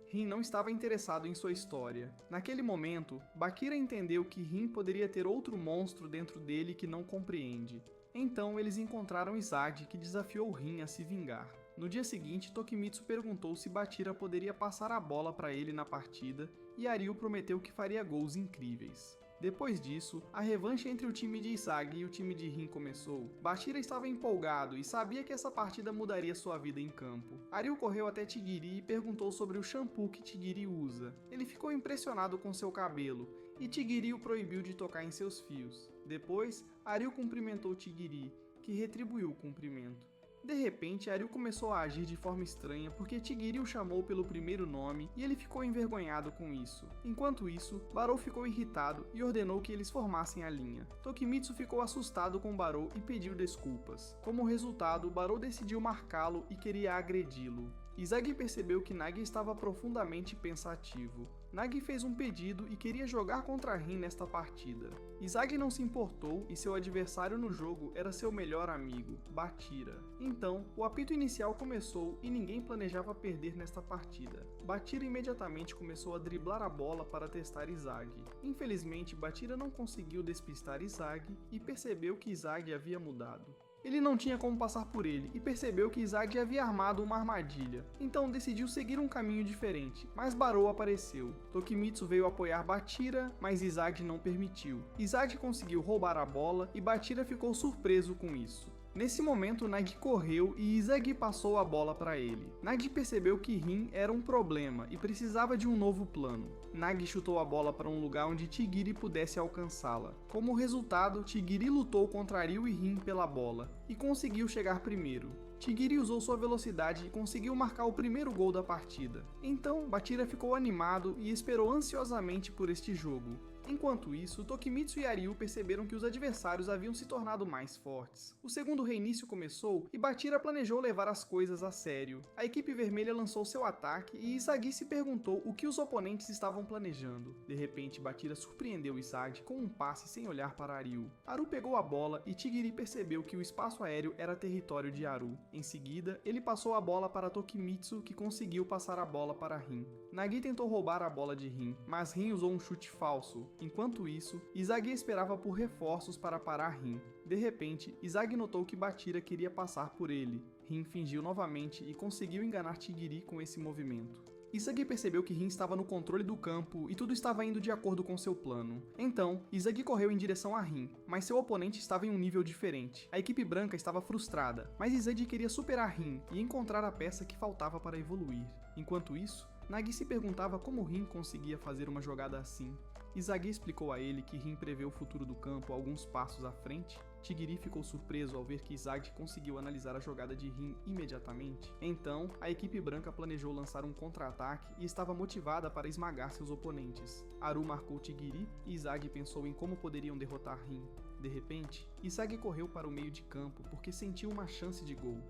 Rin não estava interessado em sua história. Naquele momento, Bachira entendeu que Rin poderia ter outro monstro dentro dele que não compreende. Então eles encontraram Izagi, que desafiou Rin a se vingar. No dia seguinte, Tokimitsu perguntou se Bachira poderia passar a bola para ele na partida, e Aryu prometeu que faria gols incríveis. Depois disso, a revanche entre o time de Izagi e o time de Rin começou. Bachira estava empolgado e sabia que essa partida mudaria sua vida em campo. Aryu correu até Tigiri e perguntou sobre o shampoo que Tigiri usa. Ele ficou impressionado com seu cabelo, e Tigiri o proibiu de tocar em seus fios. Depois, Aryu cumprimentou Tigiri, que retribuiu o cumprimento. De repente, Aryu começou a agir de forma estranha porque Tigiri o chamou pelo primeiro nome e ele ficou envergonhado com isso. Enquanto isso, Barou ficou irritado e ordenou que eles formassem a linha. Tokimitsu ficou assustado com Barou e pediu desculpas. Como resultado, Barou decidiu marcá-lo e queria agredi-lo. Izagi percebeu que Nagi estava profundamente pensativo. Nagi fez um pedido e queria jogar contra Rin nesta partida. Izagi não se importou e seu adversário no jogo era seu melhor amigo, Bachira. Então, o apito inicial começou e ninguém planejava perder nesta partida. Bachira imediatamente começou a driblar a bola para testar Izagi. Infelizmente, Bachira não conseguiu despistar Izagi e percebeu que Izagi havia mudado. Ele não tinha como passar por ele e percebeu que Izagi havia armado uma armadilha, então decidiu seguir um caminho diferente, mas Barou apareceu. Tokimitsu veio apoiar Bachira, mas Izagi não permitiu. Izagi conseguiu roubar a bola e Bachira ficou surpreso com isso. Nesse momento, Nagi correu e Izagi passou a bola para ele. Nagi percebeu que Rin era um problema e precisava de um novo plano. Nagi chutou a bola para um lugar onde Tigiri pudesse alcançá-la. Como resultado, Tigiri lutou contra Ryu e Rin pela bola e conseguiu chegar primeiro. Tigiri usou sua velocidade e conseguiu marcar o primeiro gol da partida. Então, Bachira ficou animado e esperou ansiosamente por este jogo. Enquanto isso, Tokimitsu e Aryu perceberam que os adversários haviam se tornado mais fortes. O segundo reinício começou e Bachira planejou levar as coisas a sério. A equipe vermelha lançou seu ataque e Izagi se perguntou o que os oponentes estavam planejando. De repente, Bachira surpreendeu Izagi com um passe sem olhar para Aryu. Aru pegou a bola e Tigiri percebeu que o espaço aéreo era território de Aru. Em seguida, ele passou a bola para Tokimitsu, que conseguiu passar a bola para Rin. Nagi tentou roubar a bola de Rin, mas Rin usou um chute falso. Enquanto isso, Izagi esperava por reforços para parar Rin. De repente, Izagi notou que Bachira queria passar por ele. Rin fingiu novamente e conseguiu enganar Tigiri com esse movimento. Izagi percebeu que Rin estava no controle do campo e tudo estava indo de acordo com seu plano. Então, Izagi correu em direção a Rin, mas seu oponente estava em um nível diferente. A equipe branca estava frustrada, mas Izagi queria superar Rin e encontrar a peça que faltava para evoluir. Enquanto isso, Nagi se perguntava como Rin conseguia fazer uma jogada assim. Izagi explicou a ele que Rin prevê o futuro do campo alguns passos à frente. Tigiri ficou surpreso ao ver que Izagi conseguiu analisar a jogada de Rin imediatamente. Então, a equipe branca planejou lançar um contra-ataque e estava motivada para esmagar seus oponentes. Aru marcou Tigiri e Izagi pensou em como poderiam derrotar Rin. De repente, Izagi correu para o meio de campo porque sentiu uma chance de gol.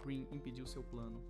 Rin impediu seu plano.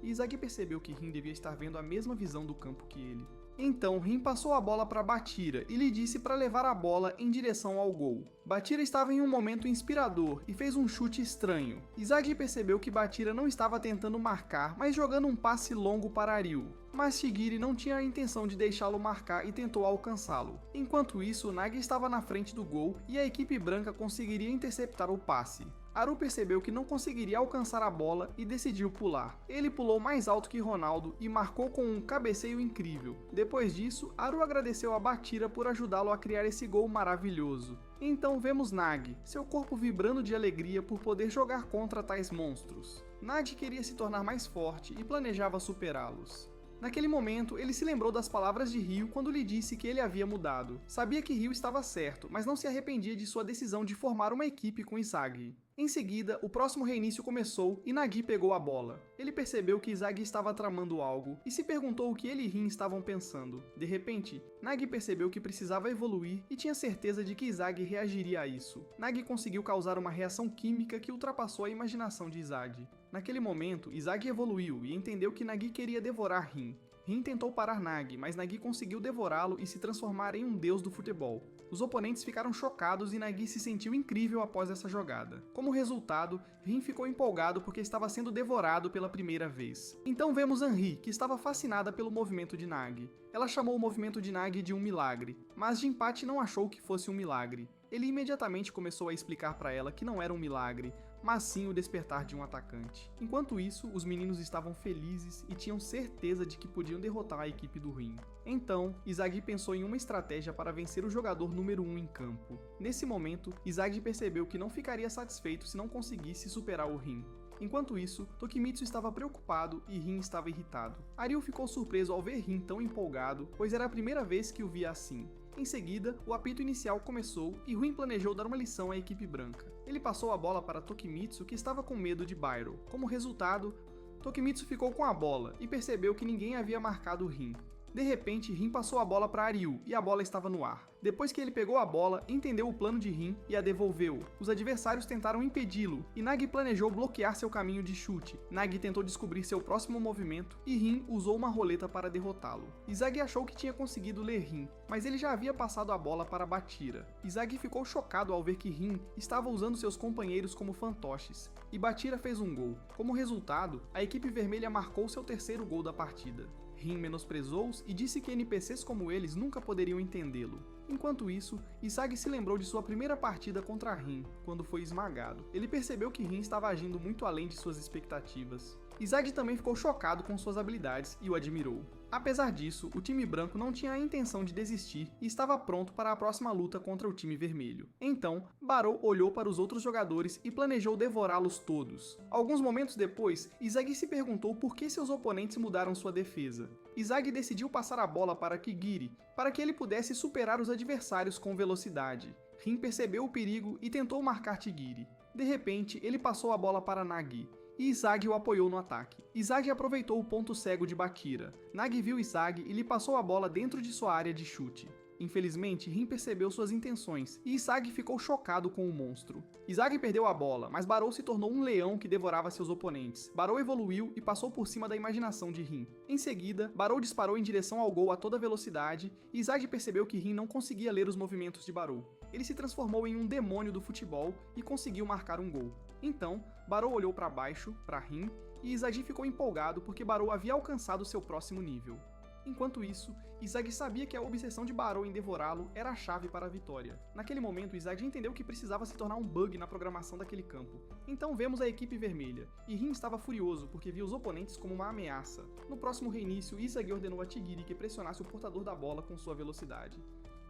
Izagi percebeu que Rin devia estar vendo a mesma visão do campo que ele. Então, Rin passou a bola para Bachira e lhe disse para levar a bola em direção ao gol. Bachira estava em um momento inspirador e fez um chute estranho. Izagi percebeu que Bachira não estava tentando marcar, mas jogando um passe longo para Ryu. Mas Tigiri não tinha a intenção de deixá-lo marcar e tentou alcançá-lo. Enquanto isso, Nagi estava na frente do gol e a equipe branca conseguiria interceptar o passe. Aru percebeu que não conseguiria alcançar a bola e decidiu pular. Ele pulou mais alto que Ronaldo e marcou com um cabeceio incrível. Depois disso, Aru agradeceu a Bachira por ajudá-lo a criar esse gol maravilhoso. Então vemos Nagi, seu corpo vibrando de alegria por poder jogar contra tais monstros. Nagi queria se tornar mais forte e planejava superá-los. Naquele momento, ele se lembrou das palavras de Ryu quando lhe disse que ele havia mudado. Sabia que Ryu estava certo, mas não se arrependia de sua decisão de formar uma equipe com Izagi. Em seguida, o próximo reinício começou e Nagi pegou a bola. Ele percebeu que Izagi estava tramando algo e se perguntou o que ele e Rin estavam pensando. De repente, Nagi percebeu que precisava evoluir e tinha certeza de que Izagi reagiria a isso. Nagi conseguiu causar uma reação química que ultrapassou a imaginação de Izagi. Naquele momento, Izagi evoluiu e entendeu que Nagi queria devorar Rin. Rin tentou parar Nagi, mas Nagi conseguiu devorá-lo e se transformar em um deus do futebol. Os oponentes ficaram chocados e Nagi se sentiu incrível após essa jogada. Como resultado, Rin ficou empolgado porque estava sendo devorado pela primeira vez. Então vemos Anri, que estava fascinada pelo movimento de Nagi. Ela chamou o movimento de Nagi de um milagre, mas Jinpachi não achou que fosse um milagre. Ele imediatamente começou a explicar para ela que não era um milagre, mas sim o despertar de um atacante. Enquanto isso, os meninos estavam felizes e tinham certeza de que podiam derrotar a equipe do Rin. Então, Izagi pensou em uma estratégia para vencer o jogador número 1 em campo. Nesse momento, Izagi percebeu que não ficaria satisfeito se não conseguisse superar o Rin. Enquanto isso, Tokimitsu estava preocupado e Rin estava irritado. Ariu ficou surpreso ao ver Rin tão empolgado, pois era a primeira vez que o via assim. Em seguida, o apito inicial começou e Rin planejou dar uma lição à equipe branca. Ele passou a bola para Tokimitsu, que estava com medo de Bairo. Como resultado, Tokimitsu ficou com a bola e percebeu que ninguém havia marcado Rin. De repente, Rin passou a bola para Ariu e a bola estava no ar. Depois que ele pegou a bola, entendeu o plano de Rin e a devolveu. Os adversários tentaram impedi-lo e Nagi planejou bloquear seu caminho de chute. Nagi tentou descobrir seu próximo movimento e Rin usou uma roleta para derrotá-lo. Izagi achou que tinha conseguido ler Rin, mas ele já havia passado a bola para Bachira. Izagi ficou chocado ao ver que Rin estava usando seus companheiros como fantoches, e Bachira fez um gol. Como resultado, a equipe vermelha marcou seu terceiro gol da partida. Rin menosprezou-os e disse que NPCs como eles nunca poderiam entendê-lo. Enquanto isso, Izagi se lembrou de sua primeira partida contra Rin, quando foi esmagado. Ele percebeu que Rin estava agindo muito além de suas expectativas. Izagi também ficou chocado com suas habilidades e o admirou. Apesar disso, o time branco não tinha a intenção de desistir e estava pronto para a próxima luta contra o time vermelho. Então, Barou olhou para os outros jogadores e planejou devorá-los todos. Alguns momentos depois, Izagi se perguntou por que seus oponentes mudaram sua defesa. Izagi decidiu passar a bola para Kigiri, para que ele pudesse superar os adversários com velocidade. Rin percebeu o perigo e tentou marcar Kigiri. De repente, ele passou a bola para Nagi, e Izagi o apoiou no ataque. Izagi aproveitou o ponto cego de Bachira. Nagi viu Izagi e lhe passou a bola dentro de sua área de chute. Infelizmente, Rin percebeu suas intenções, e Izagi ficou chocado com o monstro. Izagi perdeu a bola, mas Barou se tornou um leão que devorava seus oponentes. Barou evoluiu e passou por cima da imaginação de Rin. Em seguida, Barou disparou em direção ao gol a toda velocidade, e Izagi percebeu que Rin não conseguia ler os movimentos de Barou. Ele se transformou em um demônio do futebol e conseguiu marcar um gol. Então, Barou olhou para baixo, para Rin, e Izagi ficou empolgado porque Barou havia alcançado seu próximo nível. Enquanto isso, Izagi sabia que a obsessão de Barou em devorá-lo era a chave para a vitória. Naquele momento, Izagi entendeu que precisava se tornar um bug na programação daquele campo. Então vemos a equipe vermelha, e Rin estava furioso porque via os oponentes como uma ameaça. No próximo reinício, Izagi ordenou a Kigiri que pressionasse o portador da bola com sua velocidade.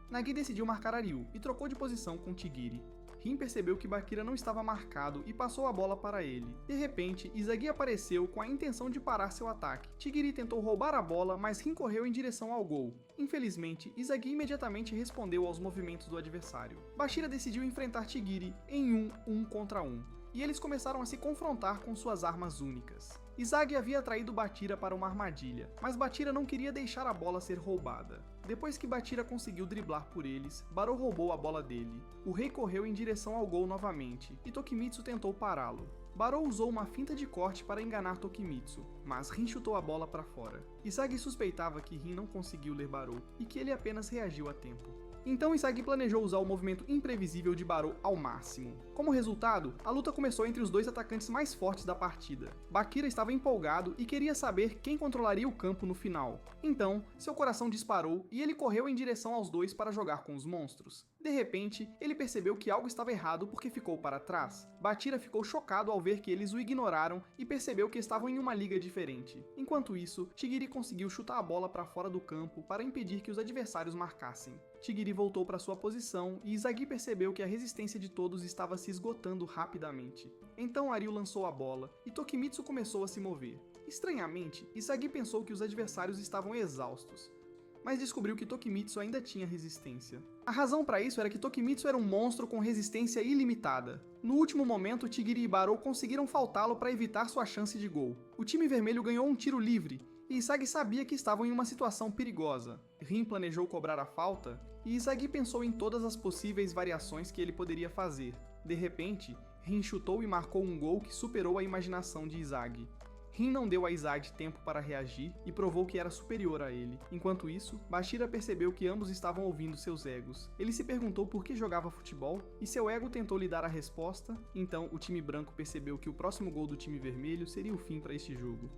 Nagi decidiu marcar Ariu e trocou de posição com Kigiri. Rin percebeu que Bachira não estava marcado e passou a bola para ele. De repente, Izagi apareceu com a intenção de parar seu ataque. Kigiri tentou roubar a bola, mas Rin correu em direção ao gol. Infelizmente, Izagi imediatamente respondeu aos movimentos do adversário. Bachira decidiu enfrentar Kigiri em um 1 contra 1, e eles começaram a se confrontar com suas armas únicas. Izagi havia traído Bachira para uma armadilha, mas Bachira não queria deixar a bola ser roubada. Depois que Bachira conseguiu driblar por eles, Barou roubou a bola dele. O rei correu em direção ao gol novamente, e Tokimitsu tentou pará-lo. Barou usou uma finta de corte para enganar Tokimitsu, mas Rin chutou a bola para fora. Izagi suspeitava que Rin não conseguiu ler Barou, e que ele apenas reagiu a tempo. Então Izagi planejou usar o movimento imprevisível de Barou ao máximo. Como resultado, a luta começou entre os dois atacantes mais fortes da partida. Bachira estava empolgado e queria saber quem controlaria o campo no final. Então, seu coração disparou e ele correu em direção aos dois para jogar com os monstros. De repente, ele percebeu que algo estava errado porque ficou para trás. Bachira ficou chocado ao ver que eles o ignoraram e percebeu que estavam em uma liga diferente. Enquanto isso, Kigiri conseguiu chutar a bola para fora do campo para impedir que os adversários marcassem. Kigiri voltou para sua posição e Izagi percebeu que a resistência de todos estava se esgotando rapidamente. Então Ariu lançou a bola e Tokimitsu começou a se mover. Estranhamente, Izagi pensou que os adversários estavam exaustos. mas descobriu que Tokimitsu ainda tinha resistência. A razão para isso era que Tokimitsu era um monstro com resistência ilimitada. No último momento, Tigiri e Barou conseguiram faltá-lo para evitar sua chance de gol. O time vermelho ganhou um tiro livre, e Isagi sabia que estavam em uma situação perigosa. Rin planejou cobrar a falta, e Isagi pensou em todas as possíveis variações que ele poderia fazer. De repente, Rin chutou e marcou um gol que superou a imaginação de Isagi. Rin não deu a Isagi tempo para reagir e provou que era superior a ele. Enquanto isso, Bashira percebeu que ambos estavam ouvindo seus egos. Ele se perguntou por que jogava futebol e seu ego tentou lhe dar a resposta, então o time branco percebeu que o próximo gol do time vermelho seria o fim para este jogo.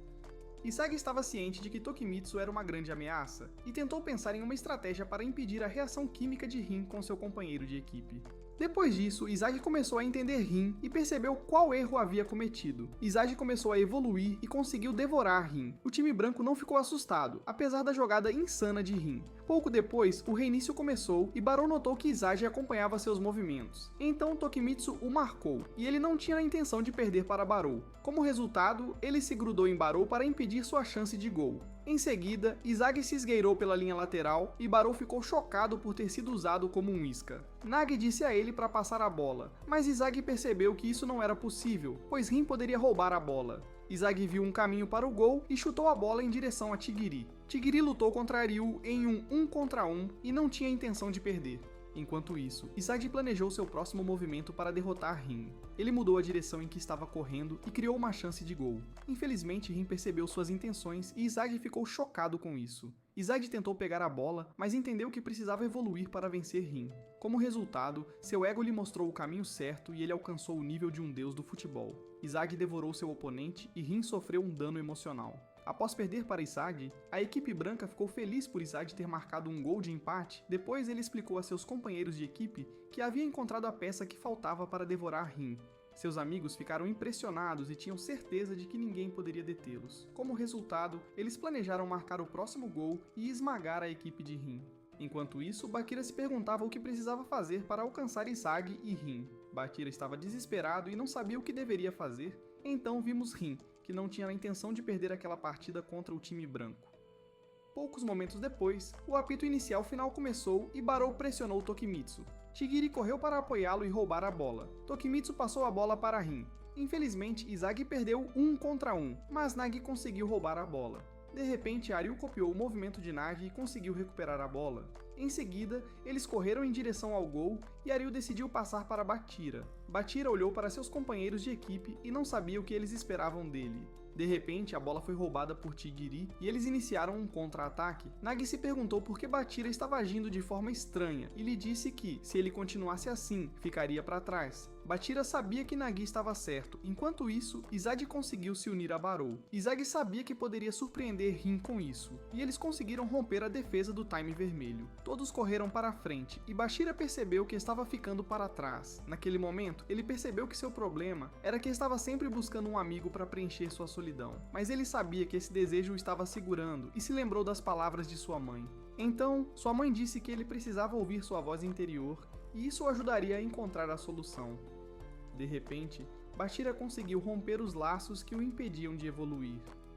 Isagi estava ciente de que Tokimitsu era uma grande ameaça e tentou pensar em uma estratégia para impedir a reação química de Rin com seu companheiro de equipe. Depois disso, Isagi começou a entender Rin e percebeu qual erro havia cometido. Isagi começou a evoluir e conseguiu devorar Rin. O time branco não ficou assustado, apesar da jogada insana de Rin. Pouco depois, o reinício começou e Barou notou que Isagi acompanhava seus movimentos. Então Tokimitsu o marcou, e ele não tinha a intenção de perder para Barou. Como resultado, ele se grudou em Barou para impedir sua chance de gol. Em seguida, Isagi se esgueirou pela linha lateral e Barou ficou chocado por ter sido usado como um isca. Nagi disse a ele para passar a bola, mas Isagi percebeu que isso não era possível, pois Rin poderia roubar a bola. Isagi viu um caminho para o gol e chutou a bola em direção a Tigiri. Tigiri lutou contra Ryu em um 1 contra 1 e não tinha intenção de perder. Enquanto isso, Isagi planejou seu próximo movimento para derrotar Rin. Ele mudou a direção em que estava correndo e criou uma chance de gol. Infelizmente, Rin percebeu suas intenções e Isagi ficou chocado com isso. Isagi tentou pegar a bola, mas entendeu que precisava evoluir para vencer Rin. Como resultado, seu ego lhe mostrou o caminho certo e ele alcançou o nível de um deus do futebol. Isagi devorou seu oponente e Rin sofreu um dano emocional. Após perder para Isagi, a equipe branca ficou feliz por Isagi ter marcado um gol de empate. Depois ele explicou a seus companheiros de equipe que havia encontrado a peça que faltava para devorar Rin. Seus amigos ficaram impressionados e tinham certeza de que ninguém poderia detê-los. Como resultado, eles planejaram marcar o próximo gol e esmagar a equipe de Rin. Enquanto isso, Bakira se perguntava o que precisava fazer para alcançar Isagi e Rin. Bakira estava desesperado e não sabia o que deveria fazer, então vimos Rin, que não tinha a intenção de perder aquela partida contra o time branco. Poucos momentos depois, o apito inicial final começou e Barou pressionou Tokimitsu. Tigiri correu para apoiá-lo e roubar a bola. Tokimitsu passou a bola para Rin. Infelizmente, Isagi perdeu 1 contra 1, mas Nagi conseguiu roubar a bola. De repente, Ryu copiou o movimento de Nagi e conseguiu recuperar a bola. Em seguida, eles correram em direção ao gol e Ryu decidiu passar para Bachira. Bachira olhou para seus companheiros de equipe e não sabia o que eles esperavam dele. De repente, a bola foi roubada por Tigiri e eles iniciaram um contra-ataque. Nagi se perguntou por que Bachira estava agindo de forma estranha e lhe disse que, se ele continuasse assim, ficaria para trás. Bachira sabia que Nagi estava certo. Enquanto isso, Isagi conseguiu se unir a Barou. Isagi sabia que poderia surpreender Rin com isso, e eles conseguiram romper a defesa do time vermelho. Todos correram para a frente, e Bachira percebeu que estava ficando para trás. Naquele momento, ele percebeu que seu problema era que estava sempre buscando um amigo para preencher sua solidão. Mas ele sabia que esse desejo o estava segurando, e se lembrou das palavras de sua mãe. Então, sua mãe disse que ele precisava ouvir sua voz interior, e isso o ajudaria a encontrar a solução. De repente, Bachira conseguiu romper os laços que o impediam de evoluir.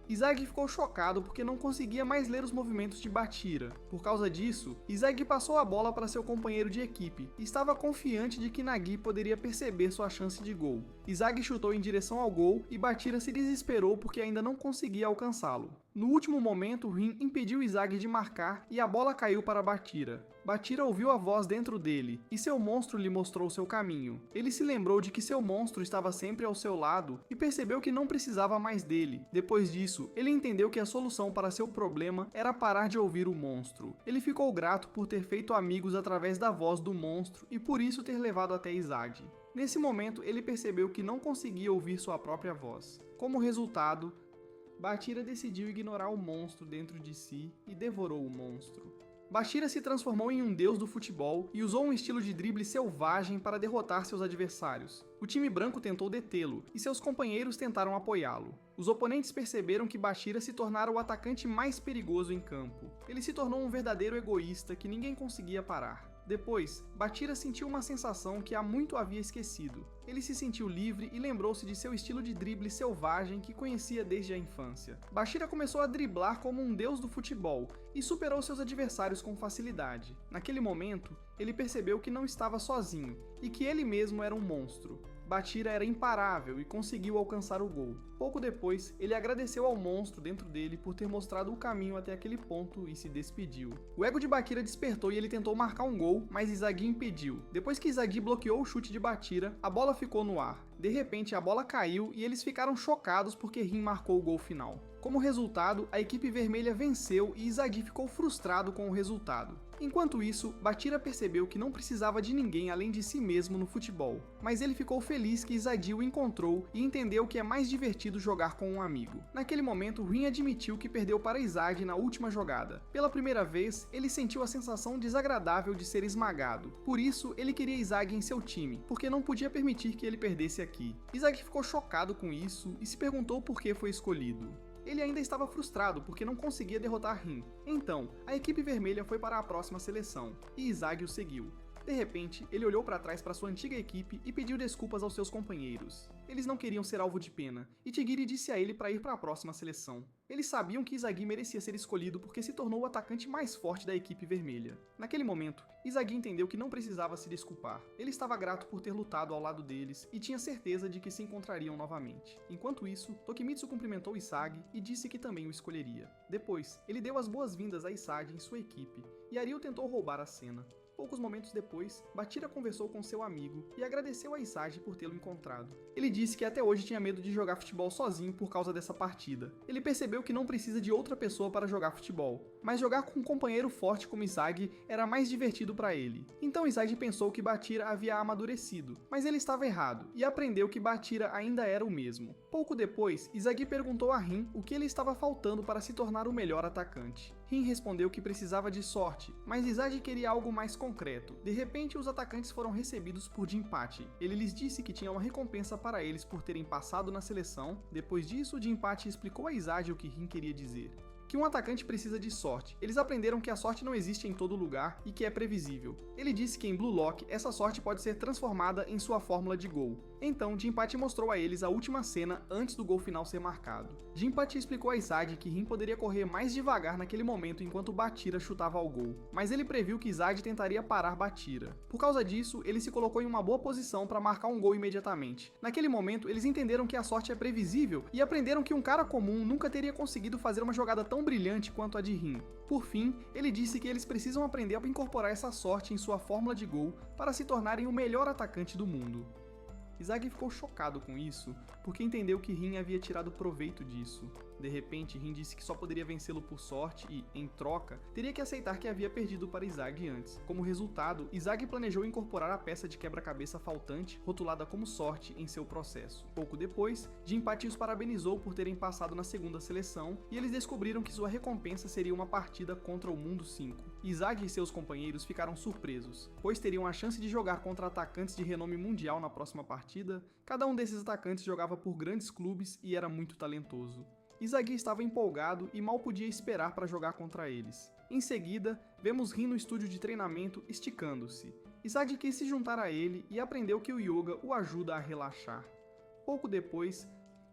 Isagi ficou chocado porque não conseguia mais ler os movimentos de Bachira. Por causa disso, Isagi passou a bola para seu companheiro de equipe e estava confiante de que Nagi poderia perceber sua chance de gol. Isagi chutou em direção ao gol e Bachira se desesperou porque ainda não conseguia alcançá-lo. No último momento, Rin impediu Isagi de marcar e a bola caiu para Bachira. Bachira ouviu a voz dentro dele, e seu monstro lhe mostrou seu caminho. Ele se lembrou de que seu monstro estava sempre ao seu lado e percebeu que não precisava mais dele. Depois disso, ele entendeu que a solução para seu problema era parar de ouvir o monstro. Ele ficou grato por ter feito amigos através da voz do monstro e por isso ter levado até Isagi. Nesse momento, ele percebeu que não conseguia ouvir sua própria voz. Como resultado, Bachira decidiu ignorar o monstro dentro de si e devorou o monstro. Bachira se transformou em um deus do futebol e usou um estilo de drible selvagem para derrotar seus adversários. O time branco tentou detê-lo e seus companheiros tentaram apoiá-lo. Os oponentes perceberam que Bachira se tornara o atacante mais perigoso em campo. Ele se tornou um verdadeiro egoísta que ninguém conseguia parar. Depois, Bachira sentiu uma sensação que há muito havia esquecido. Ele se sentiu livre e lembrou-se de seu estilo de drible selvagem que conhecia desde a infância. Bachira começou a driblar como um deus do futebol e superou seus adversários com facilidade. Naquele momento, ele percebeu que não estava sozinho e que ele mesmo era um monstro. Bachira era imparável e conseguiu alcançar o gol. Pouco depois, ele agradeceu ao monstro dentro dele por ter mostrado o caminho até aquele ponto e se despediu. O ego de Bachira despertou e ele tentou marcar um gol, mas Izagui impediu. Depois que Izagui bloqueou o chute de Bachira, a bola ficou no ar. De repente, a bola caiu e eles ficaram chocados porque Rin marcou o gol final. Como resultado, a equipe vermelha venceu e Izagui ficou frustrado com o resultado. Enquanto isso, Bachira percebeu que não precisava de ninguém além de si mesmo no futebol, mas ele ficou feliz que Izagui o encontrou e entendeu que é mais divertido jogar com um amigo. Naquele momento, Rin admitiu que perdeu para Izagui na última jogada. Pela primeira vez, ele sentiu a sensação desagradável de ser esmagado. Por isso, ele queria Izagui em seu time, porque não podia permitir que ele perdesse aqui. Izagui ficou chocado com isso e se perguntou por que foi escolhido. Ele ainda estava frustrado porque não conseguia derrotar Rin. Então, a equipe vermelha foi para a próxima seleção, e Izagui o seguiu. De repente, ele olhou para trás para sua antiga equipe e pediu desculpas aos seus companheiros. Eles não queriam ser alvo de pena, e Tigiri disse a ele para ir para a próxima seleção. Eles sabiam que Izagui merecia ser escolhido porque se tornou o atacante mais forte da equipe vermelha. Naquele momento, Izagui entendeu que não precisava se desculpar. Ele estava grato por ter lutado ao lado deles e tinha certeza de que se encontrariam novamente. Enquanto isso, Tokimitsu cumprimentou Isagi e disse que também o escolheria. Depois, ele deu as boas-vindas a Isagi em sua equipe, e Aryu tentou roubar a cena. Poucos momentos depois, Bachira conversou com seu amigo e agradeceu a Isagi por tê-lo encontrado. Ele disse que até hoje tinha medo de jogar futebol sozinho por causa dessa partida. Ele percebeu que não precisa de outra pessoa para jogar futebol, mas jogar com um companheiro forte como Isagi era mais divertido para ele. Então Isagi pensou que Bachira havia amadurecido, mas ele estava errado e aprendeu que Bachira ainda era o mesmo. Pouco depois, Isagi perguntou a Rin o que ele estava faltando para se tornar o melhor atacante. Rin respondeu que precisava de sorte, mas Izagi queria algo mais concreto. De repente, os atacantes foram recebidos por Jinpachi. Ele lhes disse que tinha uma recompensa para eles por terem passado na seleção. Depois disso, Jinpachi explicou a Izagi o que Rin queria dizer. Que um atacante precisa de sorte. Eles aprenderam que a sorte não existe em todo lugar e que é previsível. Ele disse que em Blue Lock, essa sorte pode ser transformada em sua fórmula de gol. Então, Jinpachi mostrou a eles a última cena antes do gol final ser marcado. Jinpachi explicou a Izagi que Rin poderia correr mais devagar naquele momento enquanto Bachira chutava ao gol, mas ele previu que Izagi tentaria parar Bachira. Por causa disso, ele se colocou em uma boa posição para marcar um gol imediatamente. Naquele momento, eles entenderam que a sorte é previsível e aprenderam que um cara comum nunca teria conseguido fazer uma jogada tão brilhante quanto a de Rin. Por fim, ele disse que eles precisam aprender a incorporar essa sorte em sua fórmula de gol para se tornarem o melhor atacante do mundo. Izagi ficou chocado com isso, porque entendeu que Rin havia tirado proveito disso. De repente, Rin disse que só poderia vencê-lo por sorte e, em troca, teria que aceitar que havia perdido para Izagi antes. Como resultado, Izagi planejou incorporar a peça de quebra-cabeça faltante, rotulada como sorte, em seu processo. Pouco depois, Jinpachi os parabenizou por terem passado na segunda seleção, e eles descobriram que sua recompensa seria uma partida contra o Mundo 5. Izagi e seus companheiros ficaram surpresos, pois teriam a chance de jogar contra atacantes de renome mundial na próxima partida. Cada um desses atacantes jogava por grandes clubes e era muito talentoso. Izagi estava empolgado e mal podia esperar para jogar contra eles. Em seguida, vemos Rin no estúdio de treinamento esticando-se. Izagi quis se juntar a ele e aprendeu que o yoga o ajuda a relaxar. Pouco depois,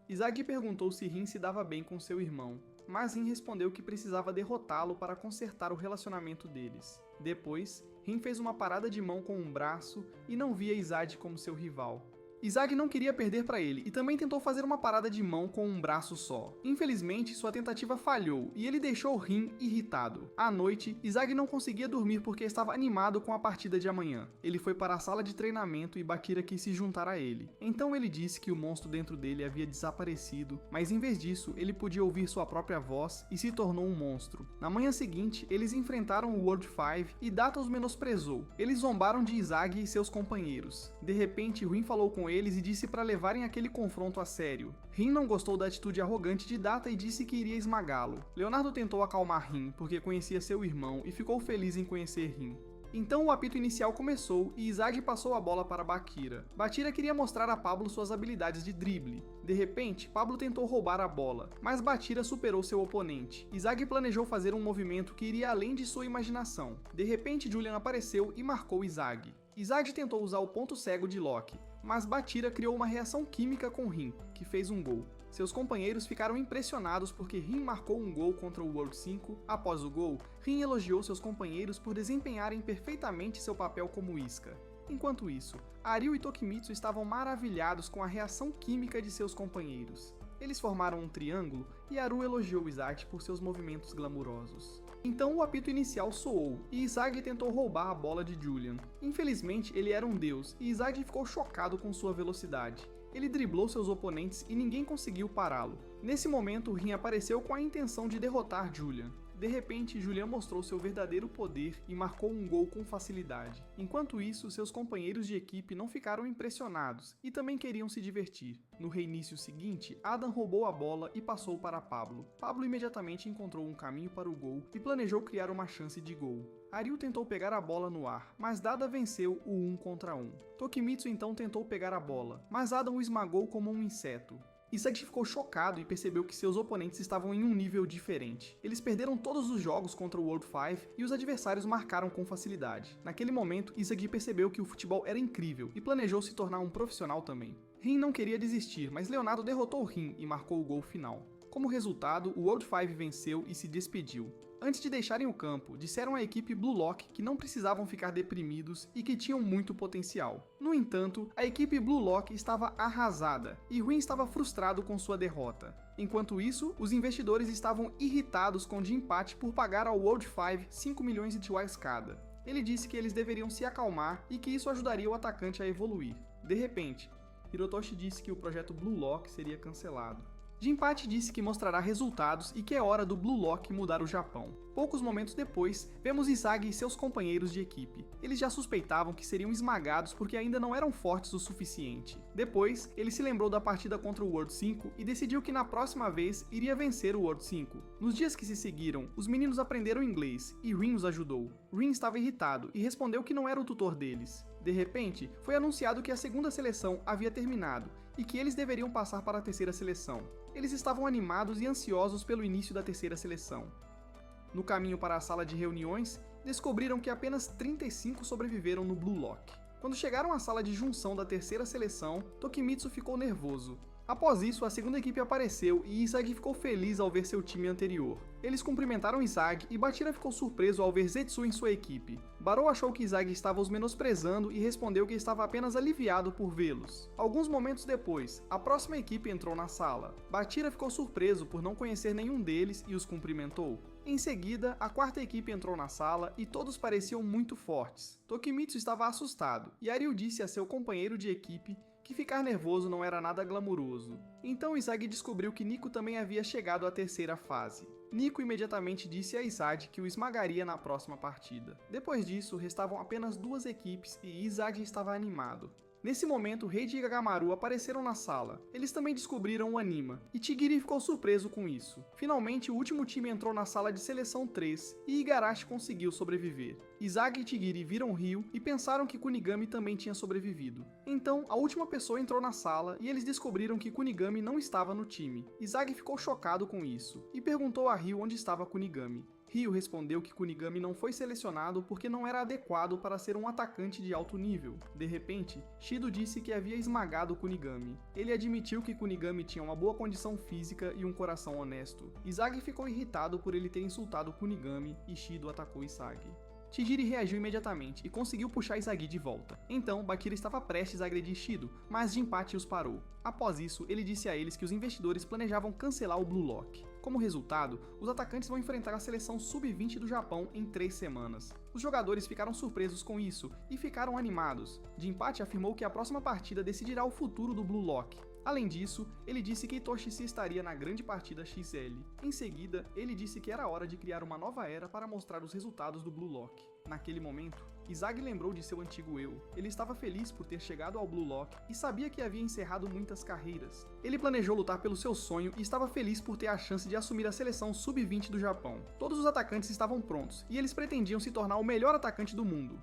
Izagi perguntou se Rin se dava bem com seu irmão, mas Rin respondeu que precisava derrotá-lo para consertar o relacionamento deles. Depois, Rin fez uma parada de mão com um braço e não via Izagi como seu rival. Izagi não queria perder para ele e também tentou fazer uma parada de mão com um braço só. Infelizmente, sua tentativa falhou e ele deixou Rin irritado. À noite, Izagi não conseguia dormir porque estava animado com a partida de amanhã. Ele foi para a sala de treinamento e Bachira quis se juntar a ele. Então ele disse que o monstro dentro dele havia desaparecido, mas em vez disso, ele podia ouvir sua própria voz e se tornou um monstro. Na manhã seguinte, eles enfrentaram o World 5 e Data os menosprezou. Eles zombaram de Izagi e seus companheiros. De repente, Rin falou com eles e disse para levarem aquele confronto a sério. Rin não gostou da atitude arrogante de Data e disse que iria esmagá-lo. Leonardo tentou acalmar Rin porque conhecia seu irmão e ficou feliz em conhecer Rin. Então o apito inicial começou e Izagi passou a bola para Bakira. Bakira queria mostrar a Pablo suas habilidades de drible. De repente, Pablo tentou roubar a bola, mas Bakira superou seu oponente. Izagi planejou fazer um movimento que iria além de sua imaginação. De repente, Julian apareceu e marcou Izagi. Izagi tentou usar o ponto cego de Loki, mas Bakira criou uma reação química com Rin, que fez um gol. Seus companheiros ficaram impressionados porque Rin marcou um gol contra o World 5. Após o gol, Rin elogiou seus companheiros por desempenharem perfeitamente seu papel como isca. Enquanto isso, Aryu e Tokimitsu estavam maravilhados com a reação química de seus companheiros. Eles formaram um triângulo e Aryu elogiou Izagi por seus movimentos glamurosos. Então o apito inicial soou e Izagi tentou roubar a bola de Julian. Infelizmente, ele era um deus e Izagi ficou chocado com sua velocidade. Ele driblou seus oponentes e ninguém conseguiu pará-lo. Nesse momento, Rin apareceu com a intenção de derrotar Julian. De repente, Julian mostrou seu verdadeiro poder e marcou um gol com facilidade. Enquanto isso, seus companheiros de equipe não ficaram impressionados e também queriam se divertir. No reinício seguinte, Adam roubou a bola e passou para Pablo. Pablo imediatamente encontrou um caminho para o gol e planejou criar uma chance de gol. Aryu tentou pegar a bola no ar, mas Dada venceu o 1 contra 1. Tokimitsu então tentou pegar a bola, mas Adam o esmagou como um inseto. Izagi ficou chocado e percebeu que seus oponentes estavam em um nível diferente. Eles perderam todos os jogos contra o World 5 e os adversários marcaram com facilidade. Naquele momento, Izagi percebeu que o futebol era incrível e planejou se tornar um profissional também. Rin não queria desistir, mas Leonardo derrotou Rin e marcou o gol final. Como resultado, o World 5 venceu e se despediu. Antes de deixarem o campo, disseram à equipe Blue Lock que não precisavam ficar deprimidos e que tinham muito potencial. No entanto, a equipe Blue Lock estava arrasada e Rin estava frustrado com sua derrota. Enquanto isso, os investidores estavam irritados com Jinpachi por pagar ao World 5 5 milhões de Twice cada. Ele disse que eles deveriam se acalmar e que isso ajudaria o atacante a evoluir. De repente, Hirotoshi disse que o projeto Blue Lock seria cancelado. Jinpachi disse que mostrará resultados e que é hora do Blue Lock mudar o Japão. Poucos momentos depois, vemos Izagi e seus companheiros de equipe. Eles já suspeitavam que seriam esmagados porque ainda não eram fortes o suficiente. Depois, ele se lembrou da partida contra o World 5 e decidiu que na próxima vez iria vencer o World 5. Nos dias que se seguiram, os meninos aprenderam inglês e Rin os ajudou. Rin estava irritado e respondeu que não era o tutor deles. De repente, foi anunciado que a segunda seleção havia terminado e que eles deveriam passar para a terceira seleção. Eles estavam animados e ansiosos pelo início da terceira seleção. No caminho para a sala de reuniões, descobriram que apenas 35 sobreviveram no Blue Lock. Quando chegaram à sala de junção da terceira seleção, Tokimitsu ficou nervoso. Após isso, a segunda equipe apareceu e Izagi ficou feliz ao ver seu time anterior. Eles cumprimentaram Izagi e Bakira ficou surpreso ao ver Zetsu em sua equipe. Barou achou que Izagi estava os menosprezando e respondeu que estava apenas aliviado por vê-los. Alguns momentos depois, a próxima equipe entrou na sala. Bakira ficou surpreso por não conhecer nenhum deles e os cumprimentou. Em seguida, a quarta equipe entrou na sala e todos pareciam muito fortes. Tokimitsu estava assustado e Aryu disse a seu companheiro de equipe que ficar nervoso não era nada glamuroso. Então Izagi descobriu que Nico também havia chegado à terceira fase. Nico imediatamente disse a Izagi que o esmagaria na próxima partida. Depois disso, restavam apenas duas equipes e Izagi estava animado. Nesse momento, Reiji e Gagamaru apareceram na sala. Eles também descobriram o Anima, e Tigiri ficou surpreso com isso. Finalmente, o último time entrou na sala de seleção 3, e Igarashi conseguiu sobreviver. Izagi e Tigiri viram Ryu e pensaram que Kunigami também tinha sobrevivido. Então, a última pessoa entrou na sala e eles descobriram que Kunigami não estava no time. Izagi ficou chocado com isso, e perguntou a Ryu onde estava Kunigami. Ryu respondeu que Kunigami não foi selecionado porque não era adequado para ser um atacante de alto nível. De repente, Shido disse que havia esmagado Kunigami. Ele admitiu que Kunigami tinha uma boa condição física e um coração honesto. Izagi ficou irritado por ele ter insultado Kunigami e Shido atacou Izagi. Tigiri reagiu imediatamente e conseguiu puxar Izagi de volta. Então, Bakira estava prestes a agredir Shido, mas Jinpachi os parou. Após isso, ele disse a eles que os investidores planejavam cancelar o Blue Lock. Como resultado, os atacantes vão enfrentar a seleção sub-20 do Japão em 3 semanas. Os jogadores ficaram surpresos com isso e ficaram animados. Jinpachi afirmou que a próxima partida decidirá o futuro do Blue Lock. Além disso, ele disse que Itoshi estaria na grande partida XL. Em seguida, ele disse que era hora de criar uma nova era para mostrar os resultados do Blue Lock. Naquele momento, Izagi lembrou de seu antigo eu. Ele estava feliz por ter chegado ao Blue Lock e sabia que havia encerrado muitas carreiras. Ele planejou lutar pelo seu sonho e estava feliz por ter a chance de assumir a seleção sub-20 do Japão. Todos os atacantes estavam prontos e eles pretendiam se tornar o melhor atacante do mundo.